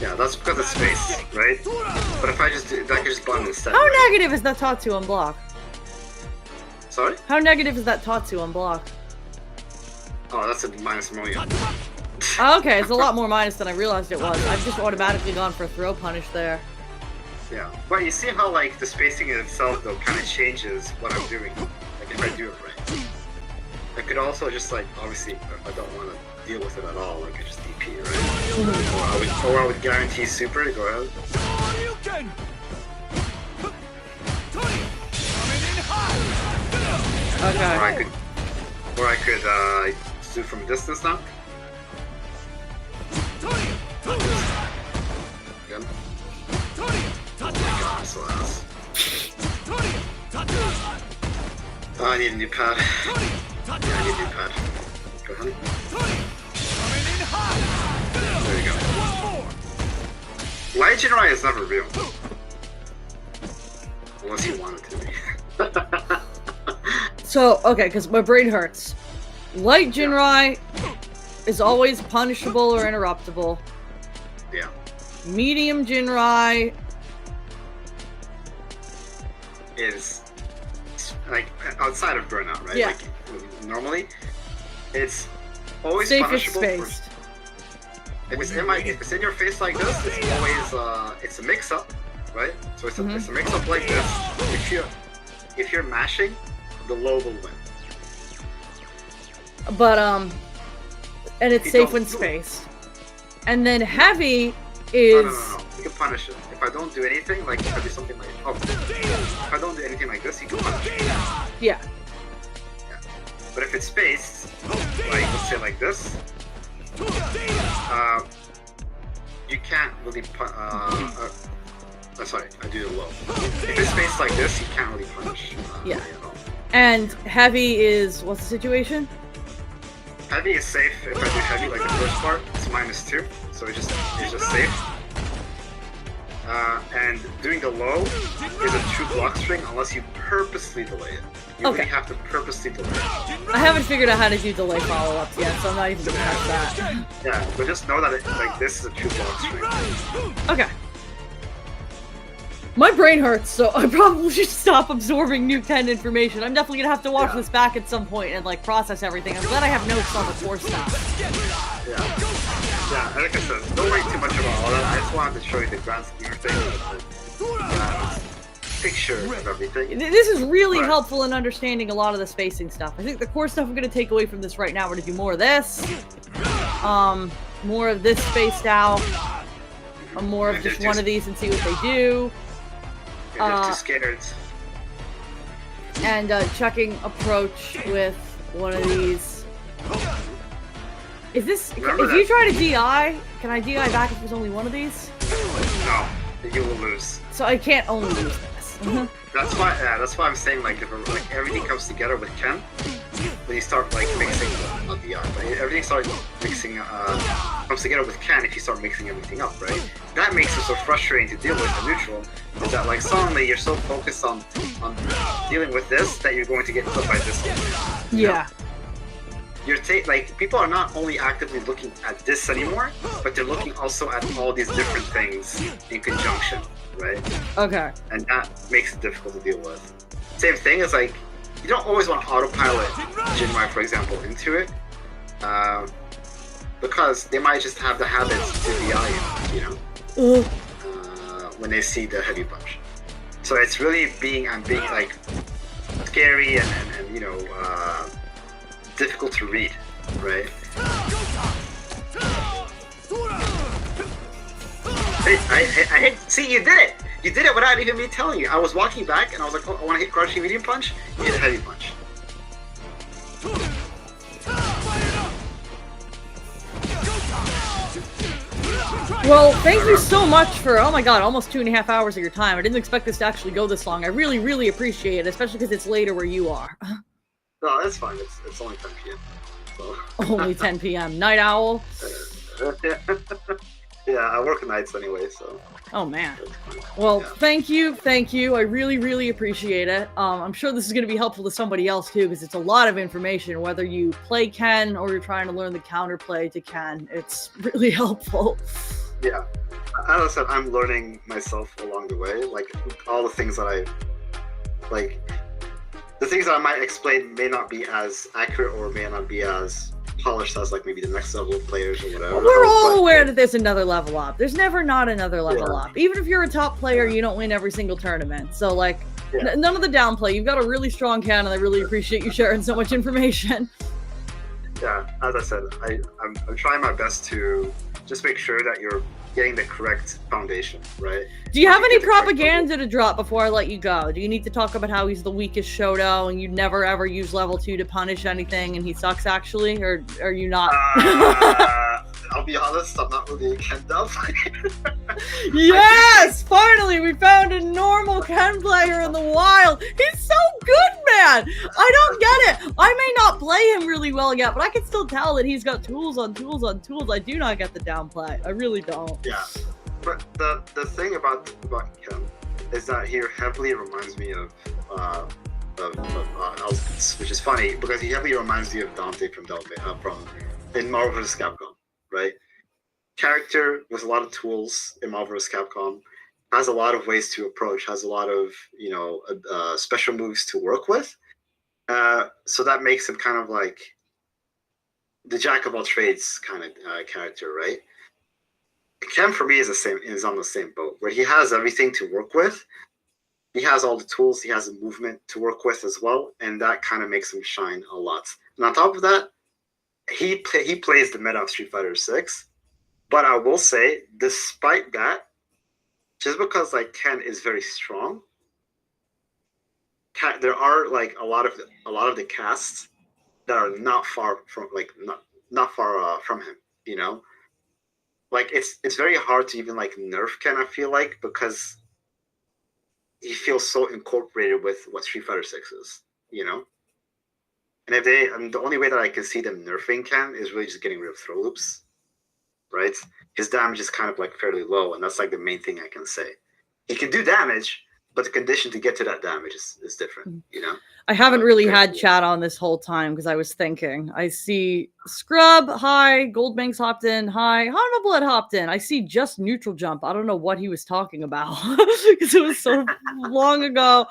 Yeah, that's because of space, right? But if I just do, I can just button instead. How right? negative is that Tatsu on block? Sorry? How negative is that Tatsu on block? Oh, that's a minus a million. Okay, it's a lot more minus than I realized it was. I've just automatically gone for throw punish there. Yeah, but you see how like the spacing in itself though kind of changes what I'm doing. Like if I do it right, I could also just like obviously if I don't want to deal with it at all, I could just DP, right? Or I would guarantee super to go ahead. Okay. Or I could do from a distance now. Again. Oh my god, I'm so ass. Oh, I need a new pad. Yeah, I need a new pad. Go ahead. There you go. Light Jinrai is never real. Unless you want it to be. So, okay, because my brain hurts. Light Jinrai is always punishable or interruptible. Yeah. Medium Jinrai is like outside of burnout, right? Yeah. Like normally, it's always safe is punishable. spaced. If it's in your face like this, it's always it's a mix-up, right? So it's a mix-up like this. If you're mashing, the low will win. But and it's safe when spaced. And then heavy is. No. You can punish it. If I don't do anything, like if I do something like if I don't do anything like this, you can punish it. Yeah. But if it's spaced, like let's say like this, you can't really sorry, I do it low. If it's spaced like this, you can't really punish. Yeah. At all. And heavy is what's the situation? heavy is safe if I do heavy, like the first part. It's -2, so it's just safe. And doing the low is a true block string unless you purposely delay it. You really have to purposely delay it. I haven't figured out how to do delay follow-ups yet, so I'm not even gonna touch that. Yeah, but just know that like this is a true block string. Okay. My brain hurts, so I probably should stop absorbing new Ken information. I'm definitely gonna have to watch this back at some point and like process everything. I'm glad I have notes on the core stuff. Yeah, like I said, don't worry too much about all that. I just wanted to show you the grand scheme of things. Picture of everything. This is really helpful in understanding a lot of the spacing stuff. I think the core stuff I'm gonna take away from this right now. We're gonna do more of this, more of this spaced out, more of just one of these and see what they do. You're just too scared. And checking approach with one of these. Is this? If you try to DI, can I DI back if there's only one of these? No, you will lose. So I can't only use this. That's why I'm saying like if everything comes together with Ken, when you start like mixing not DI, but everything starts mixing comes together with Ken if you start mixing everything up, right? That makes it so frustrating to deal with in neutral. Is that like suddenly you're so focused on dealing with this that you're going to get clipped by this one. Yeah. You're like people are not only actively looking at this anymore, but they're looking also at all these different things in conjunction, right? Okay. And that makes it difficult to deal with. Same thing as like you don't always want to autopilot Jinmai, for example, into it, because they might just have the habits to DI you, when they see the heavy punch. So it's really being like scary and difficult to read, right? I see, you did it! You did it without even me telling you. I was walking back and I was like, oh, I want to hit crouching medium punch. You hit a heavy punch. Well, thank you so much for, oh my god, almost 2.5 hours of your time. I didn't expect this to actually go this long. I really, really appreciate it, especially because it's later where you are. No, that's fine. It's only 10 p.m. So. Only 10 p.m. Night owl? Yeah, I work nights anyway, so. Oh man. Well, thank you. I really, really appreciate it. I'm sure this is going to be helpful to somebody else too, because it's a lot of information. Whether you play Ken or you're trying to learn the counterplay to Ken, it's really helpful. Yeah. As I said, I'm learning myself along the way. Like, all the things that I, like, the things that I might explain may not be as accurate or may not be as polished as like maybe the next level of players or whatever. We're all aware that there's another level up. There's never not another level up. Even if you're a top player, you don't win every single tournament. So like, none of the downplay. You've got a really strong Ken, and I really appreciate you sharing so much information. Yeah, as I said, I'm trying my best to just make sure that you're getting the correct foundation, right? Do you have any propaganda to drop before I let you go? Do you need to talk about how he's the weakest Shoto and you'd never ever use level 2 to punish anything and he sucks actually? Or are you not? I'll be honest, I'm not really a Ken dev. Yes! Finally, we found a normal Ken player in the wild. He's so good, man! I don't get it. I may not play him really well yet, but I can still tell that he's got tools on tools on tools. I do not get the downplay. I really don't. Yeah, but the thing about Ken is that he heavily reminds me of Elvis, which is funny because he heavily reminds me of Dante from in Marvel vs. Capcom, right? Character with a lot of tools in Marvel vs. Capcom, has a lot of ways to approach, has a lot of special moves to work with, so that makes him kind of like the jack of all trades kind of character, right? Ken for me is on the same boat where he has everything to work with. He has all the tools. He has the movement to work with as well, and that kind of makes him shine a lot. And on top of that, he plays the meta of Street Fighter 6. But I will say, despite that, just because like Ken is very strong, there are like a lot of the casts that are not far from not far from him. You know. Like it's very hard to even like nerf Ken, I feel like, because he feels so incorporated with what Street Fighter 6 is, you know? And if they, and the only way that I can see them nerfing Ken is really just getting rid of throw loops, right? His damage is kind of like fairly low, and that's like the main thing I can say. He can do damage, but the condition to get to that damage is different, you know? I haven't really had chat on this whole time because I was thinking. I see Scrub, hi. Goldbanks hopped in, hi. Honorable had hopped in. I see just Neutral Jump. I don't know what he was talking about because it was so long ago.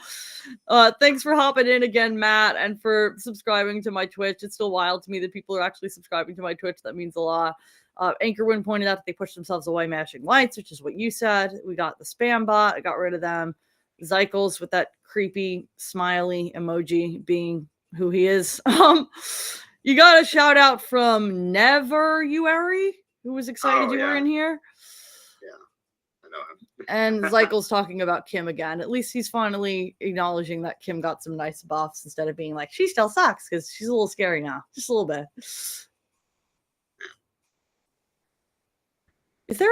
Thanks for hopping in again, Matt, and for subscribing to my Twitch. It's still wild to me that people are actually subscribing to my Twitch. That means a lot. Anchorwin pointed out that they pushed themselves away mashing lights, which is what you said. We got the spam bot. I got rid of them. Zycles with that creepy smiley emoji being who he is. You got a shout out from Never Ueri, who was excited you were in here. Yeah, I know him. And Zycles talking about Kim again. At least he's finally acknowledging that Kim got some nice buffs instead of being like, she still sucks, because she's a little scary now. Just a little bit. Is there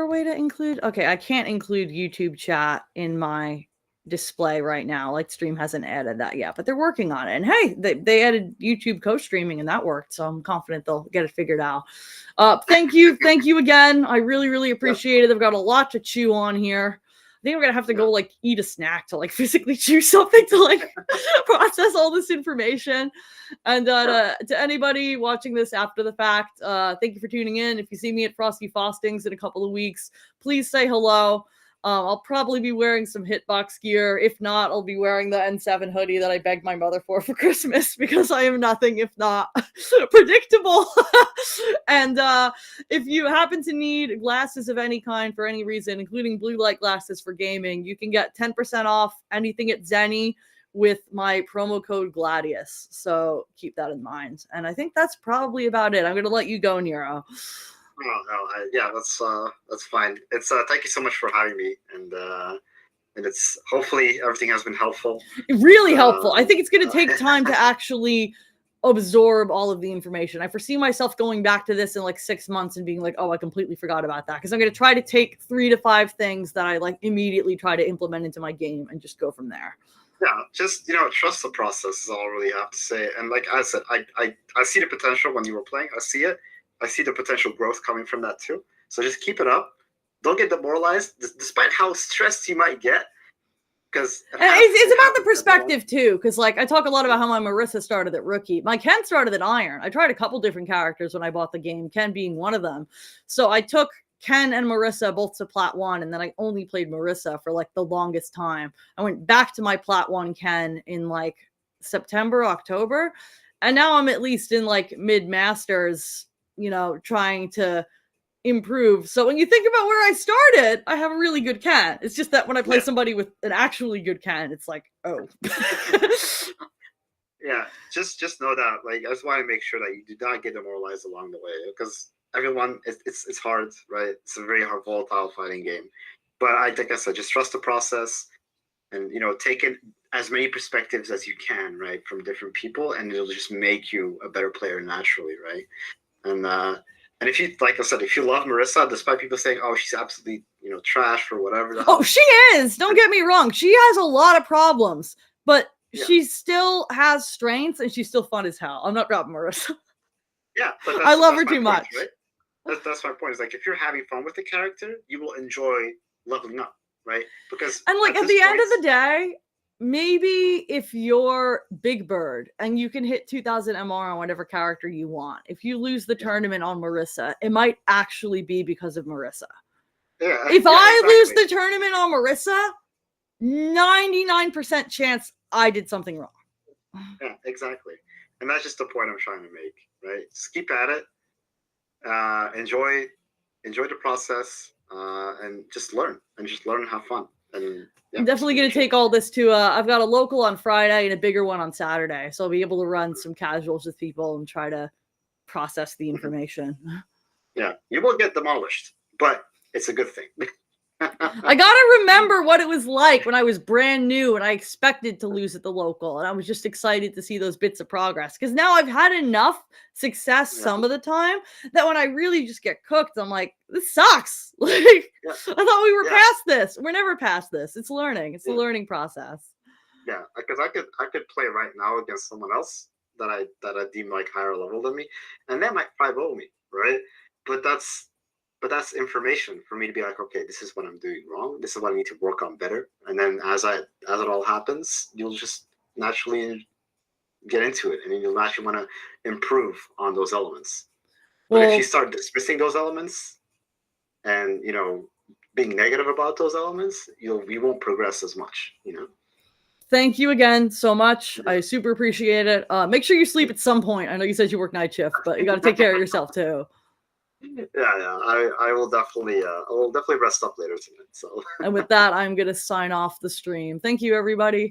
a way to include? Okay, I can't include YouTube chat in my display right now. LIVESTREAM hasn't added that yet, but they're working on it. And hey, they added YouTube co-streaming and that worked, so I'm confident they'll get it figured out. Thank you again. I really appreciate it. I've got a lot to chew on here. I think I'm gonna have to go like eat a snack to like physically chew something to like process all this information. And to anybody watching this after the fact, thank you for tuning in. If you see me at Frosty Fostings in a couple of weeks, please say hello. I'll probably be wearing some Hitbox gear. If not, I'll be wearing the N7 hoodie that I begged my mother for Christmas because I am nothing if not predictable. And if you happen to need glasses of any kind for any reason, including blue light glasses for gaming, you can get 10% off anything at Zenny with my promo code Gladius. So keep that in mind. And I think that's probably about it. I'm going to let you go, Nero. Yeah, that's fine. It's thank you so much for having me, and it's hopefully everything has been helpful. Really helpful. I think it's going to take time to actually absorb all of the information. I foresee myself going back to this in like 6 months and being like, oh, I completely forgot about that, because I'm going to try to take 3 to 5 things that I like immediately try to implement into my game and just go from there. Yeah, just trust the process is all I really have to say. And like I said, I see the potential when you were playing. I see it. I see the potential growth coming from that too. So just keep it up. Don't get demoralized, despite how stressed you might get. Because it's about the perspective too. Because like I talk a lot about how my Marissa started at rookie. My Ken started at Iron. I tried a couple different characters when I bought the game, Ken being one of them. So I took Ken and Marissa both to Plat 1, and then I only played Marissa for like the longest time. I went back to my Plat 1 Ken in like September, October, and now I'm at least in like mid-masters, trying to improve. So when you think about where I started, I have a really good Ken. It's just that when I play somebody with an actually good Ken, it's like, oh. Yeah, just know that. Like, I just want to make sure that you do not get demoralized along the way, because everyone, it's hard, right? It's a very hard, volatile fighting game. But like I said, just trust the process, and take in as many perspectives as you can, right, from different people, and it'll just make you a better player naturally, right? And if you, like I said, if you love Marissa, despite people saying, "Oh, she's absolutely trash" or whatever. Oh, she is. Don't get me wrong. She has a lot of problems, but she still has strengths, and she's still fun as hell. I'm not dropping Marissa. Yeah, but I love her too much. Right? That's my point. Is like if you're having fun with the character, you will enjoy leveling up, right? Because and like at the end of the day, maybe if you're Big Bird and you can hit 2000 MR on whatever character you want, if you lose the tournament on Marissa, it might actually be because of Marissa. Yeah. If I lose the tournament on Marissa, 99% chance I did something wrong. Yeah, exactly. And that's just the point I'm trying to make, right? Just keep at it. Enjoy the process, and just learn and have fun. And I'm definitely going to take all this to I've got a local on Friday and a bigger one on Saturday, so I'll be able to run some casuals with people and try to process the information. Yeah, you will get demolished, but it's a good thing. I gotta remember what it was like when I was brand new and I expected to lose at the local, and I was just excited to see those bits of progress, because now I've had enough success some of the time that when I really just get cooked, I'm like, this sucks. Like I thought we were past this. We're never past this. It's learning. It's a learning process. Yeah, because I could play right now against someone else that I deem like higher level than me, and they might 5-0 me, right? But that's information for me to be like, okay, this is what I'm doing wrong. This is what I need to work on better. And then as it all happens, you'll just naturally get into it, and you'll actually want to improve on those elements. But if you start dismissing those elements and being negative about those elements, we won't progress as much. Thank you again so much. I super appreciate it. Make sure you sleep at some point. I know you said you work night shift, but you got to take care of yourself too. Yeah. I will definitely rest up later tonight. So. And with that, I'm gonna sign off the stream. Thank you, everybody.